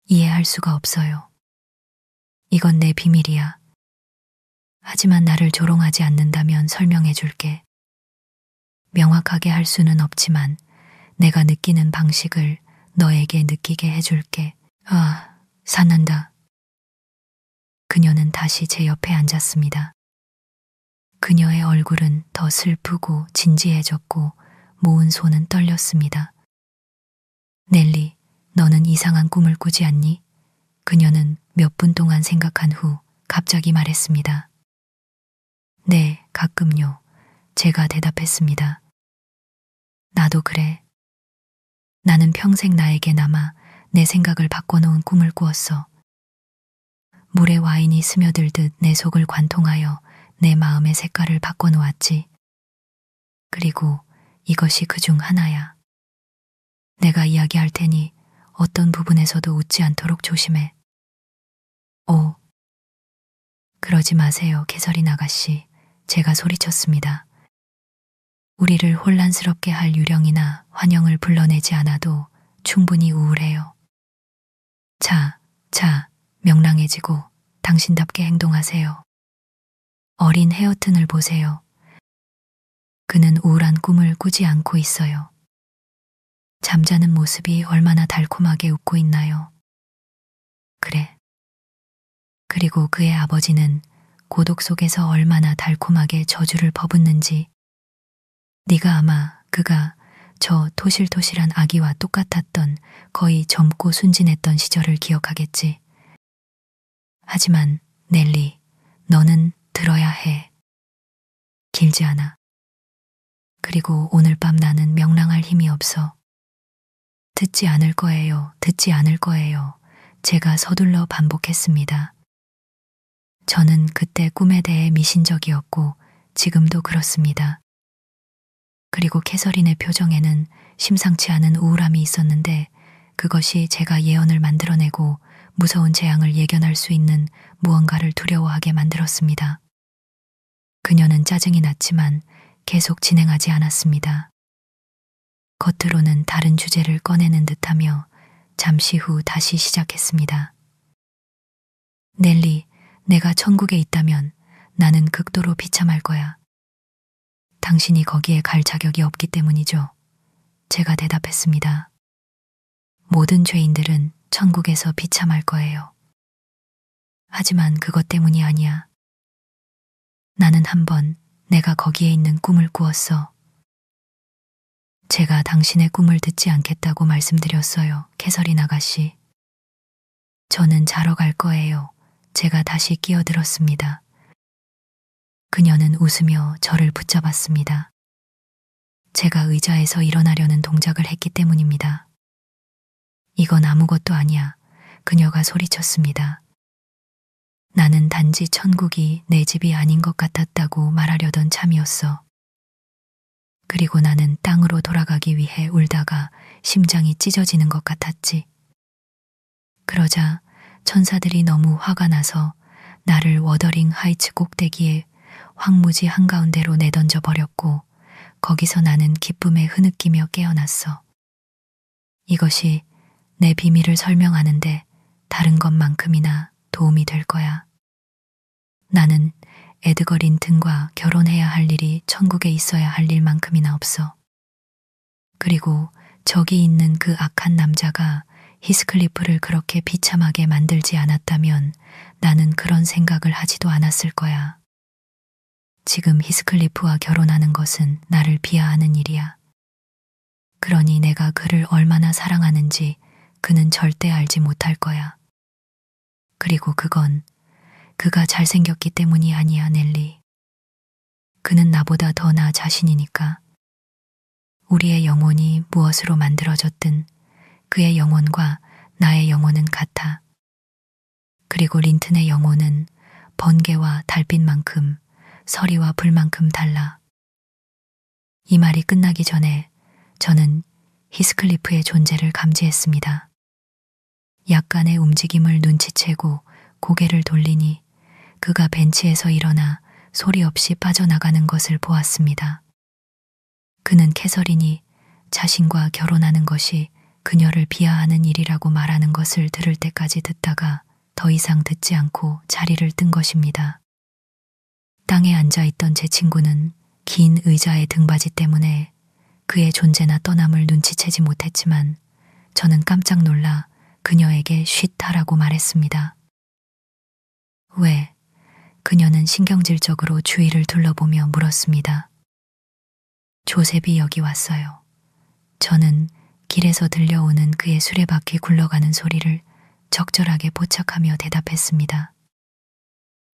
이해할 수가 없어요. 이건 내 비밀이야. 하지만 나를 조롱하지 않는다면 설명해 줄게. 명확하게 할 수는 없지만 내가 느끼는 방식을 너에게 느끼게 해줄게. 아, 산난다. 그녀는 다시 제 옆에 앉았습니다. 그녀의 얼굴은 더 슬프고 진지해졌고 모은 손은 떨렸습니다. 넬리, 너는 이상한 꿈을 꾸지 않니? 그녀는 몇 분 동안 생각한 후 갑자기 말했습니다. 네, 가끔요. 제가 대답했습니다. 나도 그래. 나는 평생 나에게 남아 내 생각을 바꿔놓은 꿈을 꾸었어. 물에 와인이 스며들듯 내 속을 관통하여 내 마음의 색깔을 바꿔놓았지. 그리고 이것이 그 중 하나야. 내가 이야기할 테니 어떤 부분에서도 웃지 않도록 조심해. 오, 그러지 마세요, 캐서린 아가씨. 제가 소리쳤습니다. 우리를 혼란스럽게 할 유령이나 환영을 불러내지 않아도 충분히 우울해요. 자, 명랑해지고 당신답게 행동하세요. 어린 헤어튼을 보세요. 그는 우울한 꿈을 꾸지 않고 있어요. 잠자는 모습이 얼마나 달콤하게 웃고 있나요? 그래. 그리고 그의 아버지는 고독 속에서 얼마나 달콤하게 저주를 퍼붓는지. 네가 아마 그가 저 토실토실한 아기와 똑같았던 거의 젊고 순진했던 시절을 기억하겠지. 하지만 넬리, 너는 들어야 해. 길지 않아. 그리고 오늘 밤 나는 명랑할 힘이 없어. 듣지 않을 거예요. 듣지 않을 거예요. 제가 서둘러 반복했습니다. 저는 그때 꿈에 대해 미신적이었고 지금도 그렇습니다. 그리고 캐서린의 표정에는 심상치 않은 우울함이 있었는데 그것이 제가 예언을 만들어내고 무서운 재앙을 예견할 수 있는 무언가를 두려워하게 만들었습니다. 그녀는 짜증이 났지만 계속 진행하지 않았습니다. 겉으로는 다른 주제를 꺼내는 듯하며 잠시 후 다시 시작했습니다. 넬리, 내가 천국에 있다면 나는 극도로 비참할 거야. 당신이 거기에 갈 자격이 없기 때문이죠. 제가 대답했습니다. 모든 죄인들은 천국에서 비참할 거예요. 하지만 그것 때문이 아니야. 나는 한번 내가 거기에 있는 꿈을 꾸었어. 제가 당신의 꿈을 듣지 않겠다고 말씀드렸어요, 캐서린 아가씨. 저는 자러 갈 거예요. 제가 다시 끼어들었습니다. 그녀는 웃으며 저를 붙잡았습니다. 제가 의자에서 일어나려는 동작을 했기 때문입니다. 이건 아무것도 아니야. 그녀가 소리쳤습니다. 나는 단지 천국이 내 집이 아닌 것 같았다고 말하려던 참이었어. 그리고 나는 땅으로 돌아가기 위해 울다가 심장이 찢어지는 것 같았지. 그러자 천사들이 너무 화가 나서 나를 워더링 하이츠 꼭대기에 황무지 한가운데로 내던져 버렸고 거기서 나는 기쁨에 흐느끼며 깨어났어. 이것이 내 비밀을 설명하는데 다른 것만큼이나 도움이 될 거야. 나는 에드거 린튼과 결혼해야 할 일이 천국에 있어야 할 일만큼이나 없어. 그리고 저기 있는 그 악한 남자가 히스클리프를 그렇게 비참하게 만들지 않았다면 나는 그런 생각을 하지도 않았을 거야. 지금 히스클리프와 결혼하는 것은 나를 비하하는 일이야. 그러니 내가 그를 얼마나 사랑하는지 그는 절대 알지 못할 거야. 그리고 그건 그가 잘생겼기 때문이 아니야, 넬리. 그는 나보다 더 나 자신이니까. 우리의 영혼이 무엇으로 만들어졌든 그의 영혼과 나의 영혼은 같아. 그리고 린튼의 영혼은 번개와 달빛만큼 서리와 불만큼 달라. 이 말이 끝나기 전에 저는 히스클리프의 존재를 감지했습니다. 약간의 움직임을 눈치채고 고개를 돌리니 그가 벤치에서 일어나 소리 없이 빠져나가는 것을 보았습니다. 그는 캐서린이 자신과 결혼하는 것이 그녀를 비하하는 일이라고 말하는 것을 들을 때까지 듣다가 더 이상 듣지 않고 자리를 뜬 것입니다. 땅에 앉아있던 제 친구는 긴 의자의 등받이 때문에 그의 존재나 떠남을 눈치채지 못했지만 저는 깜짝 놀라 그녀에게 쉿 하라고 말했습니다. 왜? 그녀는 신경질적으로 주위를 둘러보며 물었습니다. 조셉이 여기 왔어요. 저는 길에서 들려오는 그의 수레바퀴 굴러가는 소리를 적절하게 포착하며 대답했습니다.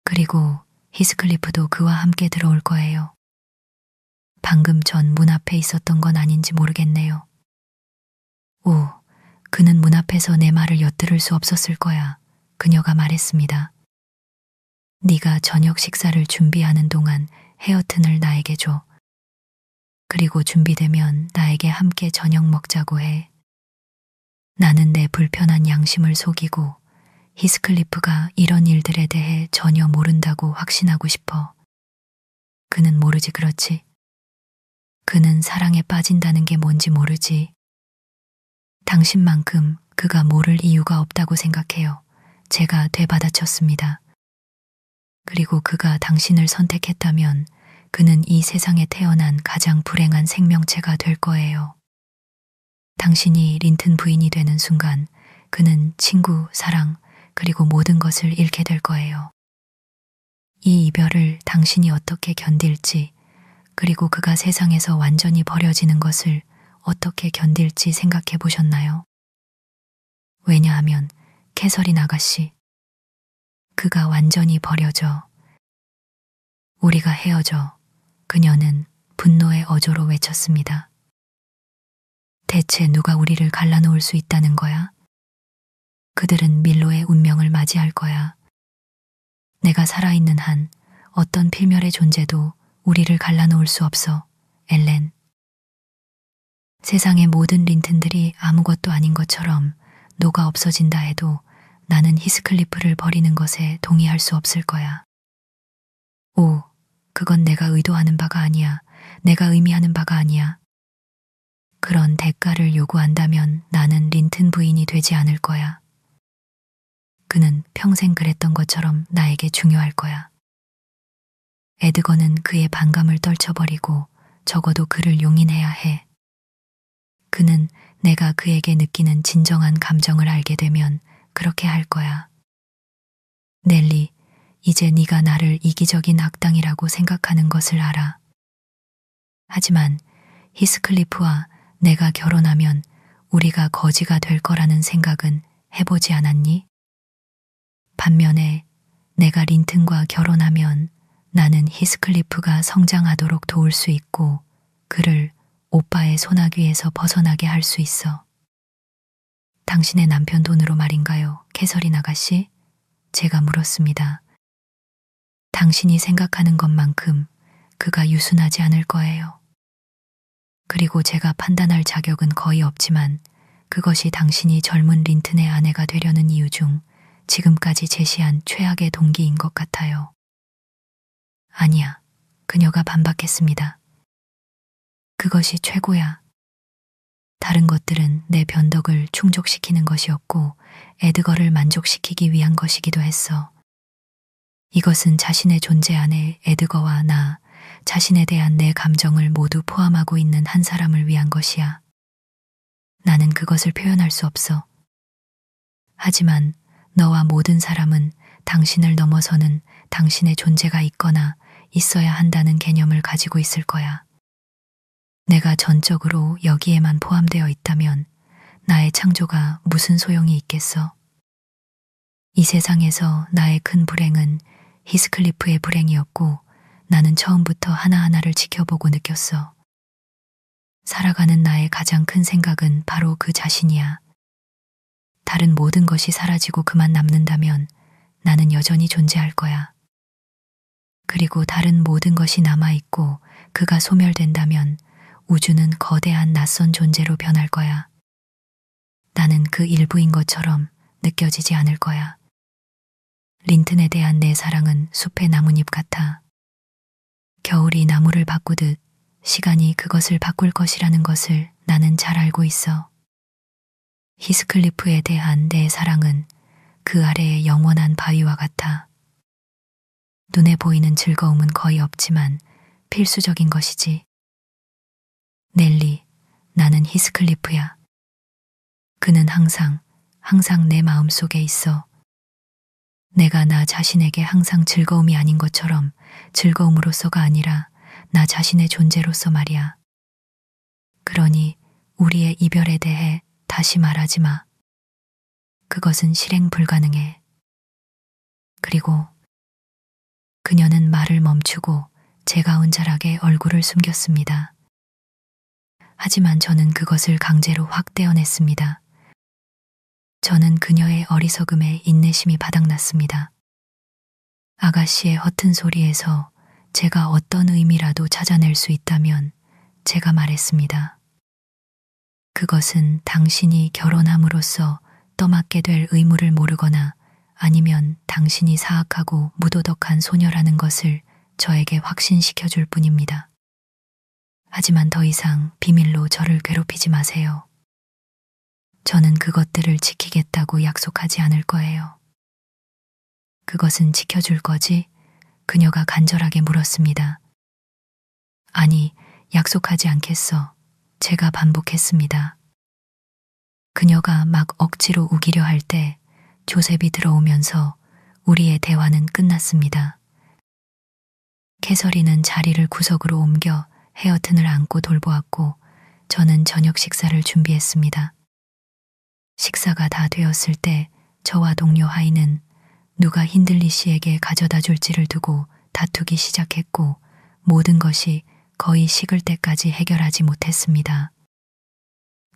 그리고 히스클리프도 그와 함께 들어올 거예요. 방금 전 문 앞에 있었던 건 아닌지 모르겠네요. 오, 그는 문 앞에서 내 말을 엿들을 수 없었을 거야. 그녀가 말했습니다. 네가 저녁 식사를 준비하는 동안 헤어튼을 나에게 줘. 그리고 준비되면 나에게 함께 저녁 먹자고 해. 나는 내 불편한 양심을 속이고 히스클리프가 이런 일들에 대해 전혀 모른다고 확신하고 싶어. 그는 모르지, 그렇지? 그는 사랑에 빠진다는 게 뭔지 모르지. 당신만큼 그가 모를 이유가 없다고 생각해요. 제가 되받아쳤습니다. 그리고 그가 당신을 선택했다면 그는 이 세상에 태어난 가장 불행한 생명체가 될 거예요. 당신이 린튼 부인이 되는 순간 그는 친구, 사랑, 그리고 모든 것을 잃게 될 거예요. 이 이별을 당신이 어떻게 견딜지, 그리고 그가 세상에서 완전히 버려지는 것을 어떻게 견딜지 생각해 보셨나요? 왜냐하면 캐서린 아가씨, 그가 완전히 버려져. 우리가 헤어져. 그녀는 분노의 어조로 외쳤습니다. 대체 누가 우리를 갈라놓을 수 있다는 거야? 그들은 밀로의 운명을 맞이할 거야. 내가 살아있는 한 어떤 필멸의 존재도 우리를 갈라놓을 수 없어, 엘렌. 세상의 모든 린튼들이 아무것도 아닌 것처럼 녹아 없어진다 해도 나는 히스클리프를 버리는 것에 동의할 수 없을 거야. 오, 그건 내가 의도하는 바가 아니야. 내가 의미하는 바가 아니야. 그런 대가를 요구한다면 나는 린튼 부인이 되지 않을 거야. 그는 평생 그랬던 것처럼 나에게 중요할 거야. 에드거는 그의 반감을 떨쳐버리고 적어도 그를 용인해야 해. 그는 내가 그에게 느끼는 진정한 감정을 알게 되면 그렇게 할 거야. 넬리, 이제 네가 나를 이기적인 악당이라고 생각하는 것을 알아. 하지만 히스클리프와 내가 결혼하면 우리가 거지가 될 거라는 생각은 해보지 않았니? 반면에 내가 린튼과 결혼하면 나는 히스클리프가 성장하도록 도울 수 있고 그를 오빠의 소나귀에서 벗어나게 할 수 있어. 당신의 남편 돈으로 말인가요, 캐서린 아가씨? 제가 물었습니다. 당신이 생각하는 것만큼 그가 유순하지 않을 거예요. 그리고 제가 판단할 자격은 거의 없지만 그것이 당신이 젊은 린튼의 아내가 되려는 이유 중 지금까지 제시한 최악의 동기인 것 같아요. 아니야, 그녀가 반박했습니다. 그것이 최고야. 다른 것들은 내 변덕을 충족시키는 것이었고 에드거를 만족시키기 위한 것이기도 했어. 이것은 자신의 존재 안에 에드거와 나, 자신에 대한 내 감정을 모두 포함하고 있는 한 사람을 위한 것이야. 나는 그것을 표현할 수 없어. 하지만 너와 모든 사람은 당신을 넘어서는 당신의 존재가 있거나 있어야 한다는 개념을 가지고 있을 거야. 내가 전적으로 여기에만 포함되어 있다면 나의 창조가 무슨 소용이 있겠어? 이 세상에서 나의 큰 불행은 히스클리프의 불행이었고 나는 처음부터 하나하나를 지켜보고 느꼈어. 살아가는 나의 가장 큰 생각은 바로 그 자신이야. 다른 모든 것이 사라지고 그만 남는다면 나는 여전히 존재할 거야. 그리고 다른 모든 것이 남아있고 그가 소멸된다면 우주는 거대한 낯선 존재로 변할 거야. 나는 그 일부인 것처럼 느껴지지 않을 거야. 린튼에 대한 내 사랑은 숲의 나뭇잎 같아. 겨울이 나무를 바꾸듯 시간이 그것을 바꿀 것이라는 것을 나는 잘 알고 있어. 히스클리프에 대한 내 사랑은 그 아래의 영원한 바위와 같아. 눈에 보이는 즐거움은 거의 없지만 필수적인 것이지. 넬리, 나는 히스클리프야. 그는 항상 내 마음속에 있어. 내가 나 자신에게 항상 즐거움이 아닌 것처럼 즐거움으로서가 아니라 나 자신의 존재로서 말이야. 그러니 우리의 이별에 대해 다시 말하지 마. 그것은 실행 불가능해. 그리고 그녀는 말을 멈추고 제가운잘하게 얼굴을 숨겼습니다. 하지만 저는 그것을 강제로 확 떼어냈습니다. 저는 그녀의 어리석음에 인내심이 바닥났습니다. 아가씨의 허튼 소리에서 제가 어떤 의미라도 찾아낼 수 있다면 제가 말했습니다. 그것은 당신이 결혼함으로써 떠맡게 될 의무를 모르거나 아니면 당신이 사악하고 무도덕한 소녀라는 것을 저에게 확신시켜 줄 뿐입니다. 하지만 더 이상 비밀로 저를 괴롭히지 마세요. 저는 그것들을 지키겠다고 약속하지 않을 거예요. 그것은 지켜줄 거지? 그녀가 간절하게 물었습니다. 아니, 약속하지 않겠어. 제가 반복했습니다. 그녀가 막 억지로 우기려 할 때 조셉이 들어오면서 우리의 대화는 끝났습니다. 캐서린은 자리를 구석으로 옮겨 헤어튼을 안고 돌보았고 저는 저녁 식사를 준비했습니다. 식사가 다 되었을 때 저와 동료 하이는 누가 힌들리 씨에게 가져다 줄지를 두고 다투기 시작했고 모든 것이 거의 식을 때까지 해결하지 못했습니다.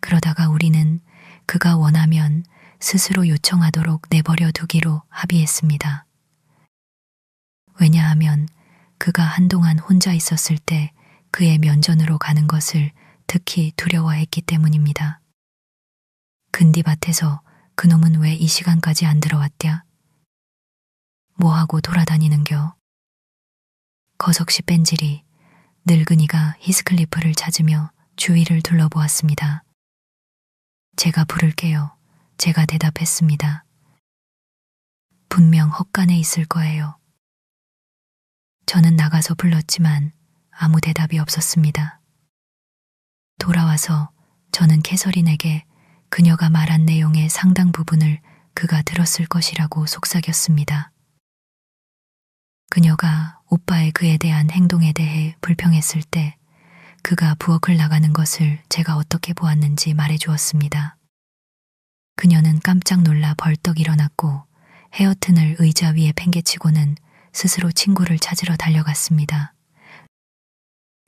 그러다가 우리는 그가 원하면 스스로 요청하도록 내버려 두기로 합의했습니다. 왜냐하면 그가 한동안 혼자 있었을 때 그의 면전으로 가는 것을 특히 두려워했기 때문입니다. 근디밭에서 그놈은 왜 이 시간까지 안 들어왔랴? 뭐하고 돌아다니는겨? 거석시 뺀질이 늙은이가 히스클리프를 찾으며 주위를 둘러보았습니다. 제가 부를게요. 제가 대답했습니다. 분명 헛간에 있을 거예요. 저는 나가서 불렀지만 아무 대답이 없었습니다. 돌아와서 저는 캐서린에게 그녀가 말한 내용의 상당 부분을 그가 들었을 것이라고 속삭였습니다. 그녀가 오빠의 그에 대한 행동에 대해 불평했을 때 그가 부엌을 나가는 것을 제가 어떻게 보았는지 말해주었습니다. 그녀는 깜짝 놀라 벌떡 일어났고 헤어튼을 의자 위에 팽개치고는 스스로 친구를 찾으러 달려갔습니다.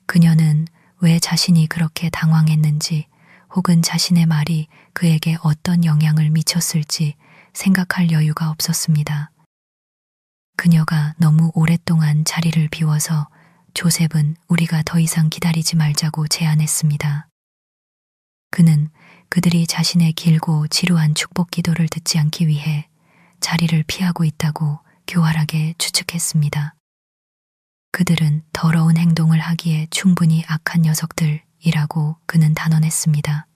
그녀는 왜 자신이 그렇게 당황했는지 혹은 자신의 말이 그에게 어떤 영향을 미쳤을지 생각할 여유가 없었습니다. 그녀가 너무 오랫동안 자리를 비워서 조셉은 우리가 더 이상 기다리지 말자고 제안했습니다. 그는 그들이 자신의 길고 지루한 축복 기도를 듣지 않기 위해 자리를 피하고 있다고 교활하게 추측했습니다. 그들은 더러운 행동을 하기에 충분히 악한 녀석들이라고 그는 단언했습니다.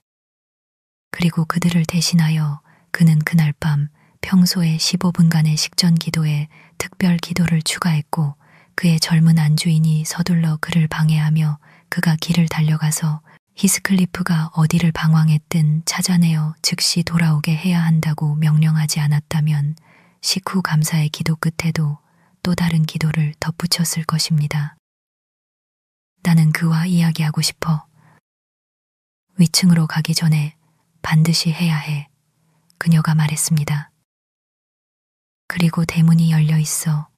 그리고 그들을 대신하여 그는 그날 밤 평소의 15분간의 식전 기도에 특별 기도를 추가했고 그의 젊은 안주인이 서둘러 그를 방해하며 그가 길을 달려가서 히스클리프가 어디를 방황했든 찾아내어 즉시 돌아오게 해야 한다고 명령하지 않았다면 식후 감사의 기도 끝에도 또 다른 기도를 덧붙였을 것입니다. 나는 그와 이야기하고 싶어. 위층으로 가기 전에 반드시 해야 해. 그녀가 말했습니다. 그리고 대문이 열려 있어.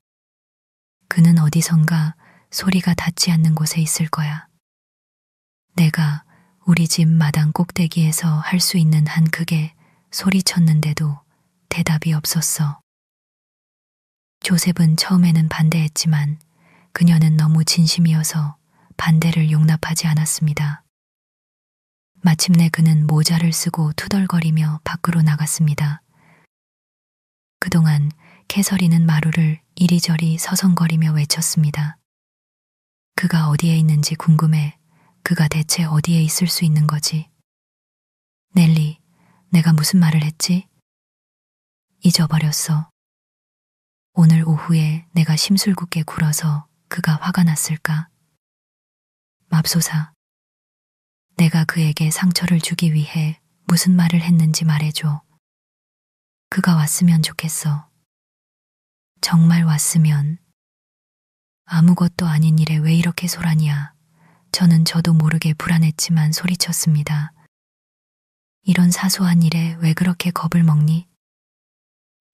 그는 어디선가 소리가 닿지 않는 곳에 있을 거야. 내가 우리 집 마당 꼭대기에서 할 수 있는 한 크게 소리쳤는데도 대답이 없었어. 조셉은 처음에는 반대했지만 그녀는 너무 진심이어서 반대를 용납하지 않았습니다. 마침내 그는 모자를 쓰고 투덜거리며 밖으로 나갔습니다. 그동안 캐서린은 마루를 이리저리 서성거리며 외쳤습니다. 그가 어디에 있는지 궁금해. 그가 대체 어디에 있을 수 있는 거지? 넬리, 내가 무슨 말을 했지? 잊어버렸어. 오늘 오후에 내가 심술궂게 굴어서 그가 화가 났을까? 맙소사. 내가 그에게 상처를 주기 위해 무슨 말을 했는지 말해줘. 그가 왔으면 좋겠어. 정말 왔으면. 아무것도 아닌 일에 왜 이렇게 소란이야. 저는 저도 모르게 불안했지만 소리쳤습니다. 이런 사소한 일에 왜 그렇게 겁을 먹니?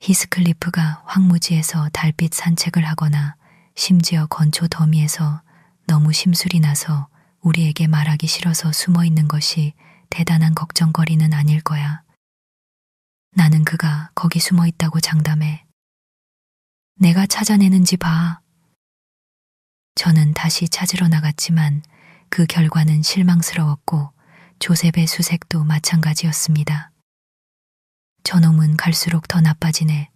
히스클리프가 황무지에서 달빛 산책을 하거나 심지어 건초 더미에서 너무 심술이 나서 우리에게 말하기 싫어서 숨어 있는 것이 대단한 걱정거리는 아닐 거야. 나는 그가 거기 숨어 있다고 장담해. 내가 찾아내는지 봐. 저는 다시 찾으러 나갔지만 그 결과는 실망스러웠고 조셉의 수색도 마찬가지였습니다. 저놈은 갈수록 더 나빠지네.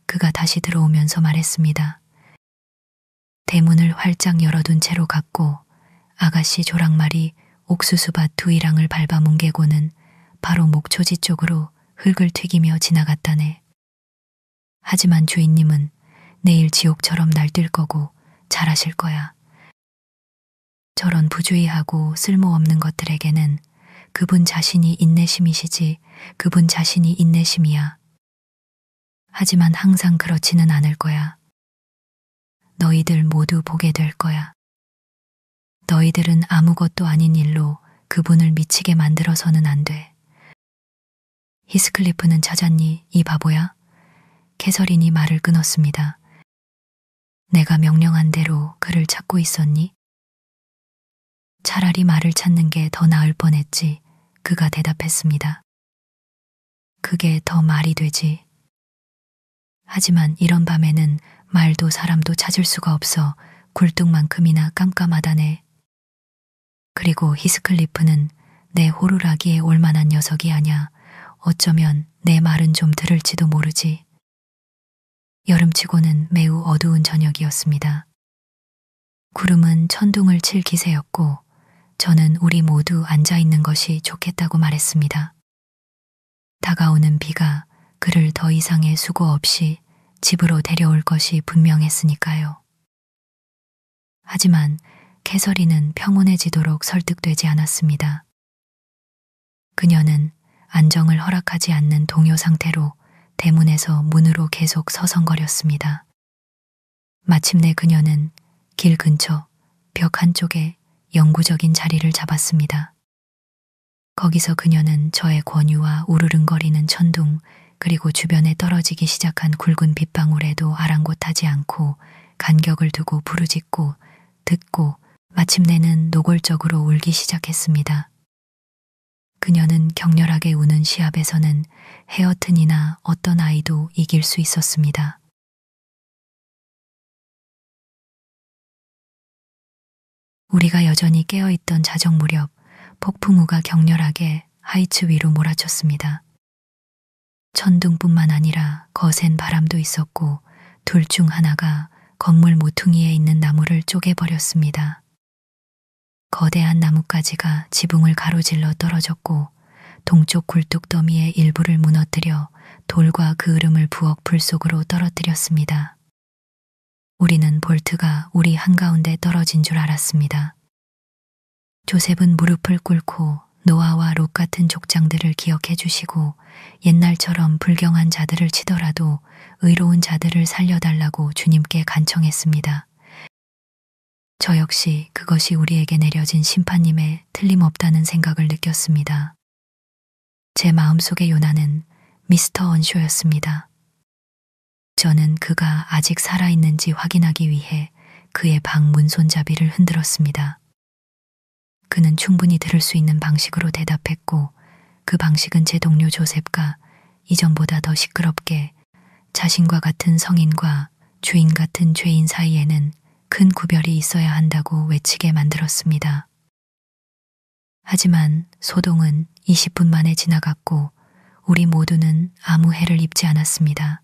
그가 다시 들어오면서 말했습니다. 대문을 활짝 열어둔 채로 갔고 아가씨 조랑말이 옥수수밭 두이랑을 밟아 뭉개고는 바로 목초지 쪽으로 흙을 튀기며 지나갔다네. 하지만 주인님은 내일 지옥처럼 날뛸 거고 잘하실 거야. 저런 부주의하고 쓸모없는 것들에게는 그분 자신이 인내심이시지 그분 자신이 인내심이야. 하지만 항상 그렇지는 않을 거야. 너희들 모두 보게 될 거야. 너희들은 아무것도 아닌 일로 그분을 미치게 만들어서는 안 돼. 히스클리프는 찾았니, 이 바보야? 캐서린이 말을 끊었습니다. 내가 명령한 대로 그를 찾고 있었니? 차라리 말을 찾는 게 더 나을 뻔했지. 그가 대답했습니다. 그게 더 말이 되지. 하지만 이런 밤에는 말도 사람도 찾을 수가 없어 굴뚝만큼이나 깜깜하다네. 그리고 히스클리프는 내 호루라기에 올만한 녀석이 아냐. 어쩌면 내 말은 좀 들을지도 모르지. 여름치고는 매우 어두운 저녁이었습니다. 구름은 천둥을 칠 기세였고 저는 우리 모두 앉아있는 것이 좋겠다고 말했습니다. 다가오는 비가 그를 더 이상의 수고 없이 집으로 데려올 것이 분명했으니까요. 하지만 캐서린은 평온해지도록 설득되지 않았습니다. 그녀는 안정을 허락하지 않는 동요 상태로 대문에서 문으로 계속 서성거렸습니다. 마침내 그녀는 길 근처 벽 한쪽에 영구적인 자리를 잡았습니다. 거기서 그녀는 저의 권유와 우르릉거리는 천둥 그리고 주변에 떨어지기 시작한 굵은 빗방울에도 아랑곳하지 않고 간격을 두고 부르짖고 듣고 마침내는 노골적으로 울기 시작했습니다. 그녀는 격렬하게 우는 시합에서는 헤어튼이나 어떤 아이도 이길 수 있었습니다. 우리가 여전히 깨어있던 자정 무렵 폭풍우가 격렬하게 하이츠 위로 몰아쳤습니다. 천둥뿐만 아니라 거센 바람도 있었고 둘 중 하나가 건물 모퉁이에 있는 나무를 쪼개버렸습니다. 거대한 나뭇가지가 지붕을 가로질러 떨어졌고 동쪽 굴뚝 더미의 일부를 무너뜨려 돌과 그을음을 부엌 불 속으로 떨어뜨렸습니다. 우리는 볼트가 우리 한가운데 떨어진 줄 알았습니다. 조셉은 무릎을 꿇고 노아와 롯 같은 족장들을 기억해 주시고 옛날처럼 불경한 자들을 치더라도 의로운 자들을 살려달라고 주님께 간청했습니다. 저 역시 그것이 우리에게 내려진 심판님의 틀림없다는 생각을 느꼈습니다. 제 마음속의 요나는 미스터 언쇼였습니다. 저는 그가 아직 살아있는지 확인하기 위해 그의 방 문손잡이를 흔들었습니다. 그는 충분히 들을 수 있는 방식으로 대답했고 그 방식은 제 동료 조셉과 이전보다 더 시끄럽게 자신과 같은 성인과 주인 같은 죄인 사이에는 큰 구별이 있어야 한다고 외치게 만들었습니다. 하지만 소동은 20분 만에 지나갔고 우리 모두는 아무 해를 입지 않았습니다.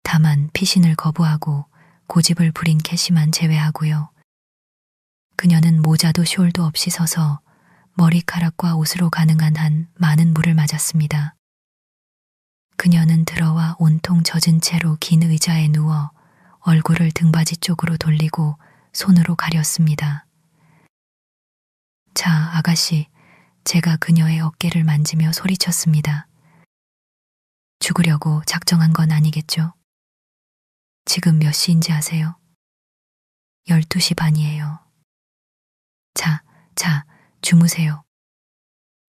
다만 피신을 거부하고 고집을 부린 캐시만 제외하고요. 그녀는 모자도 숄도 없이 서서 머리카락과 옷으로 가능한 한 많은 물을 맞았습니다. 그녀는 들어와 온통 젖은 채로 긴 의자에 누워 얼굴을 등받이 쪽으로 돌리고 손으로 가렸습니다. 자, 아가씨, 제가 그녀의 어깨를 만지며 소리쳤습니다. 죽으려고 작정한 건 아니겠죠? 지금 몇 시인지 아세요? 12시 반이에요. 자, 주무세요.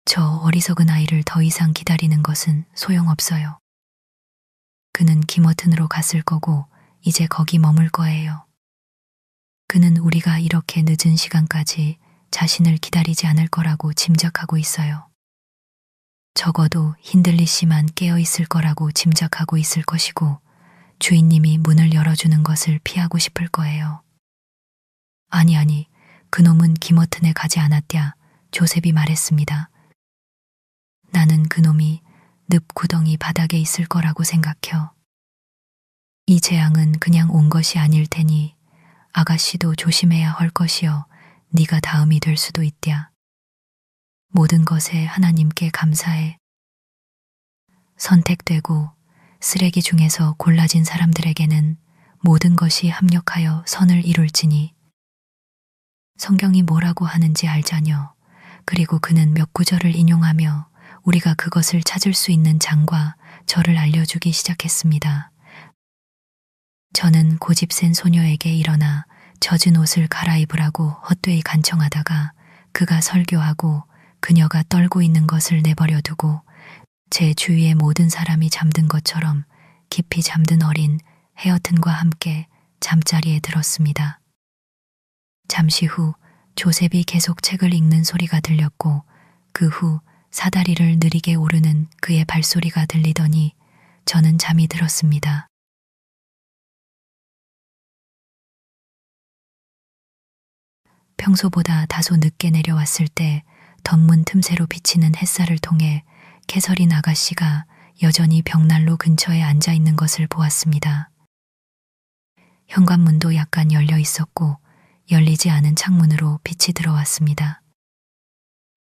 저 어리석은 아이를 더 이상 기다리는 것은 소용없어요. 그는 기머튼으로 갔을 거고 이제 거기 머물 거예요. 그는 우리가 이렇게 늦은 시간까지 자신을 기다리지 않을 거라고 짐작하고 있어요. 적어도 힌들리 씨만 깨어 있을 거라고 짐작하고 있을 것이고 주인님이 문을 열어주는 것을 피하고 싶을 거예요. 아니, 그놈은 기머튼에 가지 않았랴. 조셉이 말했습니다. 나는 그놈이 늪 구덩이 바닥에 있을 거라고 생각혀. 이 재앙은 그냥 온 것이 아닐 테니 아가씨도 조심해야 할 것이여. 네가 다음이 될 수도 있랴. 모든 것에 하나님께 감사해. 선택되고 쓰레기 중에서 골라진 사람들에게는 모든 것이 합력하여 선을 이룰지니. 성경이 뭐라고 하는지 알자녀. 그리고 그는 몇 구절을 인용하며 우리가 그것을 찾을 수 있는 장과 절을 알려주기 시작했습니다. 저는 고집센 소녀에게 일어나 젖은 옷을 갈아입으라고 헛되이 간청하다가 그가 설교하고 그녀가 떨고 있는 것을 내버려 두고 제 주위의 모든 사람이 잠든 것처럼 깊이 잠든 어린 헤어튼과 함께 잠자리에 들었습니다. 잠시 후 조셉이 계속 책을 읽는 소리가 들렸고 그 후 사다리를 느리게 오르는 그의 발소리가 들리더니 저는 잠이 들었습니다. 평소보다 다소 늦게 내려왔을 때 덧문 틈새로 비치는 햇살을 통해 캐서린 아가씨가 여전히 벽난로 근처에 앉아 있는 것을 보았습니다. 현관문도 약간 열려 있었고 열리지 않은 창문으로 빛이 들어왔습니다.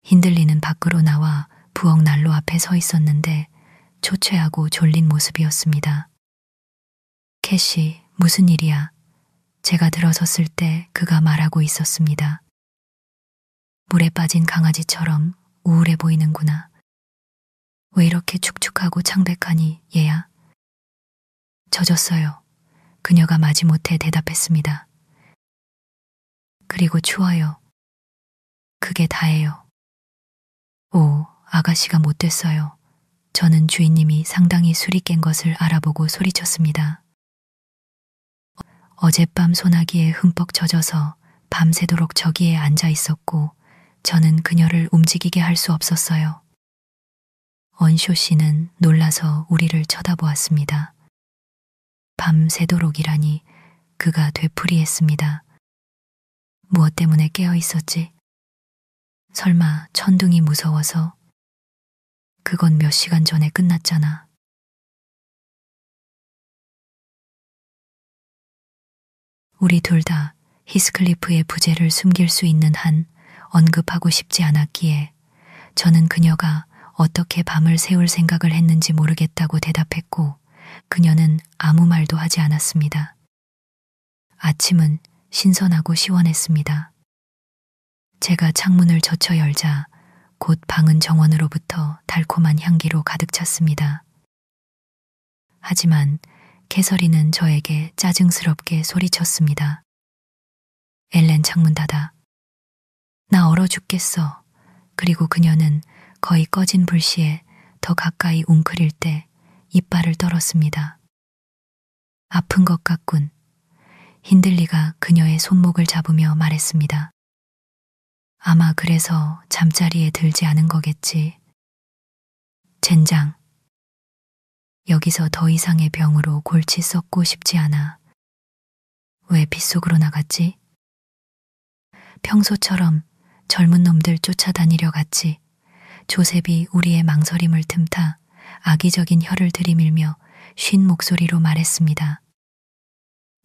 흔들리는 밖으로 나와 부엌 난로 앞에 서 있었는데 초췌하고 졸린 모습이었습니다. 캐시, 무슨 일이야? 제가 들어섰을 때 그가 말하고 있었습니다. 물에 빠진 강아지처럼 우울해 보이는구나. 왜 이렇게 축축하고 창백하니, 얘야? 젖었어요. 그녀가 마지못해 대답했습니다. 그리고 추워요. 그게 다예요. 오, 아가씨가 못됐어요. 저는 주인님이 상당히 술이 깬 것을 알아보고 소리쳤습니다. 어젯밤 소나기에 흠뻑 젖어서 밤새도록 저기에 앉아 있었고 저는 그녀를 움직이게 할 수 없었어요. 언쇼 씨는 놀라서 우리를 쳐다보았습니다. 밤새도록이라니 그가 되풀이했습니다. 무엇 때문에 깨어 있었지? 설마 천둥이 무서워서? 그건 몇 시간 전에 끝났잖아. 우리 둘 다 히스클리프의 부재를 숨길 수 있는 한 언급하고 싶지 않았기에 저는 그녀가 어떻게 밤을 새울 생각을 했는지 모르겠다고 대답했고 그녀는 아무 말도 하지 않았습니다. 아침은 신선하고 시원했습니다. 제가 창문을 젖혀 열자 곧 방은 정원으로부터 달콤한 향기로 가득 찼습니다. 하지만 캐서린은 저에게 짜증스럽게 소리쳤습니다. 엘렌 창문 닫아. 나 얼어 죽겠어. 그리고 그녀는 거의 꺼진 불씨에 더 가까이 웅크릴 때 이빨을 떨었습니다. 아픈 것 같군. 힌들리가 그녀의 손목을 잡으며 말했습니다. 아마 그래서 잠자리에 들지 않은 거겠지. 젠장. 여기서 더 이상의 병으로 골치 썩고 싶지 않아. 왜 빗속으로 나갔지? 평소처럼 젊은 놈들 쫓아다니려 갔지. 조셉이 우리의 망설임을 틈타 악의적인 혀를 들이밀며 쉰 목소리로 말했습니다.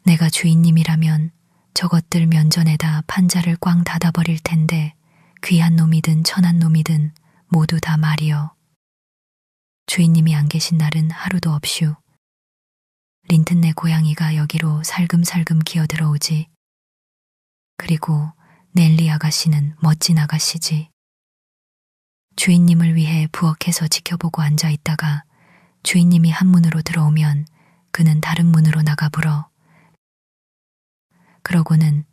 내가 주인님이라면 저것들 면전에다 판자를 꽝 닫아버릴 텐데 귀한 놈이든 천한 놈이든 모두 다 말이여. 주인님이 안 계신 날은 하루도 없슈. 린튼네 고양이가 여기로 살금살금 기어들어오지. 그리고 넬리 아가씨는 멋진 아가씨지. 주인님을 위해 부엌에서 지켜보고 앉아 있다가 주인님이 한 문으로 들어오면 그는 다른 문으로 나가불어. 그러고는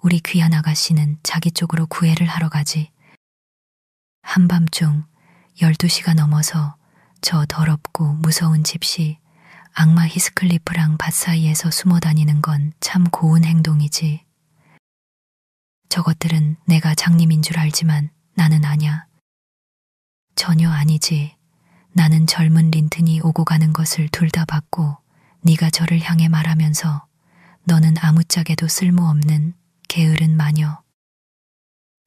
우리 귀한 아가씨는 자기 쪽으로 구애를 하러 가지. 한밤중 12시가 넘어서 저 더럽고 무서운 집시 악마 히스클리프랑 밭 사이에서 숨어 다니는 건 참 고운 행동이지. 저것들은 내가 장님인 줄 알지만 나는 아냐. 전혀 아니지. 나는 젊은 린튼이 오고 가는 것을 둘 다 봤고 네가 저를 향해 말하면서 너는 아무짝에도 쓸모없는 게으른 마녀.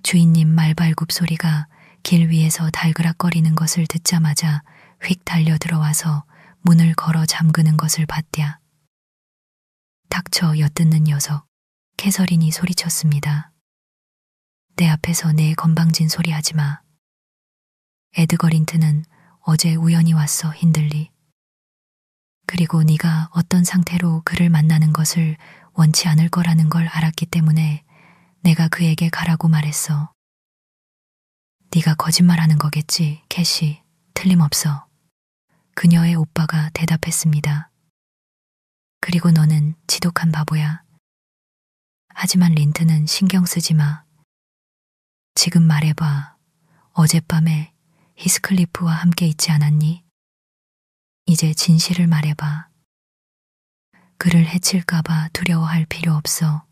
주인님 말발굽 소리가 길 위에서 달그락거리는 것을 듣자마자 휙 달려 들어와서 문을 걸어 잠그는 것을 봤랴. 닥쳐 엿듣는 녀석, 캐서린이 소리쳤습니다. 내 앞에서 내 건방진 소리 하지 마. 에드거린트는 어제 우연히 왔어, 힌들리. 그리고 네가 어떤 상태로 그를 만나는 것을 원치 않을 거라는 걸 알았기 때문에 내가 그에게 가라고 말했어. 네가 거짓말하는 거겠지, 캐시. 틀림없어. 그녀의 오빠가 대답했습니다. 그리고 너는 지독한 바보야. 하지만 린트는 신경 쓰지 마. 지금 말해봐. 어젯밤에 히스클리프와 함께 있지 않았니? 이제 진실을 말해봐. 그를 해칠까봐 두려워할 필요 없어.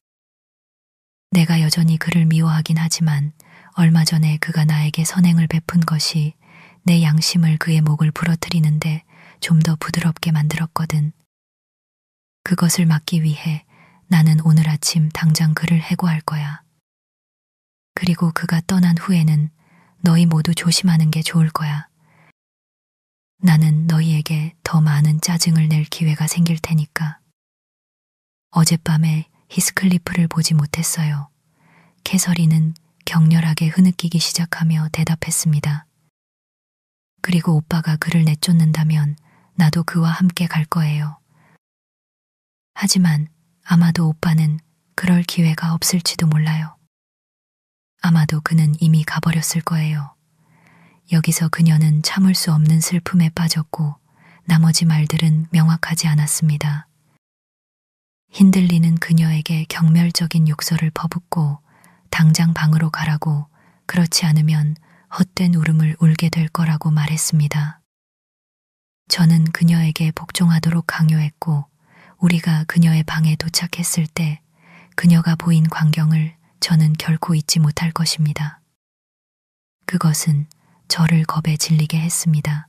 내가 여전히 그를 미워하긴 하지만 얼마 전에 그가 나에게 선행을 베푼 것이 내 양심을 그의 목을 부러뜨리는데 좀 더 부드럽게 만들었거든. 그것을 막기 위해 나는 오늘 아침 당장 그를 해고할 거야. 그리고 그가 떠난 후에는 너희 모두 조심하는 게 좋을 거야. 나는 너희에게 더 많은 짜증을 낼 기회가 생길 테니까. 어젯밤에 히스클리프를 보지 못했어요. 캐서린은 격렬하게 흐느끼기 시작하며 대답했습니다. 그리고 오빠가 그를 내쫓는다면 나도 그와 함께 갈 거예요. 하지만 아마도 오빠는 그럴 기회가 없을지도 몰라요. 아마도 그는 이미 가버렸을 거예요. 여기서 그녀는 참을 수 없는 슬픔에 빠졌고 나머지 말들은 명확하지 않았습니다. 힌들리는 그녀에게 경멸적인 욕설을 퍼붓고 당장 방으로 가라고, 그렇지 않으면 헛된 울음을 울게 될 거라고 말했습니다. 저는 그녀에게 복종하도록 강요했고 우리가 그녀의 방에 도착했을 때 그녀가 보인 광경을 저는 결코 잊지 못할 것입니다. 그것은 저를 겁에 질리게 했습니다.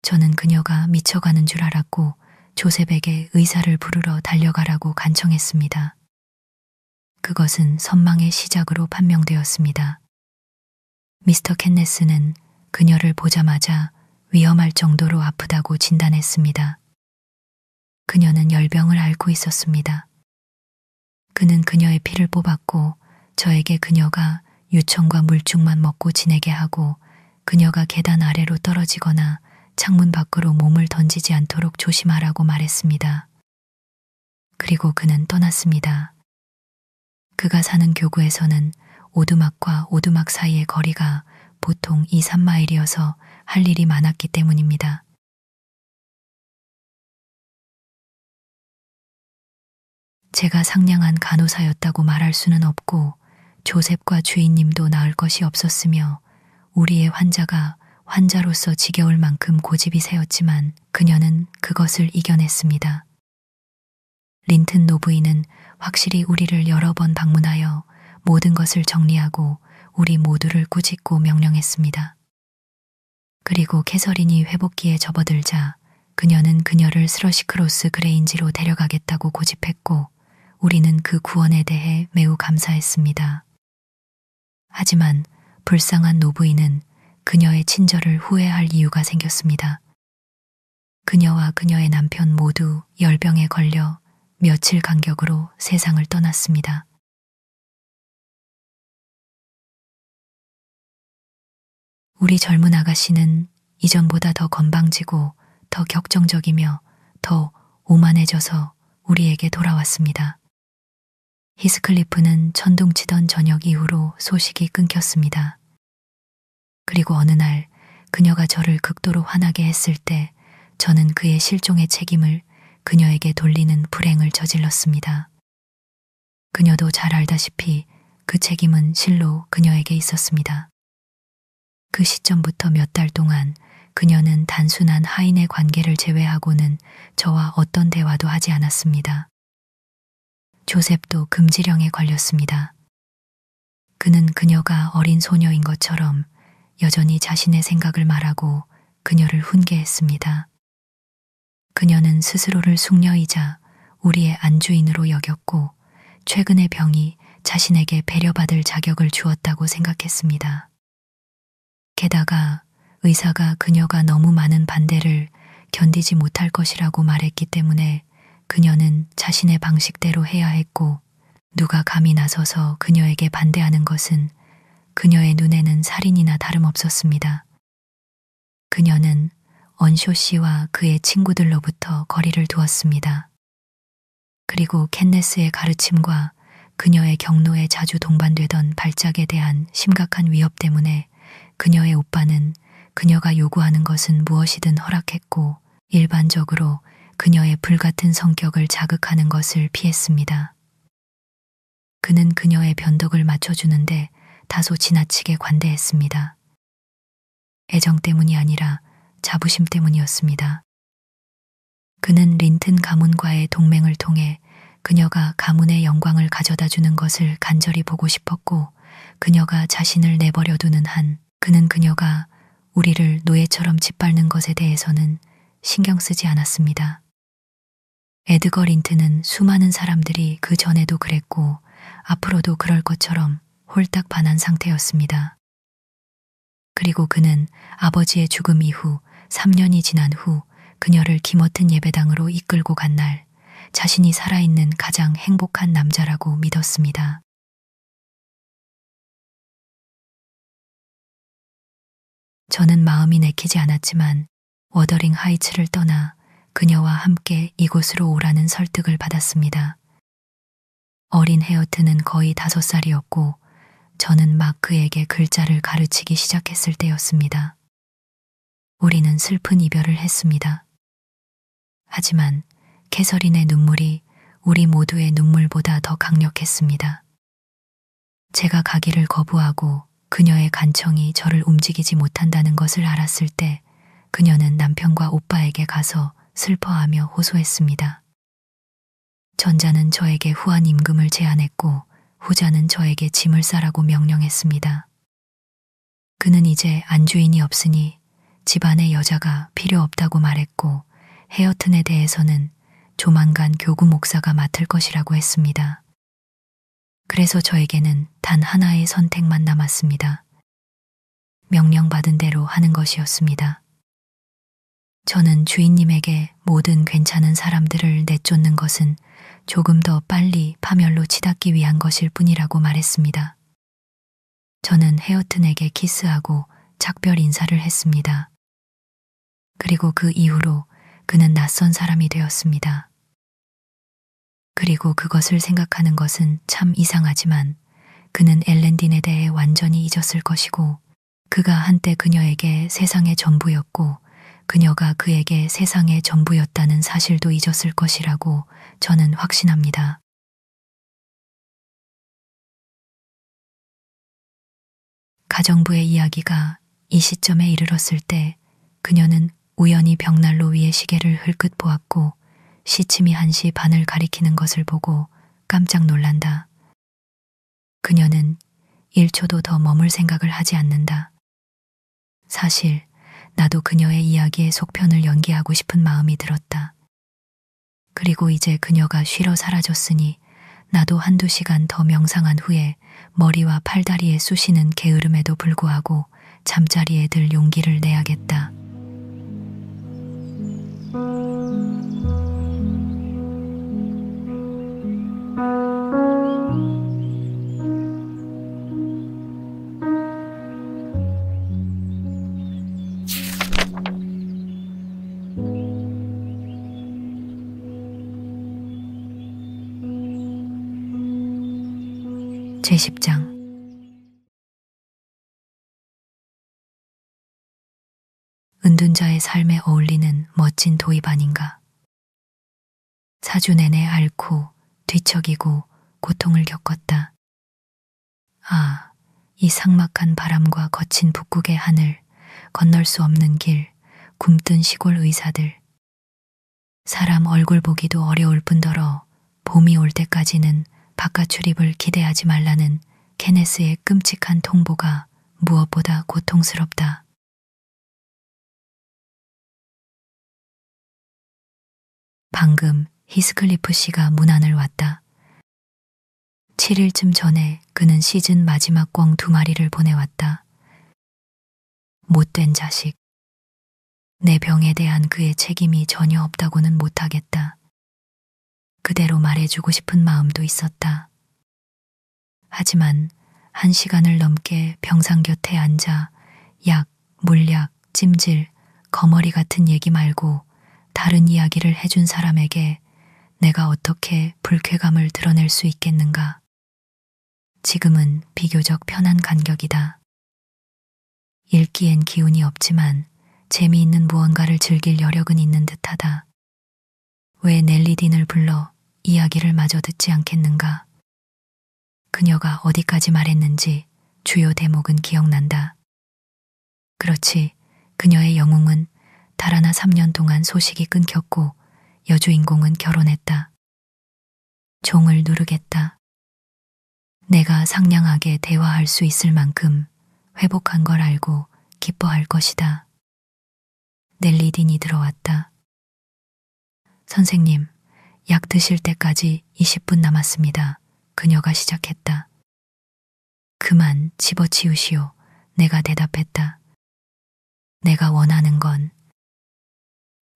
저는 그녀가 미쳐가는 줄 알았고 조셉에게 의사를 부르러 달려가라고 간청했습니다. 그것은 선망의 시작으로 판명되었습니다. 미스터 캔네스는 그녀를 보자마자 위험할 정도로 아프다고 진단했습니다. 그녀는 열병을 앓고 있었습니다. 그는 그녀의 피를 뽑았고 저에게 그녀가 유청과 물죽만 먹고 지내게 하고 그녀가 계단 아래로 떨어지거나 창문 밖으로 몸을 던지지 않도록 조심하라고 말했습니다. 그리고 그는 떠났습니다. 그가 사는 교구에서는 오두막과 오두막 사이의 거리가 보통 2~3마일이어서 할 일이 많았기 때문입니다. 제가 상냥한 간호사였다고 말할 수는 없고 조셉과 주인님도 나을 것이 없었으며 우리의 환자가 환자로서 지겨울 만큼 고집이 세었지만 그녀는 그것을 이겨냈습니다. 린튼 노부인은 확실히 우리를 여러 번 방문하여 모든 것을 정리하고 우리 모두를 꾸짖고 명령했습니다. 그리고 캐서린이 회복기에 접어들자 그녀는 그녀를 스러시크로스 그레인지로 데려가겠다고 고집했고 우리는 그 구원에 대해 매우 감사했습니다. 하지만 불쌍한 노부인은 그녀의 친절을 후회할 이유가 생겼습니다. 그녀와 그녀의 남편 모두 열병에 걸려 며칠 간격으로 세상을 떠났습니다. 우리 젊은 아가씨는 이전보다 더 건방지고 더 격정적이며 더 오만해져서 우리에게 돌아왔습니다. 히스클리프는 천둥치던 저녁 이후로 소식이 끊겼습니다. 그리고 어느 날 그녀가 저를 극도로 화나게 했을 때 저는 그의 실종의 책임을 그녀에게 돌리는 불행을 저질렀습니다. 그녀도 잘 알다시피 그 책임은 실로 그녀에게 있었습니다. 그 시점부터 몇 달 동안 그녀는 단순한 하인의 관계를 제외하고는 저와 어떤 대화도 하지 않았습니다. 조셉도 금지령에 걸렸습니다. 그는 그녀가 어린 소녀인 것처럼 여전히 자신의 생각을 말하고 그녀를 훈계했습니다. 그녀는 스스로를 숙녀이자 우리의 안주인으로 여겼고 최근의 병이 자신에게 배려받을 자격을 주었다고 생각했습니다. 게다가 의사가 그녀가 너무 많은 반대를 견디지 못할 것이라고 말했기 때문에 그녀는 자신의 방식대로 해야 했고 누가 감히 나서서 그녀에게 반대하는 것은 그녀의 눈에는 살인이나 다름없었습니다. 그녀는 언쇼 씨와 그의 친구들로부터 거리를 두었습니다. 그리고 캔네스의 가르침과 그녀의 경로에 자주 동반되던 발작에 대한 심각한 위협 때문에 그녀의 오빠는 그녀가 요구하는 것은 무엇이든 허락했고 일반적으로 그녀의 불같은 성격을 자극하는 것을 피했습니다. 그는 그녀의 변덕을 맞춰주는데 다소 지나치게 관대했습니다. 애정 때문이 아니라 자부심 때문이었습니다. 그는 린튼 가문과의 동맹을 통해 그녀가 가문의 영광을 가져다 주는 것을 간절히 보고 싶었고 그녀가 자신을 내버려 두는 한 그는 그녀가 우리를 노예처럼 짓밟는 것에 대해서는 신경 쓰지 않았습니다. 에드거 린튼은 수많은 사람들이 그 전에도 그랬고 앞으로도 그럴 것처럼 홀딱 반한 상태였습니다. 그리고 그는 아버지의 죽음 이후 3년이 지난 후 그녀를 기머튼 예배당으로 이끌고 간 날 자신이 살아있는 가장 행복한 남자라고 믿었습니다. 저는 마음이 내키지 않았지만 워더링 하이츠를 떠나 그녀와 함께 이곳으로 오라는 설득을 받았습니다. 어린 헤어트는 거의 5살이었고 저는 막 그에게 글자를 가르치기 시작했을 때였습니다. 우리는 슬픈 이별을 했습니다. 하지만 캐서린의 눈물이 우리 모두의 눈물보다 더 강력했습니다. 제가 가기를 거부하고 그녀의 간청이 저를 움직이지 못한다는 것을 알았을 때 그녀는 남편과 오빠에게 가서 슬퍼하며 호소했습니다. 전자는 저에게 후한 임금을 제안했고 후자는 저에게 짐을 싸라고 명령했습니다. 그는 이제 안주인이 없으니 집안에 여자가 필요 없다고 말했고 헤어튼에 대해서는 조만간 교구 목사가 맡을 것이라고 했습니다. 그래서 저에게는 단 하나의 선택만 남았습니다. 명령받은 대로 하는 것이었습니다. 저는 주인님에게 모든 괜찮은 사람들을 내쫓는 것은 조금 더 빨리 파멸로 치닫기 위한 것일 뿐이라고 말했습니다. 저는 헤어튼에게 키스하고 작별 인사를 했습니다. 그리고 그 이후로 그는 낯선 사람이 되었습니다. 그리고 그것을 생각하는 것은 참 이상하지만 그는 엘렌딘에 대해 완전히 잊었을 것이고 그가 한때 그녀에게 세상의 전부였고 그녀가 그에게 세상의 전부였다는 사실도 잊었을 것이라고 저는 확신합니다. 가정부의 이야기가 이 시점에 이르렀을 때 그녀는 우연히 벽난로 위에 시계를 흘끗 보았고 시침이 1시 반을 가리키는 것을 보고 깜짝 놀란다. 그녀는 1초도 더 머물 생각을 하지 않는다. 사실 나도 그녀의 이야기의 속편을 연기하고 싶은 마음이 들었다. 그리고 이제 그녀가 쉬러 사라졌으니 나도 1~2시간 더 명상한 후에 머리와 팔다리에 쑤시는 게으름에도 불구하고 잠자리에 들 용기를 내야겠다. 제10장 은둔자의 삶에 어울리는 멋진 도입 아닌가. 4주 내내 앓고 뒤척이고 고통을 겪었다. 아, 이 삭막한 바람과 거친 북극의 하늘, 건널 수 없는 길, 굼뜬 시골 의사들. 사람 얼굴 보기도 어려울 뿐더러 봄이 올 때까지는 바깥 출입을 기대하지 말라는 케네스의 끔찍한 통보가 무엇보다 고통스럽다. 방금 히스클리프 씨가 문 안을 왔다. 7일쯤 전에 그는 시즌 마지막 꿩 2마리를 보내왔다. 못된 자식. 내 병에 대한 그의 책임이 전혀 없다고는 못하겠다. 그대로 말해주고 싶은 마음도 있었다. 하지만 1시간을 넘게 병상 곁에 앉아 약, 물약, 찜질, 거머리 같은 얘기 말고 다른 이야기를 해준 사람에게 내가 어떻게 불쾌감을 드러낼 수 있겠는가. 지금은 비교적 편한 간격이다. 읽기엔 기운이 없지만 재미있는 무언가를 즐길 여력은 있는 듯하다. 왜 넬리 딘을 불러 이야기를 마저 듣지 않겠는가. 그녀가 어디까지 말했는지 주요 대목은 기억난다. 그렇지, 그녀의 영웅은 달아나 3년 동안 소식이 끊겼고 여주인공은 결혼했다. 종을 누르겠다. 내가 상냥하게 대화할 수 있을 만큼 회복한 걸 알고 기뻐할 것이다. 넬리 딘이 들어왔다. 선생님, 약 드실 때까지 20분 남았습니다. 그녀가 시작했다. 그만 집어치우시오. 내가 대답했다. 내가 원하는 건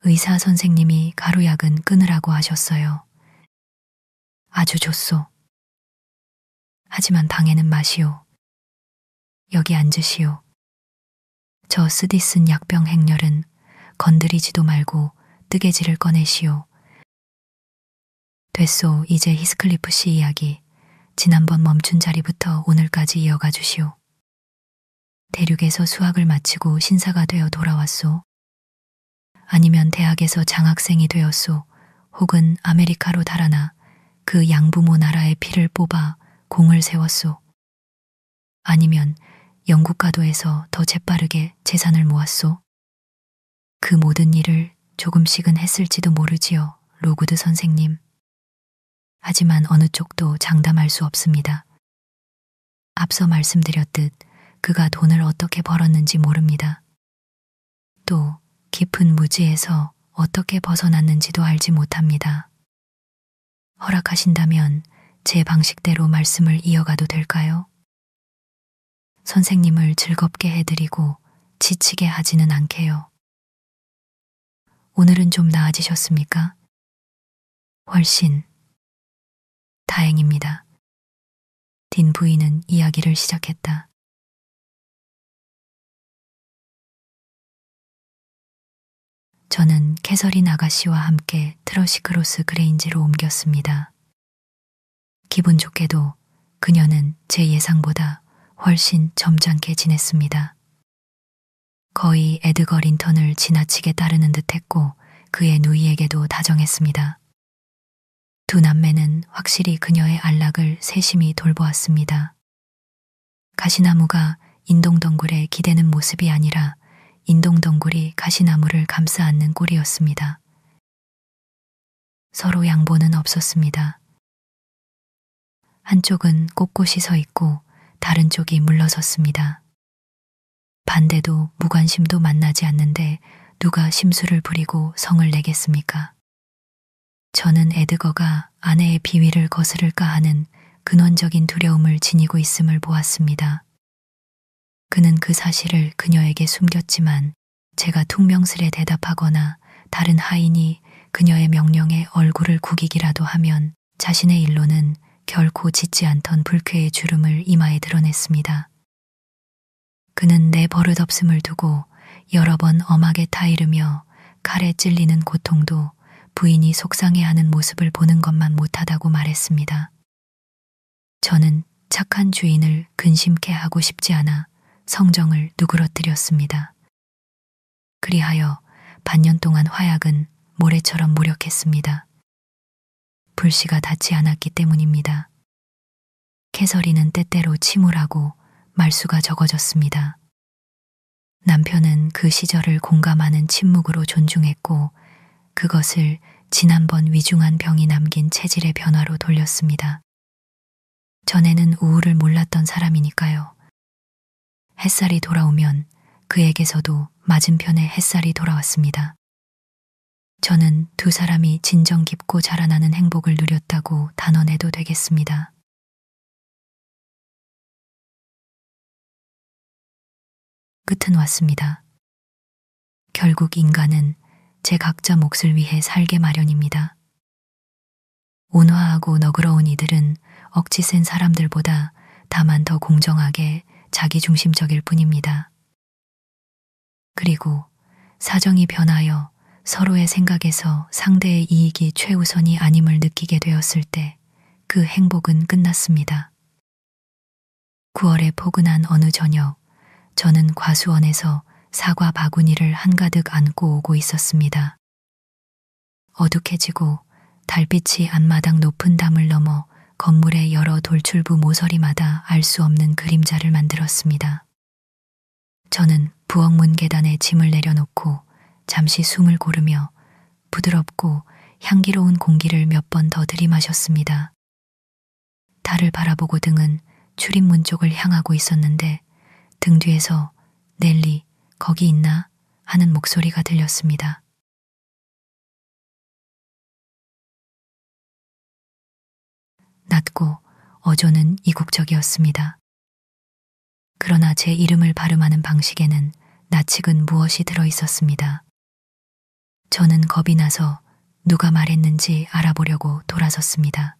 의사 선생님이 가루약은 끊으라고 하셨어요. 아주 좋소. 하지만 방에는 마시오. 여기 앉으시오. 저 쓰디 쓴 약병 행렬은 건드리지도 말고 뜨개질을 꺼내시오. 됐소. 이제 히스클리프 씨 이야기. 지난번 멈춘 자리부터 오늘까지 이어가 주시오. 대륙에서 수학을 마치고 신사가 되어 돌아왔소. 아니면 대학에서 장학생이 되었소. 혹은 아메리카로 달아나 그 양부모 나라의 피를 뽑아 공을 세웠소. 아니면 영국 가도에서 더 재빠르게 재산을 모았소. 그 모든 일을 조금씩은 했을지도 모르지요, 로구드 선생님. 하지만 어느 쪽도 장담할 수 없습니다. 앞서 말씀드렸듯 그가 돈을 어떻게 벌었는지 모릅니다. 또 깊은 무지에서 어떻게 벗어났는지도 알지 못합니다. 허락하신다면 제 방식대로 말씀을 이어가도 될까요? 선생님을 즐겁게 해드리고 지치게 하지는 않게요. 오늘은 좀 나아지셨습니까? 훨씬. 다행입니다. 딘 부인은 이야기를 시작했다. 저는 캐서린 아가씨와 함께 트러시크로스 그레인지로 옮겼습니다. 기분 좋게도 그녀는 제 예상보다 훨씬 점잖게 지냈습니다. 거의 에드거 린턴을 지나치게 따르는 듯했고 그의 누이에게도 다정했습니다. 두 남매는 확실히 그녀의 안락을 세심히 돌보았습니다. 가시나무가 인동덩굴에 기대는 모습이 아니라 인동덩굴이 가시나무를 감싸 안는 꼴이었습니다. 서로 양보는 없었습니다. 한쪽은 꼿꼿이 서 있고 다른 쪽이 물러섰습니다. 반대도 무관심도 만나지 않는데 누가 심술을 부리고 성을 내겠습니까? 저는 에드거가 아내의 비위를 거스를까 하는 근원적인 두려움을 지니고 있음을 보았습니다. 그는 그 사실을 그녀에게 숨겼지만 제가 퉁명스레 대답하거나 다른 하인이 그녀의 명령에 얼굴을 구기기라도 하면 자신의 일로는 결코 짓지 않던 불쾌의 주름을 이마에 드러냈습니다. 그는 내 버릇없음을 두고 여러 번 엄하게 타이르며 칼에 찔리는 고통도 부인이 속상해하는 모습을 보는 것만 못하다고 말했습니다. 저는 착한 주인을 근심케 하고 싶지 않아 성정을 누그러뜨렸습니다. 그리하여 반년 동안 화약은 모래처럼 무력했습니다. 불씨가 닿지 않았기 때문입니다. 캐서린은 때때로 침울하고 말수가 적어졌습니다. 남편은 그 시절을 공감하는 침묵으로 존중했고 그것을 지난번 위중한 병이 남긴 체질의 변화로 돌렸습니다. 전에는 우울을 몰랐던 사람이니까요. 햇살이 돌아오면 그에게서도 맞은편에 햇살이 돌아왔습니다. 저는 두 사람이 진정 깊고 자라나는 행복을 누렸다고 단언해도 되겠습니다. 끝은 왔습니다. 결국 인간은 제 각자 몫을 위해 살게 마련입니다. 온화하고 너그러운 이들은 억지 센 사람들보다 다만 더 공정하게 자기중심적일 뿐입니다. 그리고 사정이 변하여 서로의 생각에서 상대의 이익이 최우선이 아님을 느끼게 되었을 때 그 행복은 끝났습니다. 9월의 포근한 어느 저녁, 저는 과수원에서 사과 바구니를 한가득 안고 오고 있었습니다. 어둑해지고 달빛이 앞마당 높은 담을 넘어 건물의 여러 돌출부 모서리마다 알 수 없는 그림자를 만들었습니다. 저는 부엌문 계단에 짐을 내려놓고 잠시 숨을 고르며 부드럽고 향기로운 공기를 몇 번 더 들이마셨습니다. 달을 바라보고 등은 출입문 쪽을 향하고 있었는데 등 뒤에서 넬리, 거기 있나? 하는 목소리가 들렸습니다. 낮고 어조는 이국적이었습니다. 그러나 제 이름을 발음하는 방식에는 낯익은 무엇이 들어 있었습니다. 저는 겁이 나서 누가 말했는지 알아보려고 돌아섰습니다.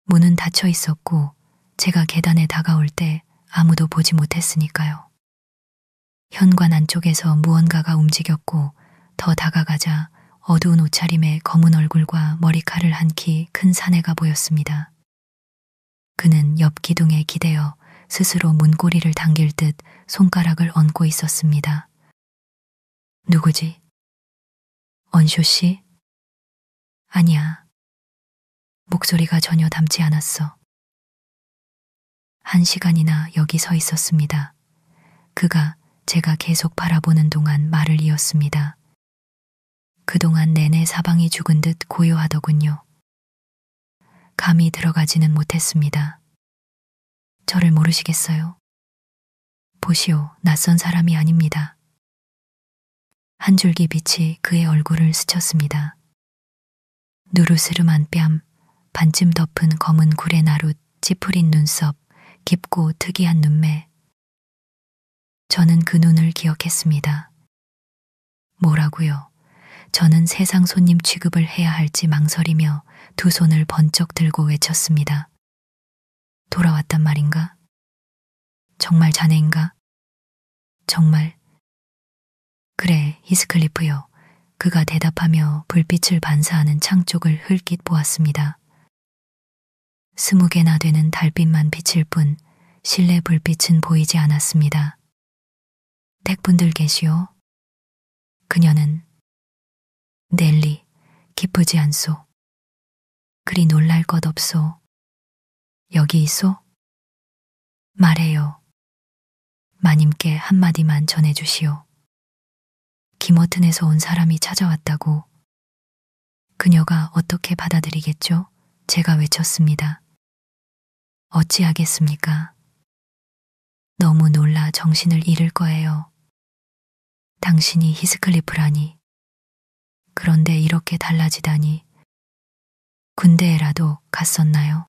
문은 닫혀 있었고 제가 계단에 다가올 때 아무도 보지 못했으니까요. 현관 안쪽에서 무언가가 움직였고 더 다가가자 어두운 옷차림에 검은 얼굴과 머리칼을 한 키 큰 사내가 보였습니다. 그는 옆 기둥에 기대어 스스로 문고리를 당길 듯 손가락을 얹고 있었습니다. 누구지? 언쇼 씨? 아니야. 목소리가 전혀 닮지 않았어. 1시간이나 여기 서 있었습니다. 그가 제가 계속 바라보는 동안 말을 이었습니다. 그동안 내내 사방이 죽은 듯 고요하더군요. 감이 들어가지는 못했습니다. 저를 모르시겠어요? 보시오, 낯선 사람이 아닙니다. 한 줄기 빛이 그의 얼굴을 스쳤습니다. 누르스름한 뺨, 반쯤 덮은 검은 구레 나룻, 찌푸린 눈썹, 깊고 특이한 눈매. 저는 그 눈을 기억했습니다. 뭐라고요? 저는 세상 손님 취급을 해야 할지 망설이며 두 손을 번쩍 들고 외쳤습니다. 돌아왔단 말인가? 정말 자네인가? 정말. 그래, 히스클리프요. 그가 대답하며 불빛을 반사하는 창 쪽을 흘낏 보았습니다. 20개나 되는 달빛만 비칠 뿐 실내 불빛은 보이지 않았습니다. 댁분들 계시오? 그녀는 넬리, 기쁘지 않소. 그리 놀랄 것 없소. 여기 있소? 말해요. 마님께 한마디만 전해주시오. 김워튼에서 온 사람이 찾아왔다고. 그녀가 어떻게 받아들이겠죠? 제가 외쳤습니다. 어찌하겠습니까? 너무 놀라 정신을 잃을 거예요. 당신이 히스클리프라니. 그런데 이렇게 달라지다니. 군대에라도 갔었나요?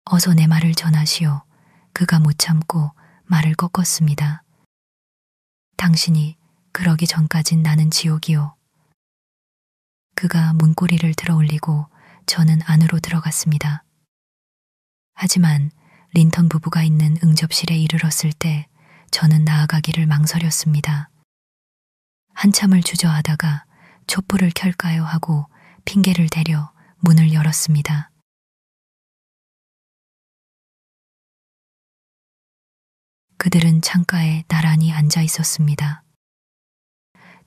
어서 내 말을 전하시오. 그가 못 참고 말을 꺾었습니다. 당신이 그러기 전까진 나는 지옥이요. 그가 문고리를 들어 올리고 저는 안으로 들어갔습니다. 하지만 린턴 부부가 있는 응접실에 이르렀을 때 저는 나아가기를 망설였습니다. 한참을 주저하다가 촛불을 켤까요 하고 핑계를 대려 문을 열었습니다. 그들은 창가에 나란히 앉아 있었습니다.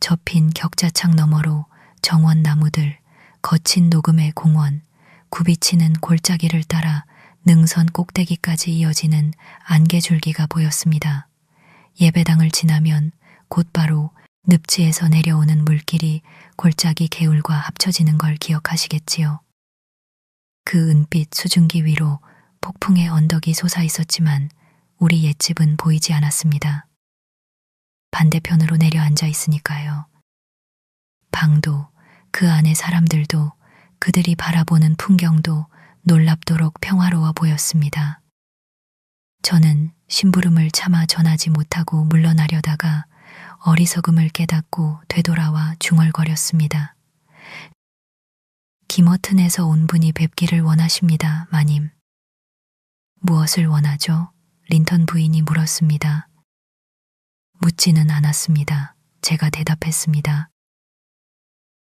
접힌 격자창 너머로 정원 나무들, 거친 녹음의 공원, 굽이치는 골짜기를 따라 능선 꼭대기까지 이어지는 안개줄기가 보였습니다. 예배당을 지나면 곧바로 늪지에서 내려오는 물길이 골짜기 개울과 합쳐지는 걸 기억하시겠지요. 그 은빛 수증기 위로 폭풍의 언덕이 솟아 있었지만 우리 옛집은 보이지 않았습니다. 반대편으로 내려앉아 있으니까요. 방도, 그 안의 사람들도, 그들이 바라보는 풍경도 놀랍도록 평화로워 보였습니다. 저는 심부름을 참아 전하지 못하고 물러나려다가 어리석음을 깨닫고 되돌아와 중얼거렸습니다. 김어튼에서 온 분이 뵙기를 원하십니다, 마님. 무엇을 원하죠? 린턴 부인이 물었습니다. 묻지는 않았습니다. 제가 대답했습니다.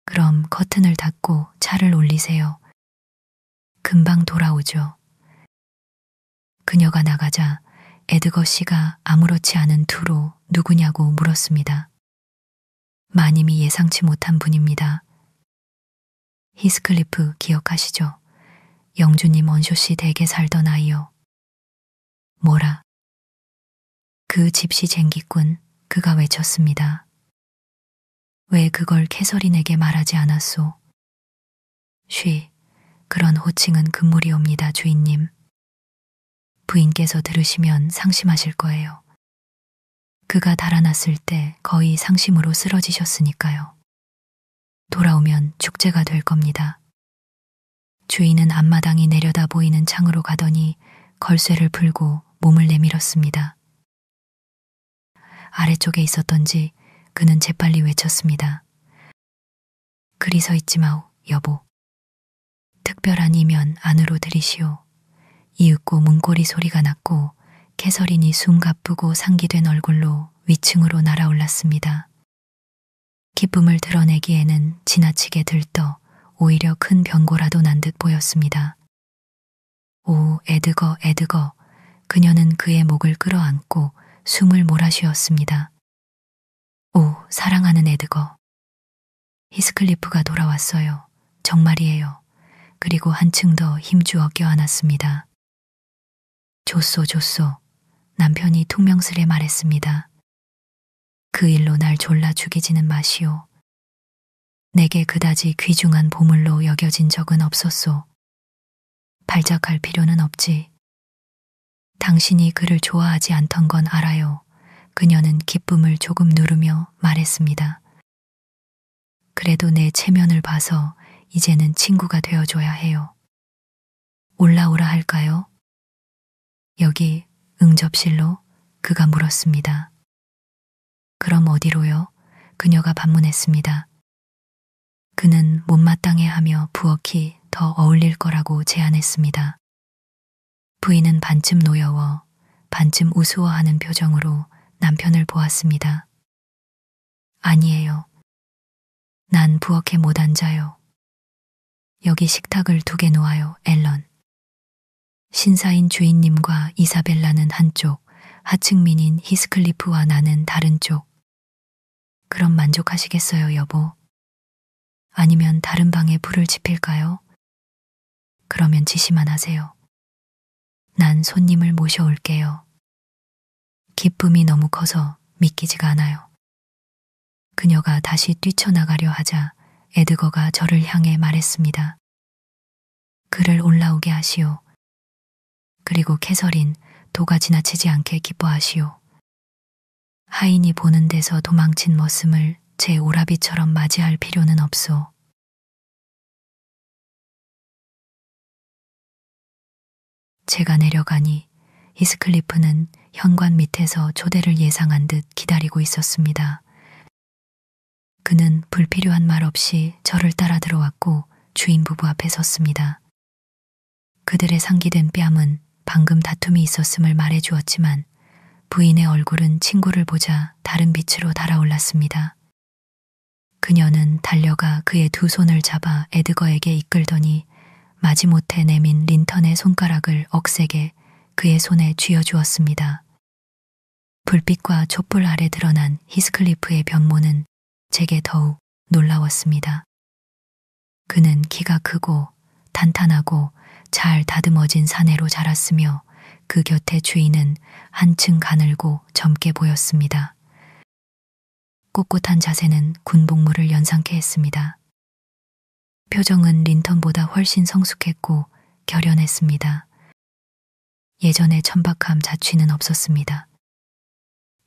그럼 커튼을 닫고 차를 올리세요. 금방 돌아오죠. 그녀가 나가자 에드거 씨가 아무렇지 않은 투로 누구냐고 물었습니다. 마님이 예상치 못한 분입니다. 히스클리프 기억하시죠? 영주님 원쇼 씨 댁에 살던 아이요. 뭐라? 그 집시 쟁기꾼, 그가 외쳤습니다. 왜 그걸 캐서린에게 말하지 않았소? 쉬, 그런 호칭은 금물이옵니다, 주인님. 부인께서 들으시면 상심하실 거예요. 그가 달아났을 때 거의 상심으로 쓰러지셨으니까요. 돌아오면 축제가 될 겁니다. 주인은 앞마당이 내려다 보이는 창으로 가더니 걸쇠를 풀고 몸을 내밀었습니다. 아래쪽에 있었던지 그는 재빨리 외쳤습니다. 그리 서 있지 마오, 여보. 특별한 이면 안으로 들이시오. 이윽고 문고리 소리가 났고 캐서린이 숨가쁘고 상기된 얼굴로 위층으로 날아올랐습니다. 기쁨을 드러내기에는 지나치게 들떠 오히려 큰 변고라도 난 듯 보였습니다. 오, 에드거, 에드거. 그녀는 그의 목을 끌어안고 숨을 몰아쉬었습니다. 오, 사랑하는 에드거. 히스클리프가 돌아왔어요. 정말이에요. 그리고 한층 더 힘주어 껴안았습니다. 좋소, 좋소. 남편이 퉁명스레 말했습니다. 그 일로 날 졸라 죽이지는 마시오. 내게 그다지 귀중한 보물로 여겨진 적은 없었소. 발작할 필요는 없지. 당신이 그를 좋아하지 않던 건 알아요. 그녀는 기쁨을 조금 누르며 말했습니다. 그래도 내 체면을 봐서 이제는 친구가 되어줘야 해요. 올라오라 할까요? 여기 응접실로? 그가 물었습니다. 그럼 어디로요? 그녀가 반문했습니다. 그는 못마땅해하며 부엌이 더 어울릴 거라고 제안했습니다. 부인은 반쯤 노여워 반쯤 우스워하는 표정으로 남편을 보았습니다. 아니에요. 난 부엌에 못 앉아요. 여기 식탁을 2개 놓아요, 앨런. 신사인 주인님과 이사벨라는 한쪽, 하층민인 히스클리프와 나는 다른 쪽. 그럼 만족하시겠어요, 여보? 아니면 다른 방에 불을 지필까요? 그러면 지시만 하세요. 난 손님을 모셔올게요. 기쁨이 너무 커서 믿기지가 않아요. 그녀가 다시 뛰쳐나가려 하자 에드거가 저를 향해 말했습니다. 그를 올라오게 하시오. 그리고 캐서린, 도가 지나치지 않게 기뻐하시오. 하인이 보는 데서 도망친 머슴을 제 오라비처럼 맞이할 필요는 없소. 제가 내려가니 히스클리프는 현관 밑에서 초대를 예상한 듯 기다리고 있었습니다. 그는 불필요한 말 없이 저를 따라 들어왔고 주인 부부 앞에 섰습니다. 그들의 상기된 뺨은 방금 다툼이 있었음을 말해주었지만 부인의 얼굴은 친구를 보자 다른 빛으로 달아올랐습니다. 그녀는 달려가 그의 2 손을 잡아 에드거에게 이끌더니 마지못해 내민 린턴의 손가락을 억세게 그의 손에 쥐어주었습니다. 불빛과 촛불 아래 드러난 히스클리프의 변모는 제게 더욱 놀라웠습니다. 그는 키가 크고 탄탄하고 잘 다듬어진 사내로 자랐으며 그 곁의 주인은 한층 가늘고 젊게 보였습니다. 꼿꼿한 자세는 군복무를 연상케 했습니다. 표정은 린턴보다 훨씬 성숙했고 결연했습니다. 예전의 천박함 자취는 없었습니다.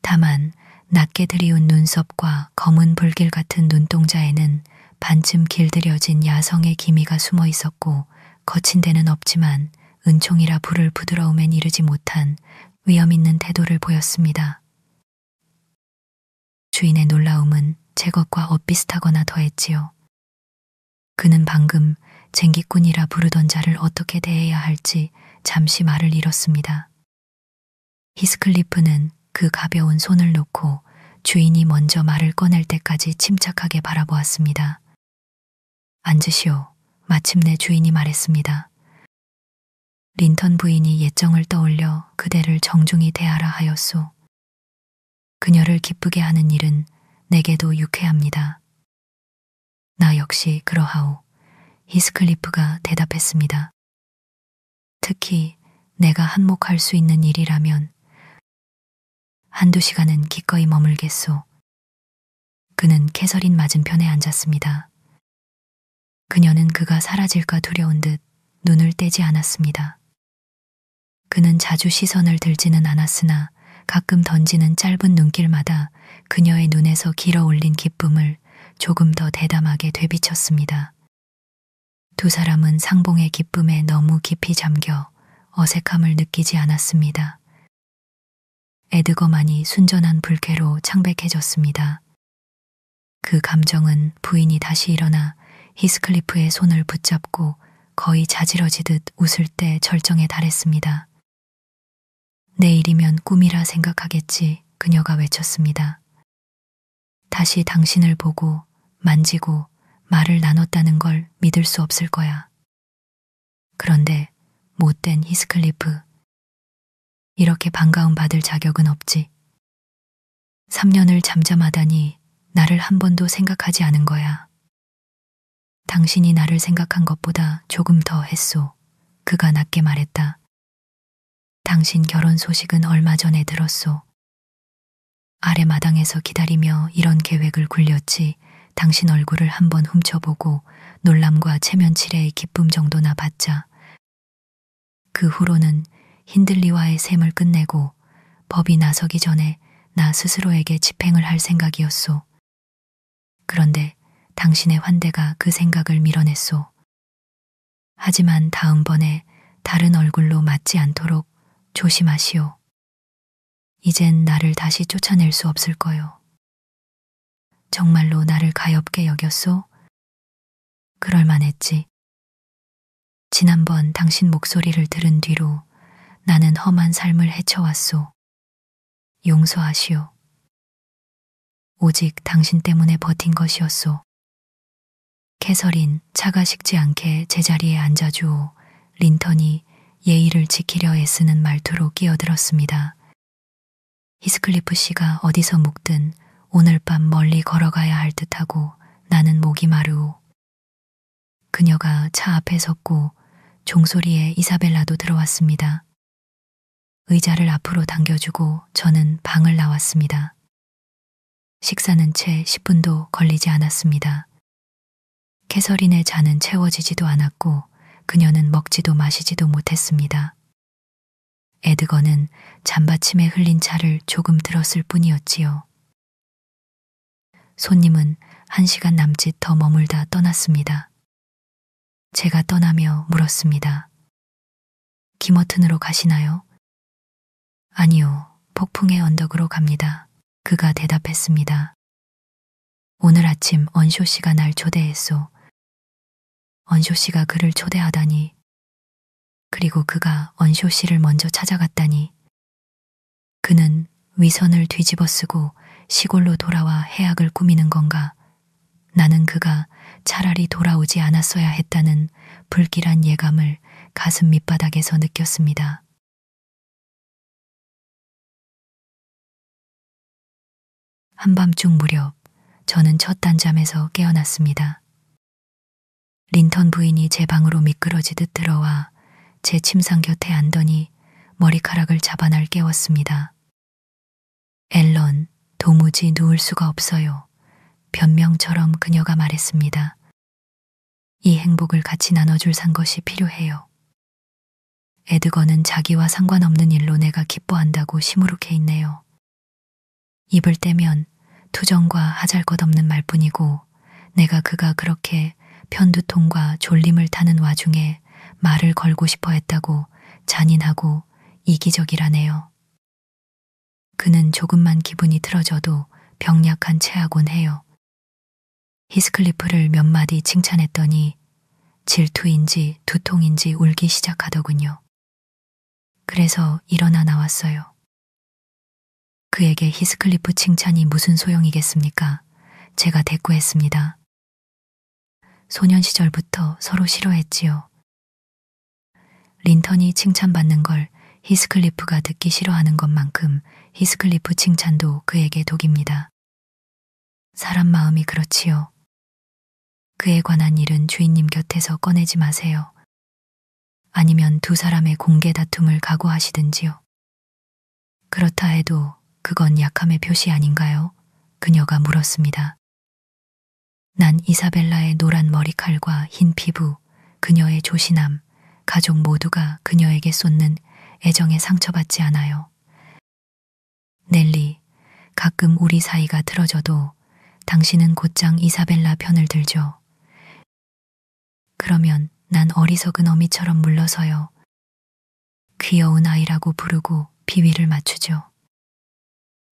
다만 낮게 들이운 눈썹과 검은 불길 같은 눈동자에는 반쯤 길들여진 야성의 기미가 숨어 있었고 거친 데는 없지만 은총이라 부를 부드러움엔 이르지 못한 위험 있는 태도를 보였습니다. 주인의 놀라움은 제 것과 엇비슷하거나 더했지요. 그는 방금 쟁기꾼이라 부르던 자를 어떻게 대해야 할지 잠시 말을 잃었습니다. 히스클리프는 그 가벼운 손을 놓고 주인이 먼저 말을 꺼낼 때까지 침착하게 바라보았습니다. 앉으시오. 마침내 주인이 말했습니다. 린턴 부인이 옛정을 떠올려 그대를 정중히 대하라 하였소. 그녀를 기쁘게 하는 일은 내게도 유쾌합니다. 나 역시 그러하오. 히스클리프가 대답했습니다. 특히 내가 한몫할 수 있는 일이라면 한두 시간은 기꺼이 머물겠소. 그는 캐서린 맞은편에 앉았습니다. 그녀는 그가 사라질까 두려운 듯 눈을 떼지 않았습니다. 그는 자주 시선을 들지는 않았으나 가끔 던지는 짧은 눈길마다 그녀의 눈에서 길어올린 기쁨을 조금 더 대담하게 되비쳤습니다. 두 사람은 상봉의 기쁨에 너무 깊이 잠겨 어색함을 느끼지 않았습니다. 에드거만이 순전한 불쾌로 창백해졌습니다. 그 감정은 부인이 다시 일어나 히스클리프의 손을 붙잡고 거의 자지러지듯 웃을 때 절정에 달했습니다. 내일이면 꿈이라 생각하겠지, 그녀가 외쳤습니다. 다시 당신을 보고 만지고 말을 나눴다는 걸 믿을 수 없을 거야. 그런데 못된 히스클리프, 이렇게 반가움 받을 자격은 없지. 3년을 잠잠하다니 나를 한 번도 생각하지 않은 거야. 당신이 나를 생각한 것보다 조금 더 했소. 그가 낮게 말했다. 당신 결혼 소식은 얼마 전에 들었소. 아래마당에서 기다리며 이런 계획을 굴렸지 당신 얼굴을 한번 훔쳐보고 놀람과 체면치레의 기쁨 정도나 받자. 그 후로는 힌들리와의 셈을 끝내고 법이 나서기 전에 나 스스로에게 집행을 할 생각이었소. 그런데 당신의 환대가 그 생각을 밀어냈소. 하지만 다음번에 다른 얼굴로 맞지 않도록 조심하시오. 이젠 나를 다시 쫓아낼 수 없을 거요. 정말로 나를 가엾게 여겼소? 그럴만했지. 지난번 당신 목소리를 들은 뒤로 나는 험한 삶을 헤쳐왔소. 용서하시오. 오직 당신 때문에 버틴 것이었소. 캐서린, 차가 식지 않게 제자리에 앉아주오. 린턴이 예의를 지키려 애쓰는 말투로 끼어들었습니다. 히스클리프 씨가 어디서 묵든 오늘 밤 멀리 걸어가야 할 듯하고 나는 목이 마르오. 그녀가 차 앞에 섰고 종소리에 이사벨라도 들어왔습니다. 의자를 앞으로 당겨주고 저는 방을 나왔습니다. 식사는 채 10분도 걸리지 않았습니다. 캐서린의 잔은 채워지지도 않았고 그녀는 먹지도 마시지도 못했습니다. 에드거는 잔받침에 흘린 차를 조금 들었을 뿐이었지요. 손님은 1시간 남짓 더 머물다 떠났습니다. 제가 떠나며 물었습니다. 기머튼으로 가시나요? 아니요, 폭풍의 언덕으로 갑니다. 그가 대답했습니다. 오늘 아침 언쇼 씨가 날 초대했소. 언쇼 씨가 그를 초대하다니. 그리고 그가 언쇼 씨를 먼저 찾아갔다니. 그는 위선을 뒤집어 쓰고 시골로 돌아와 해악을 꾸미는 건가? 나는 그가 차라리 돌아오지 않았어야 했다는 불길한 예감을 가슴 밑바닥에서 느꼈습니다. 한밤중 무렵 저는 첫 단잠에서 깨어났습니다. 린턴 부인이 제 방으로 미끄러지듯 들어와 제 침상 곁에 앉더니 머리카락을 잡아 날 깨웠습니다. 앨런, 도무지 누울 수가 없어요. 변명처럼 그녀가 말했습니다. 이 행복을 같이 나눠줄 산 것이 필요해요. 에드거는 자기와 상관없는 일로 내가 기뻐한다고 시무룩해 있네요. 입을 떼면 투정과 하잘것없는 말뿐이고 내가 그가 그렇게 편두통과 졸림을 타는 와중에 말을 걸고 싶어 했다고 잔인하고 이기적이라네요. 그는 조금만 기분이 틀어져도 병약한 체하곤 해요. 히스클리프를 몇 마디 칭찬했더니 질투인지 두통인지 울기 시작하더군요. 그래서 일어나 나왔어요. 그에게 히스클리프 칭찬이 무슨 소용이겠습니까? 제가 대꾸했습니다. 소년 시절부터 서로 싫어했지요. 린턴이 칭찬받는 걸 히스클리프가 듣기 싫어하는 것만큼 히스클리프 칭찬도 그에게 독입니다. 사람 마음이 그렇지요. 그에 관한 일은 주인님 곁에서 꺼내지 마세요. 아니면 두 사람의 공개 다툼을 각오하시든지요. 그렇다 해도 그건 약함의 표시 아닌가요? 그녀가 물었습니다. 난 이사벨라의 노란 머리칼과 흰 피부, 그녀의 조신함, 가족 모두가 그녀에게 쏟는 애정에 상처받지 않아요. 넬리, 가끔 우리 사이가 틀어져도 당신은 곧장 이사벨라 편을 들죠. 그러면 난 어리석은 어미처럼 물러서요. 귀여운 아이라고 부르고 비위를 맞추죠.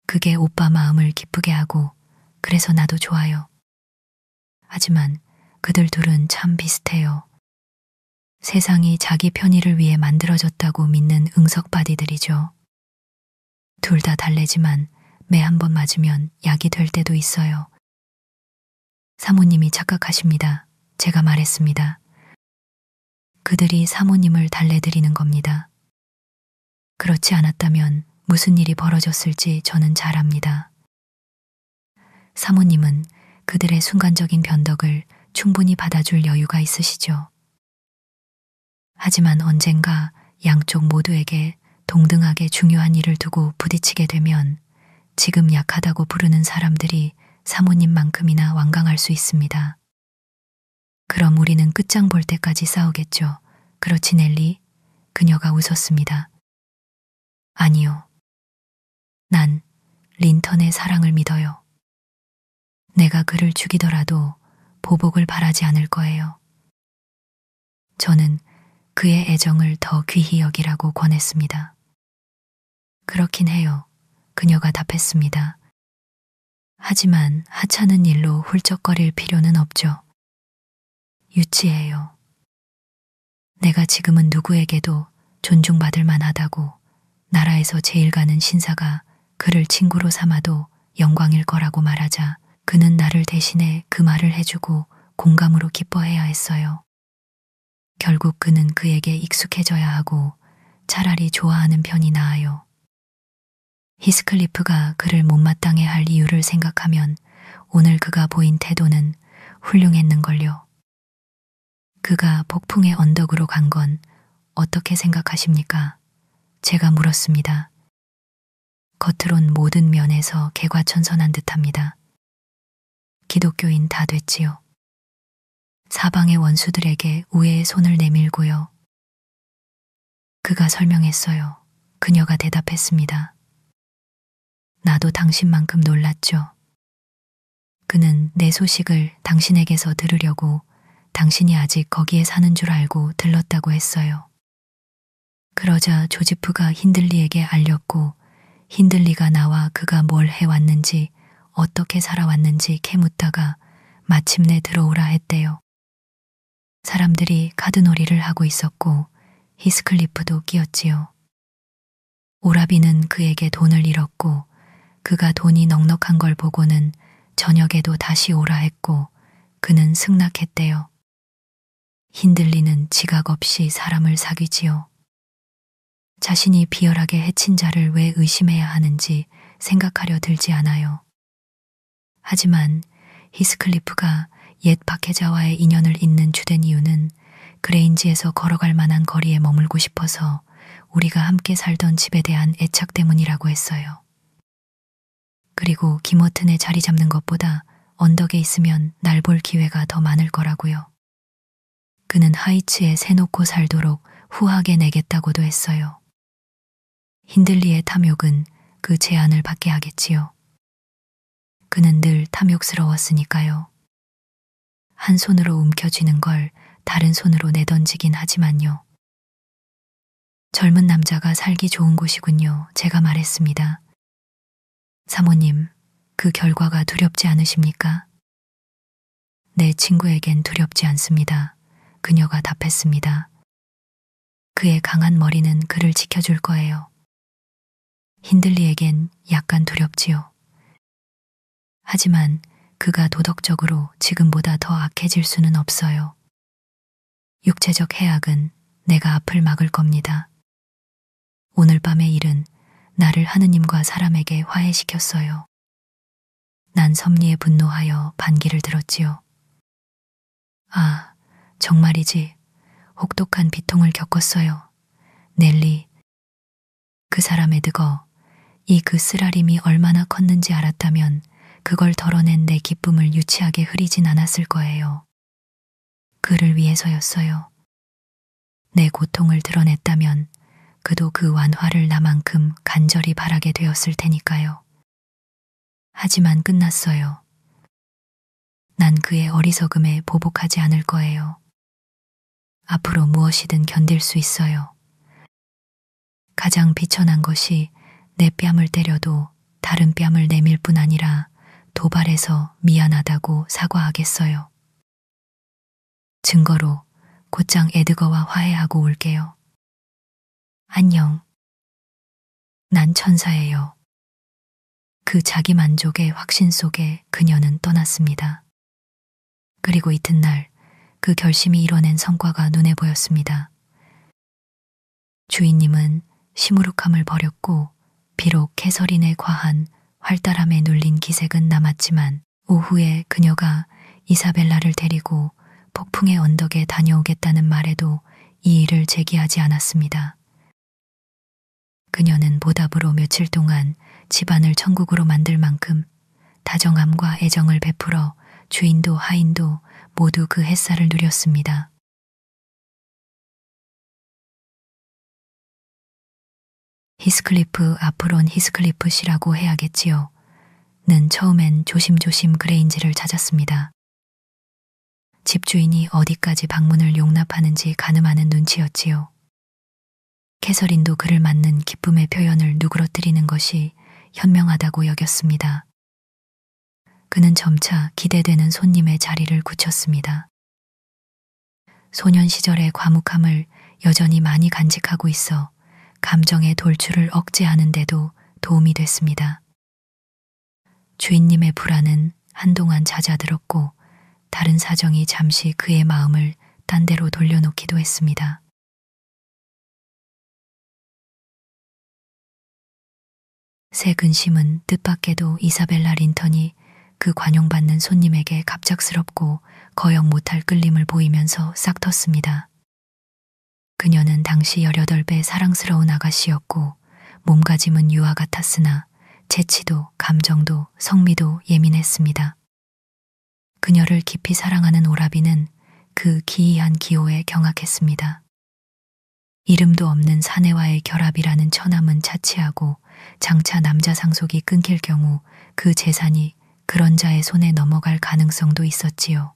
그게 오빠 마음을 기쁘게 하고 그래서 나도 좋아요. 하지만 그들 둘은 참 비슷해요. 세상이 자기 편의를 위해 만들어졌다고 믿는 응석바디들이죠. 둘 다 달래지만 매 한 번 맞으면 약이 될 때도 있어요. 사모님이 착각하십니다. 제가 말했습니다. 그들이 사모님을 달래드리는 겁니다. 그렇지 않았다면 무슨 일이 벌어졌을지 저는 잘 압니다. 사모님은 그들의 순간적인 변덕을 충분히 받아줄 여유가 있으시죠. 하지만 언젠가 양쪽 모두에게 동등하게 중요한 일을 두고 부딪히게 되면 지금 약하다고 부르는 사람들이 사모님만큼이나 완강할 수 있습니다. 그럼 우리는 끝장 볼 때까지 싸우겠죠. 그렇지 넬리? 그녀가 웃었습니다. 아니요. 난 린턴의 사랑을 믿어요. 내가 그를 죽이더라도 보복을 바라지 않을 거예요. 저는 그의 애정을 더 귀히 여기라고 권했습니다. 그렇긴 해요. 그녀가 답했습니다. 하지만 하찮은 일로 훌쩍거릴 필요는 없죠. 유치해요. 내가 지금은 누구에게도 존중받을 만하다고 나라에서 제일 가는 신사가 그를 친구로 삼아도 영광일 거라고 말하자 그는 나를 대신해 그 말을 해주고 공감으로 기뻐해야 했어요. 결국 그는 그에게 익숙해져야 하고 차라리 좋아하는 편이 나아요. 히스클리프가 그를 못마땅해 할 이유를 생각하면 오늘 그가 보인 태도는 훌륭했는걸요. 그가 폭풍의 언덕으로 간 건 어떻게 생각하십니까? 제가 물었습니다. 겉으론 모든 면에서 개과천선한 듯합니다. 기독교인 다 됐지요. 사방의 원수들에게 우애의 손을 내밀고요. 그가 설명했어요. 그녀가 대답했습니다. 나도 당신만큼 놀랐죠. 그는 내 소식을 당신에게서 들으려고 당신이 아직 거기에 사는 줄 알고 들렀다고 했어요. 그러자 조지프가 힌들리에게 알렸고 힌들리가 나와 그가 뭘 해왔는지 어떻게 살아왔는지 캐묻다가 마침내 들어오라 했대요. 사람들이 카드놀이를 하고 있었고 히스클리프도 끼었지요. 오라비는 그에게 돈을 잃었고 그가 돈이 넉넉한 걸 보고는 저녁에도 다시 오라 했고 그는 승낙했대요. 힌들리는 지각 없이 사람을 사귀지요. 자신이 비열하게 해친 자를 왜 의심해야 하는지 생각하려 들지 않아요. 하지만 히스클리프가 옛 박해자와의 인연을 잇는 주된 이유는 그레인지에서 걸어갈 만한 거리에 머물고 싶어서 우리가 함께 살던 집에 대한 애착 때문이라고 했어요. 그리고 기머튼에 자리 잡는 것보다 언덕에 있으면 날 볼 기회가 더 많을 거라고요. 그는 하이츠에 새 놓고 살도록 후하게 내겠다고도 했어요. 힌들리의 탐욕은 그 제안을 받게 하겠지요. 그는 늘 탐욕스러웠으니까요. 한 손으로 움켜쥐는 걸 다른 손으로 내던지긴 하지만요. 젊은 남자가 살기 좋은 곳이군요. 제가 말했습니다. 사모님, 그 결과가 두렵지 않으십니까? 내 친구에겐 두렵지 않습니다. 그녀가 답했습니다. 그의 강한 머리는 그를 지켜줄 거예요. 힌들리에겐 약간 두렵지요. 하지만 그가 도덕적으로 지금보다 더 악해질 수는 없어요. 육체적 해악은 내가 앞을 막을 겁니다. 오늘 밤의 일은 나를 하느님과 사람에게 화해시켰어요. 난 섭리에 분노하여 반기를 들었지요. 아, 정말이지. 혹독한 비통을 겪었어요. 넬리. 그 사람의 득어, 이 그 쓰라림이 얼마나 컸는지 알았다면 그걸 덜어낸 내 기쁨을 유치하게 흐리진 않았을 거예요. 그를 위해서였어요. 내 고통을 드러냈다면 그도 그 완화를 나만큼 간절히 바라게 되었을 테니까요. 하지만 끝났어요. 난 그의 어리석음에 보복하지 않을 거예요. 앞으로 무엇이든 견딜 수 있어요. 가장 비천한 것이 내 뺨을 때려도 다른 뺨을 내밀 뿐 아니라 도발해서 미안하다고 사과하겠어요. 증거로 곧장 에드거와 화해하고 올게요. 안녕. 난 천사예요. 그 자기 만족의 확신 속에 그녀는 떠났습니다. 그리고 이튿날 그 결심이 이뤄낸 성과가 눈에 보였습니다. 주인님은 시무룩함을 버렸고 비록 캐서린의 과한 활달함에 눌린 기색은 남았지만 오후에 그녀가 이사벨라를 데리고 폭풍의 언덕에 다녀오겠다는 말에도 이 일을 제기하지 않았습니다. 그녀는 보답으로 며칠 동안 집안을 천국으로 만들 만큼 다정함과 애정을 베풀어 주인도 하인도 모두 그 햇살을 누렸습니다. 히스클리프 아프론 히스클리프 씨라고 해야겠지요. 는 처음엔 조심조심 그레인지를 찾았습니다. 집주인이 어디까지 방문을 용납하는지 가늠하는 눈치였지요. 캐서린도 그를 맞는 기쁨의 표현을 누그러뜨리는 것이 현명하다고 여겼습니다. 그는 점차 기대되는 손님의 자리를 굳혔습니다. 소년 시절의 과묵함을 여전히 많이 간직하고 있어 감정의 돌출을 억제하는데도 도움이 됐습니다. 주인님의 불안은 한동안 잦아들었고 다른 사정이 잠시 그의 마음을 딴 데로 돌려놓기도 했습니다. 새 근심은 뜻밖에도 이사벨라 린턴이 그 관용받는 손님에게 갑작스럽고 거역 못할 끌림을 보이면서 싹 텄습니다. 그녀는 당시 18배 사랑스러운 아가씨였고 몸가짐은 유아 같았으나 재치도 감정도 성미도 예민했습니다. 그녀를 깊이 사랑하는 오라비는 그 기이한 기호에 경악했습니다. 이름도 없는 사내와의 결합이라는 처남은 차치하고 장차 남자 상속이 끊길 경우 그 재산이 그런 자의 손에 넘어갈 가능성도 있었지요.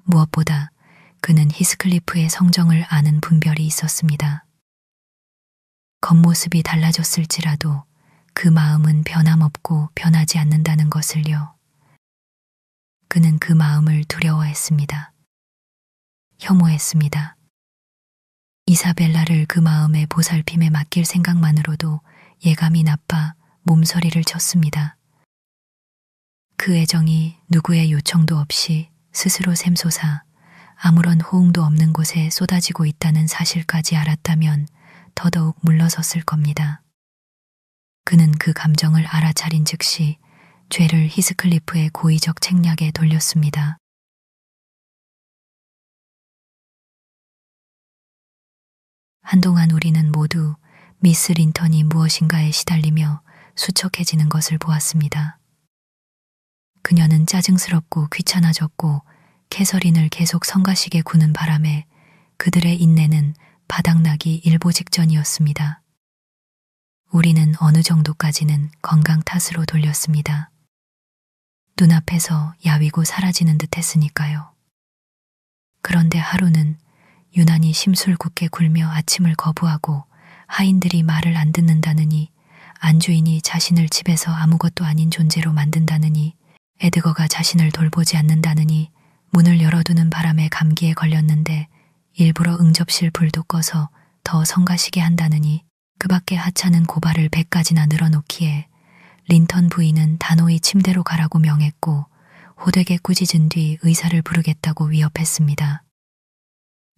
무엇보다 그는 히스클리프의 성정을 아는 분별이 있었습니다. 겉모습이 달라졌을지라도 그 마음은 변함없고 변하지 않는다는 것을요. 그는 그 마음을 두려워했습니다. 혐오했습니다. 이사벨라를 그 마음의 보살핌에 맡길 생각만으로도 예감이 나빠 몸서리를 쳤습니다. 그 애정이 누구의 요청도 없이 스스로 샘솟아 아무런 호응도 없는 곳에 쏟아지고 있다는 사실까지 알았다면 더더욱 물러섰을 겁니다. 그는 그 감정을 알아차린 즉시 죄를 히스클리프의 고의적 책략에 돌렸습니다. 한동안 우리는 모두 미스 린턴이 무엇인가에 시달리며 수척해지는 것을 보았습니다. 그녀는 짜증스럽고 귀찮아졌고 캐서린을 계속 성가시게 구는 바람에 그들의 인내는 바닥나기 일보 직전이었습니다. 우리는 어느 정도까지는 건강 탓으로 돌렸습니다. 눈앞에서 야위고 사라지는 듯 했으니까요. 그런데 하루는 유난히 심술궂게 굴며 아침을 거부하고 하인들이 말을 안 듣는다느니 안주인이 자신을 집에서 아무것도 아닌 존재로 만든다느니 에드거가 자신을 돌보지 않는다느니 문을 열어두는 바람에 감기에 걸렸는데 일부러 응접실 불도 꺼서 더 성가시게 한다느니 그 밖에 하찮은 고발을 100가지나 늘어놓기에 린턴 부인은 단호히 침대로 가라고 명했고 호되게 꾸짖은 뒤 의사를 부르겠다고 위협했습니다.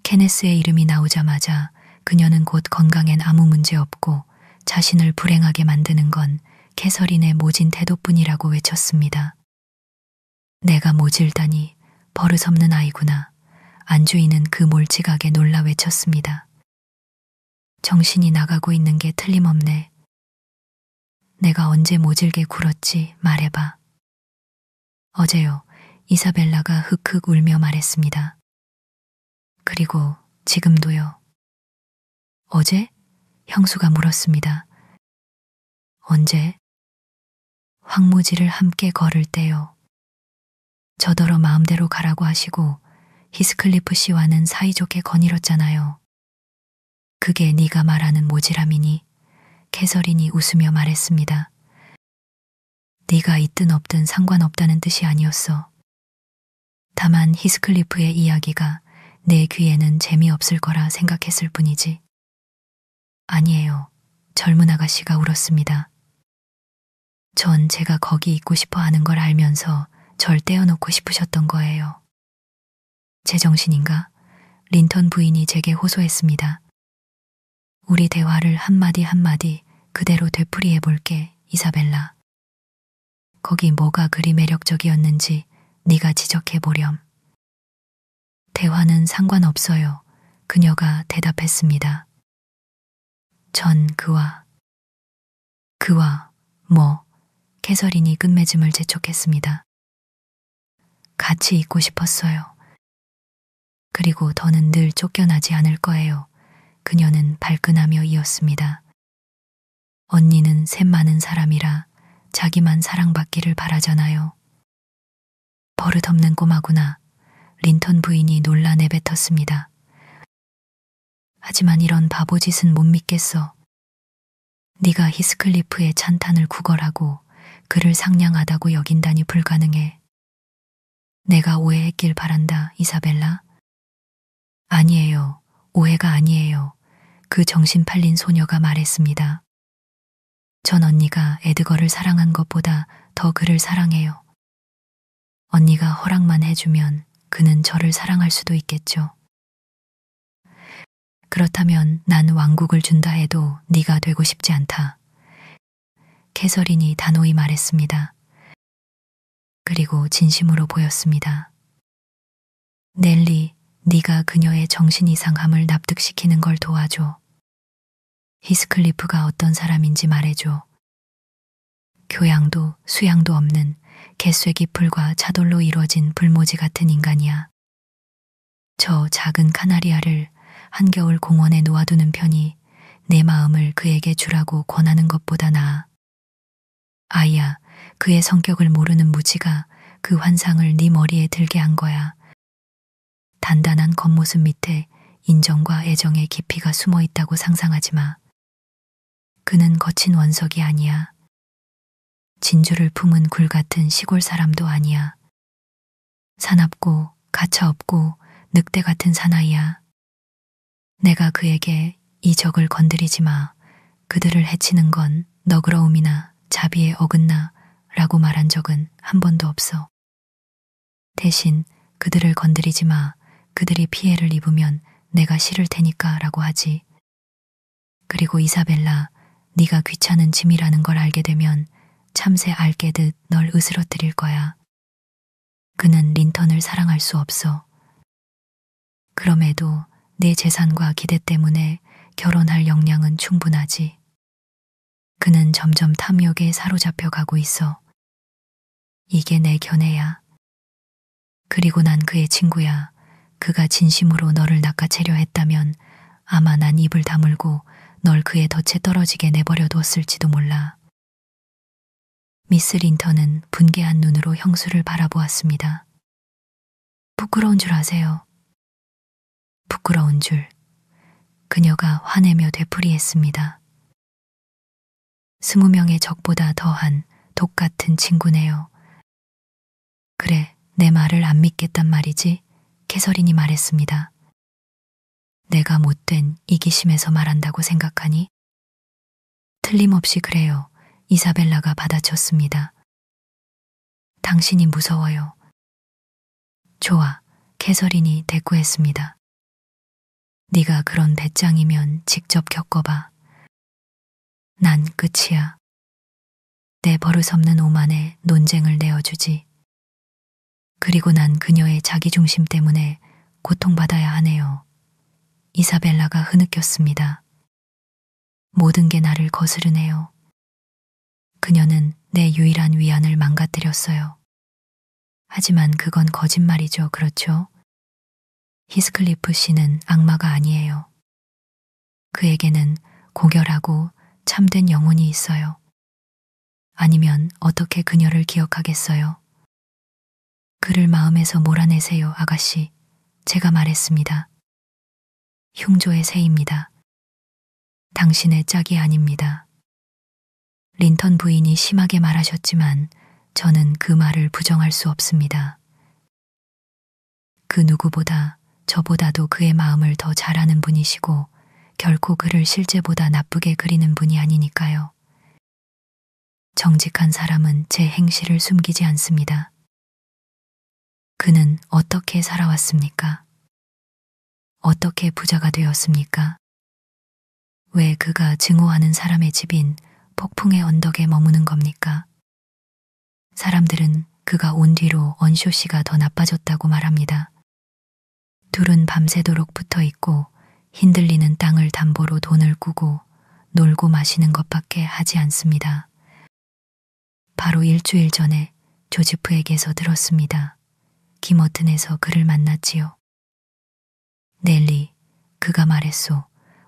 케네스의 이름이 나오자마자 그녀는 곧 건강엔 아무 문제 없고 자신을 불행하게 만드는 건 캐서린의 모진 태도뿐이라고 외쳤습니다. 내가 모질다니 버릇없는 아이구나. 안주인은 그 몰지각에 놀라 외쳤습니다. 정신이 나가고 있는 게 틀림없네. 내가 언제 모질게 굴었지 말해봐. 어제요. 이사벨라가 흑흑 울며 말했습니다. 그리고 지금도요. 어제? 형수가 물었습니다. 언제? 황무지를 함께 걸을 때요. 저더러 마음대로 가라고 하시고 히스클리프 씨와는 사이좋게 거닐었잖아요. 그게 네가 말하는 모질함이니? 캐서린이 웃으며 말했습니다. 네가 있든 없든 상관없다는 뜻이 아니었어. 다만 히스클리프의 이야기가 내 귀에는 재미없을 거라 생각했을 뿐이지. 아니에요. 젊은 아가씨가 울었습니다. 전 제가 거기 있고 싶어 하는 걸 알면서 절 떼어놓고 싶으셨던 거예요. 제정신인가? 린턴 부인이 제게 호소했습니다. 우리 대화를 한마디 한마디 그대로 되풀이해 볼게, 이사벨라. 거기 뭐가 그리 매력적이었는지 네가 지적해 보렴. 대화는 상관없어요. 그녀가 대답했습니다. 전 그와 뭐, 캐서린이 끝맺음을 재촉했습니다. 같이 있고 싶었어요. 그리고 더는 늘 쫓겨나지 않을 거예요. 그녀는 발끈하며 이었습니다. 언니는 샘 많은 사람이라 자기만 사랑받기를 바라잖아요. 버릇없는 꼬마구나. 린턴 부인이 놀라 내뱉었습니다. 하지만 이런 바보짓은 못 믿겠어. 네가 히스클리프의 찬탄을 구걸하고 그를 상냥하다고 여긴다니 불가능해. 내가 오해했길 바란다, 이사벨라. 아니에요. 오해가 아니에요. 그 정신 팔린 소녀가 말했습니다. 전 언니가 에드거를 사랑한 것보다 더 그를 사랑해요. 언니가 허락만 해주면 그는 저를 사랑할 수도 있겠죠. 그렇다면 난 왕국을 준다 해도 네가 되고 싶지 않다. 캐서린이 단호히 말했습니다. 그리고 진심으로 보였습니다. 넬리, 네가 그녀의 정신 이상함을 납득시키는 걸 도와줘. 히스클리프가 어떤 사람인지 말해줘. 교양도 수양도 없는 개쐐기 풀과 차돌로 이루어진 불모지 같은 인간이야. 저 작은 카나리아를 한겨울 공원에 놓아두는 편이 내 마음을 그에게 주라고 권하는 것보다 나아. 아이야, 그의 성격을 모르는 무지가 그 환상을 네 머리에 들게 한 거야. 단단한 겉모습 밑에 인정과 애정의 깊이가 숨어 있다고 상상하지 마. 그는 거친 원석이 아니야. 진주를 품은 굴 같은 시골 사람도 아니야. 사납고 가차없고 늑대 같은 사나이야. 내가 그에게 이 적을 건드리지 마. 그들을 해치는 건 너그러움이나 자비에 어긋나 라고 말한 적은 한 번도 없어. 대신 그들을 건드리지 마. 그들이 피해를 입으면 내가 싫을 테니까 라고 하지. 그리고 이사벨라, 네가 귀찮은 짐이라는 걸 알게 되면 참새 알깨듯 널 으스러뜨릴 거야. 그는 린턴을 사랑할 수 없어. 그럼에도 내 재산과 기대 때문에 결혼할 역량은 충분하지. 그는 점점 탐욕에 사로잡혀 가고 있어. 이게 내 견해야. 그리고 난 그의 친구야. 그가 진심으로 너를 낚아채려 했다면 아마 난 입을 다물고 널 그의 덫에 떨어지게 내버려 두었을지도 몰라. 미스 린턴은 분개한 눈으로 형수를 바라보았습니다. 부끄러운 줄 아세요? 부끄러운 줄. 그녀가 화내며 되풀이했습니다. 20명의 적보다 더한 독 같은 친구네요. 그래, 내 말을 안 믿겠단 말이지? 캐서린이 말했습니다. 내가 못된 이기심에서 말한다고 생각하니? 틀림없이 그래요. 이사벨라가 받아쳤습니다. 당신이 무서워요. 좋아, 캐서린이 대꾸했습니다. 네가 그런 배짱이면 직접 겪어봐. 난 끝이야. 내 버릇없는 오만에 논쟁을 내어주지. 그리고 난 그녀의 자기중심 때문에 고통받아야 하네요. 이사벨라가 흐느꼈습니다. 모든 게 나를 거스르네요. 그녀는 내 유일한 위안을 망가뜨렸어요. 하지만 그건 거짓말이죠, 그렇죠? 히스클리프 씨는 악마가 아니에요. 그에게는 고결하고 참된 영혼이 있어요. 아니면 어떻게 그녀를 기억하겠어요? 그를 마음에서 몰아내세요, 아가씨. 제가 말했습니다. 흉조의 새입니다. 당신의 짝이 아닙니다. 린턴 부인이 심하게 말하셨지만 저는 그 말을 부정할 수 없습니다. 그 누구보다 저보다도 그의 마음을 더 잘 아는 분이시고 결코 그를 실제보다 나쁘게 그리는 분이 아니니까요. 정직한 사람은 제 행실을 숨기지 않습니다. 그는 어떻게 살아왔습니까? 어떻게 부자가 되었습니까? 왜 그가 증오하는 사람의 집인 폭풍의 언덕에 머무는 겁니까? 사람들은 그가 온 뒤로 언쇼 씨가 더 나빠졌다고 말합니다. 둘은 밤새도록 붙어 있고 흔들리는 땅을 담보로 돈을 꾸고 놀고 마시는 것밖에 하지 않습니다. 바로 일주일 전에 조지프에게서 들었습니다. 기머튼에서 그를 만났지요. 넬리, 그가 말했소.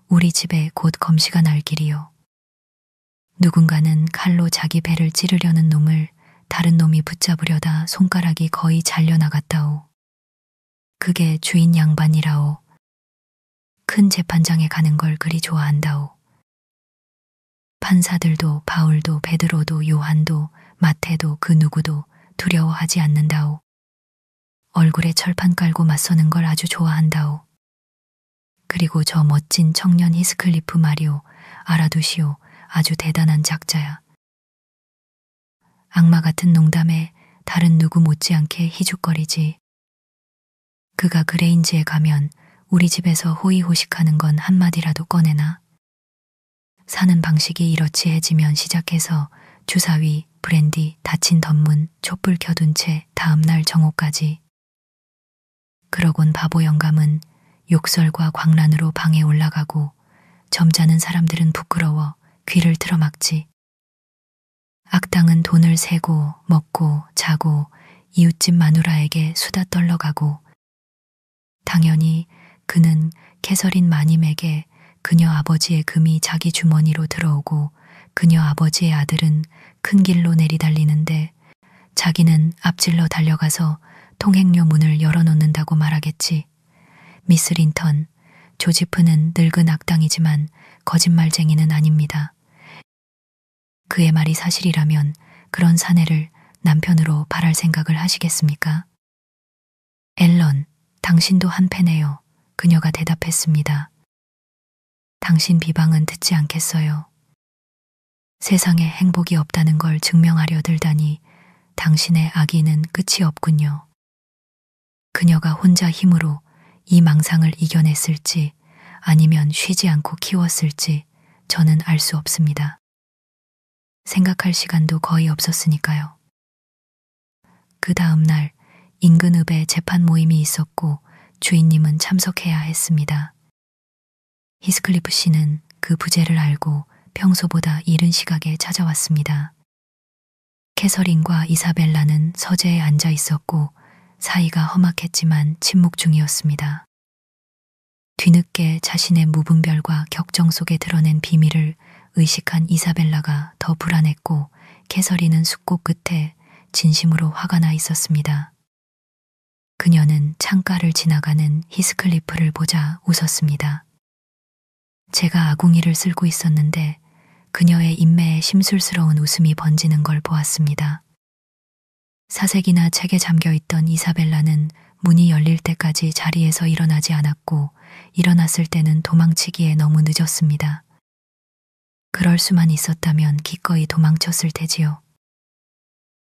우리 집에 곧 검시가 날 길이요. 누군가는 칼로 자기 배를 찌르려는 놈을 다른 놈이 붙잡으려다 손가락이 거의 잘려나갔다오. 그게 주인 양반이라오. 큰 재판장에 가는 걸 그리 좋아한다오. 판사들도 바울도 베드로도 요한도 마태도 그 누구도 두려워하지 않는다오. 얼굴에 철판 깔고 맞서는 걸 아주 좋아한다오. 그리고 저 멋진 청년 히스클리프 말이오. 알아두시오. 아주 대단한 작자야. 악마 같은 농담에 다른 누구 못지않게 희죽거리지. 그가 그레인지에 가면 우리 집에서 호의호식하는 건 한마디라도 꺼내나? 사는 방식이 이렇지 해지면 시작해서 주사위, 브랜디, 닫힌 덧문, 촛불 켜둔 채 다음날 정오까지. 그러곤 바보 영감은 욕설과 광란으로 방에 올라가고 점잖은 사람들은 부끄러워 귀를 틀어막지. 악당은 돈을 세고 먹고 자고 이웃집 마누라에게 수다 떨러가고 당연히 그는 캐서린 마님에게 그녀 아버지의 금이 자기 주머니로 들어오고 그녀 아버지의 아들은 큰 길로 내리달리는데 자기는 앞질러 달려가서 통행료 문을 열어놓는다고 말하겠지. 미스 린턴, 조지프는 늙은 악당이지만 거짓말쟁이는 아닙니다. 그의 말이 사실이라면 그런 사내를 남편으로 바랄 생각을 하시겠습니까? 앨런, 당신도 한패네요. 그녀가 대답했습니다. 당신 비방은 듣지 않겠어요. 세상에 행복이 없다는 걸 증명하려 들다니 당신의 악의는 끝이 없군요. 그녀가 혼자 힘으로 이 망상을 이겨냈을지 아니면 쉬지 않고 키웠을지 저는 알 수 없습니다. 생각할 시간도 거의 없었으니까요. 그 다음 날 인근 읍에 재판 모임이 있었고 주인님은 참석해야 했습니다. 히스클리프 씨는 그 부재를 알고 평소보다 이른 시각에 찾아왔습니다. 캐서린과 이사벨라는 서재에 앉아 있었고 사이가 험악했지만 침묵 중이었습니다. 뒤늦게 자신의 무분별과 격정 속에 드러낸 비밀을 의식한 이사벨라가 더 불안했고 캐서린은 숫꽃 끝에 진심으로 화가 나 있었습니다. 그녀는 창가를 지나가는 히스클리프를 보자 웃었습니다. 제가 아궁이를 쓸고 있었는데 그녀의 인매에 심술스러운 웃음이 번지는 걸 보았습니다. 사색이나 책에 잠겨있던 이사벨라는 문이 열릴 때까지 자리에서 일어나지 않았고 일어났을 때는 도망치기에 너무 늦었습니다. 그럴 수만 있었다면 기꺼이 도망쳤을 테지요.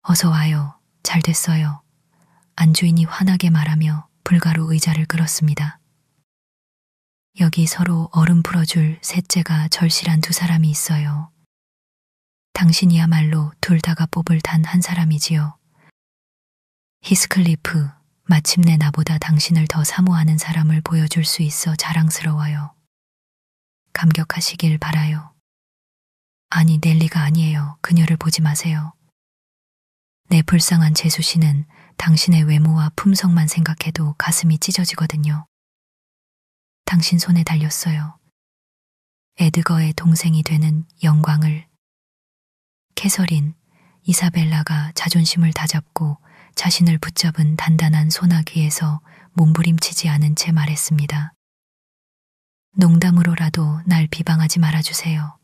어서 와요. 잘 됐어요. 안주인이 환하게 말하며 불가로 의자를 끌었습니다. 여기 서로 얼음 풀어줄 셋째가 절실한 두 사람이 있어요. 당신이야말로 둘 다가 뽑을 단 한 사람이지요. 히스클리프, 마침내 나보다 당신을 더 사모하는 사람을 보여줄 수 있어 자랑스러워요. 감격하시길 바라요. 아니, 넬리가 아니에요. 그녀를 보지 마세요. 내 불쌍한 제수씨는 당신의 외모와 품성만 생각해도 가슴이 찢어지거든요. 당신 손에 달렸어요. 에드거의 동생이 되는 영광을. 캐서린, 이사벨라가 자존심을 다잡고 자신을 붙잡은 단단한 소나기에서 몸부림치지 않은 채 말했습니다. 농담으로라도 날 비방하지 말아주세요.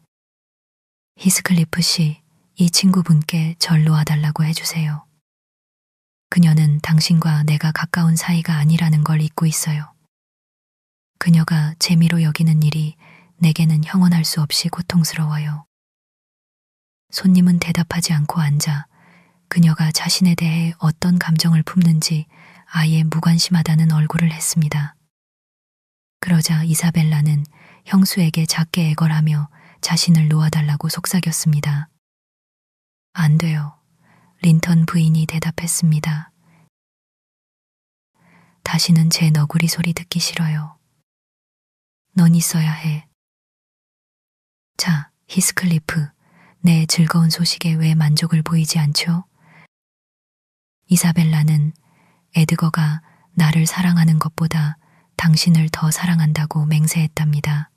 히스클리프 씨, 이 친구분께 절 놓아달라고 해주세요. 그녀는 당신과 내가 가까운 사이가 아니라는 걸 잊고 있어요. 그녀가 재미로 여기는 일이 내게는 형언할 수 없이 고통스러워요. 손님은 대답하지 않고 앉아 그녀가 자신에 대해 어떤 감정을 품는지 아예 무관심하다는 얼굴을 했습니다. 그러자 이사벨라는 형수에게 작게 애걸하며 자신을 놓아달라고 속삭였습니다. 안 돼요. 린턴 부인이 대답했습니다. 다시는 제 너구리 소리 듣기 싫어요. 넌 있어야 해. 자, 히스클리프, 내 즐거운 소식에 왜 만족을 보이지 않죠? 이사벨라는 에드거가 나를 사랑하는 것보다 당신을 더 사랑한다고 맹세했답니다.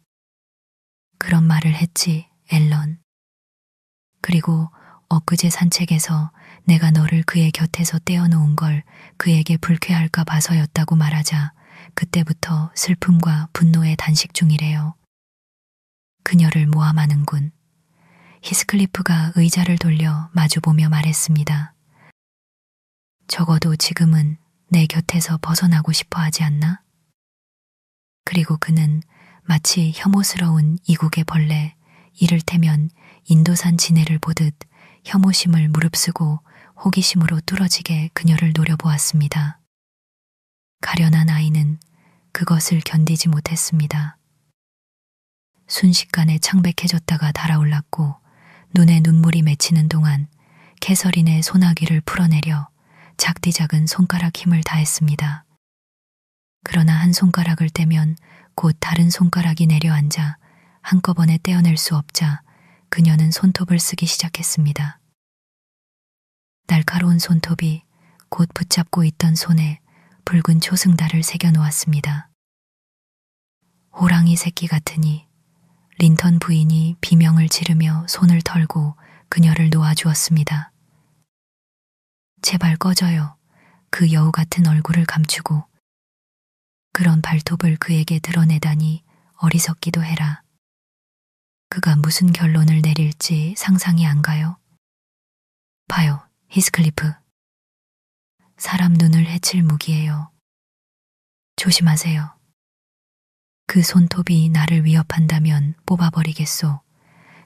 그런 말을 했지, 앨런. 그리고 엊그제 산책에서 내가 너를 그의 곁에서 떼어놓은 걸 그에게 불쾌할까 봐서였다고 말하자 그때부터 슬픔과 분노에 단식 중이래요. 그녀를 모함하는군. 히스클리프가 의자를 돌려 마주보며 말했습니다. 적어도 지금은 내 곁에서 벗어나고 싶어 하지 않나? 그리고 그는 마치 혐오스러운 이국의 벌레, 이를테면 인도산 지네를 보듯 혐오심을 무릅쓰고 호기심으로 뚫어지게 그녀를 노려보았습니다. 가련한 아이는 그것을 견디지 못했습니다. 순식간에 창백해졌다가 달아올랐고 눈에 눈물이 맺히는 동안 캐서린의 소나기를 풀어내려 작디 작은 손가락 힘을 다했습니다. 그러나 한 손가락을 떼면 곧 다른 손가락이 내려앉아 한꺼번에 떼어낼 수 없자 그녀는 손톱을 쓰기 시작했습니다. 날카로운 손톱이 곧 붙잡고 있던 손에 붉은 초승달을 새겨 놓았습니다. 호랑이 새끼 같으니 린턴 부인이 비명을 지르며 손을 털고 그녀를 놓아주었습니다. 제발 꺼져요. 그 여우 같은 얼굴을 감추고. 그런 발톱을 그에게 드러내다니 어리석기도 해라. 그가 무슨 결론을 내릴지 상상이 안 가요. 봐요, 히스클리프. 사람 눈을 해칠 무기예요. 조심하세요. 그 손톱이 나를 위협한다면 뽑아버리겠소.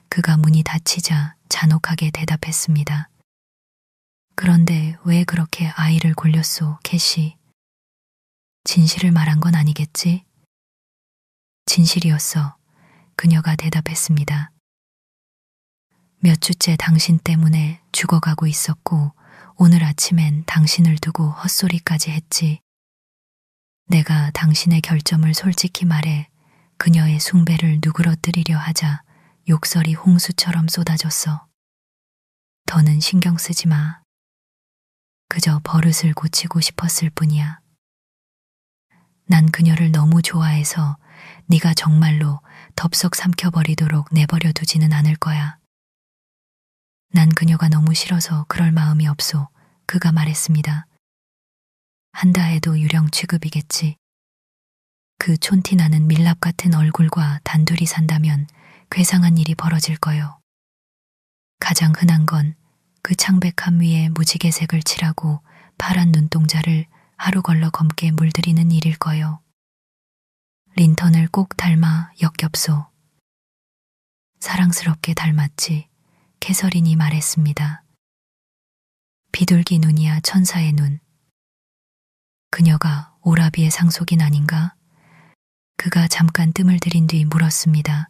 그가 문이 닫히자 잔혹하게 대답했습니다. 그런데 왜 그렇게 아이를 골렸소, 캐시? 진실을 말한 건 아니겠지? 진실이었어. 그녀가 대답했습니다. 몇 주째 당신 때문에 죽어가고 있었고 오늘 아침엔 당신을 두고 헛소리까지 했지. 내가 당신의 결점을 솔직히 말해 그녀의 숭배를 누그러뜨리려 하자 욕설이 홍수처럼 쏟아졌어. 더는 신경 쓰지 마. 그저 버릇을 고치고 싶었을 뿐이야. 난 그녀를 너무 좋아해서 네가 정말로 덥석 삼켜버리도록 내버려 두지는 않을 거야. 난 그녀가 너무 싫어서 그럴 마음이 없소. 그가 말했습니다. 한다 해도 유령 취급이겠지. 그 촌티 나는 밀랍 같은 얼굴과 단둘이 산다면 괴상한 일이 벌어질 거요. 가장 흔한 건 그 창백함 위에 무지개색을 칠하고 파란 눈동자를 하루 걸러 검게 물들이는 일일 거요. 린턴을 꼭 닮아 역겹소. 사랑스럽게 닮았지. 캐서린이 말했습니다. 비둘기 눈이야 천사의 눈. 그녀가 오라비의 상속인 아닌가? 그가 잠깐 뜸을 들인 뒤 물었습니다.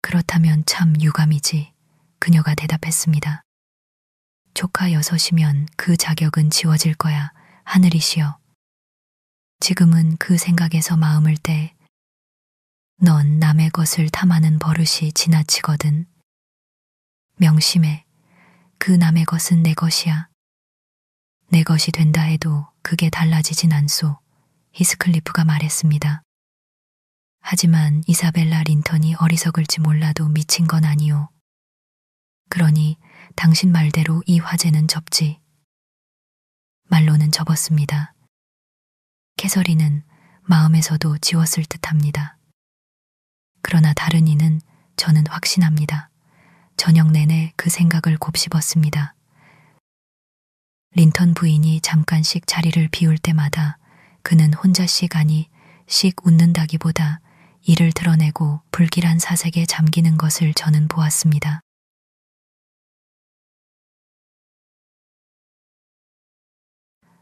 그렇다면 참 유감이지. 그녀가 대답했습니다. 조카 여섯이면 그 자격은 지워질 거야. 하늘이시여. 지금은 그 생각에서 마음을 떼. 넌 남의 것을 탐하는 버릇이 지나치거든. 명심해. 그 남의 것은 내 것이야. 내 것이 된다 해도 그게 달라지진 않소. 히스클리프가 말했습니다. 하지만 이사벨라 린턴이 어리석을지 몰라도 미친 건 아니오. 그러니 당신 말대로 이 화제는 접지. 말로는 접었습니다. 캐서린은 마음에서도 지웠을 듯합니다. 그러나 다른 이는 저는 확신합니다. 저녁 내내 그 생각을 곱씹었습니다. 린턴 부인이 잠깐씩 자리를 비울 때마다 그는 혼자씩 아니 씩 웃는다기보다 이를 드러내고 불길한 사색에 잠기는 것을 저는 보았습니다.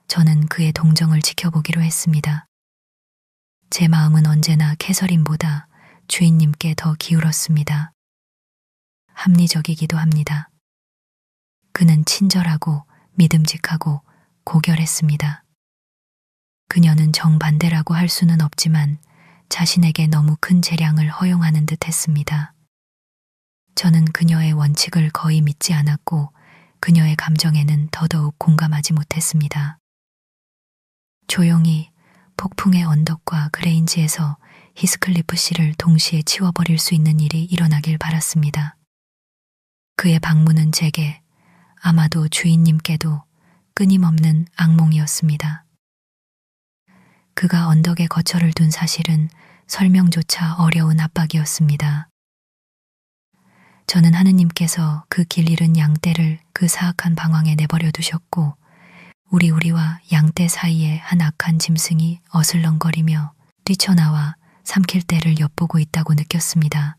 저는 그의 동정을 지켜보기로 했습니다. 제 마음은 언제나 캐서린보다 주인님께 더 기울었습니다. 합리적이기도 합니다. 그는 친절하고 믿음직하고 고결했습니다. 그녀는 정반대라고 할 수는 없지만 자신에게 너무 큰 재량을 허용하는 듯 했습니다. 저는 그녀의 원칙을 거의 믿지 않았고 그녀의 감정에는 더더욱 공감하지 못했습니다. 조용히 폭풍의 언덕과 그레인지에서 히스클리프 씨를 동시에 치워버릴 수 있는 일이 일어나길 바랐습니다. 그의 방문은 제게, 아마도 주인님께도 끊임없는 악몽이었습니다. 그가 언덕에 거처를 둔 사실은 설명조차 어려운 압박이었습니다. 저는 하느님께서 그 길 잃은 양떼를 그 사악한 방황에 내버려 두셨고 우리와 양떼 사이에 한 악한 짐승이 어슬렁거리며 뛰쳐나와 삼킬 때를 엿보고 있다고 느꼈습니다.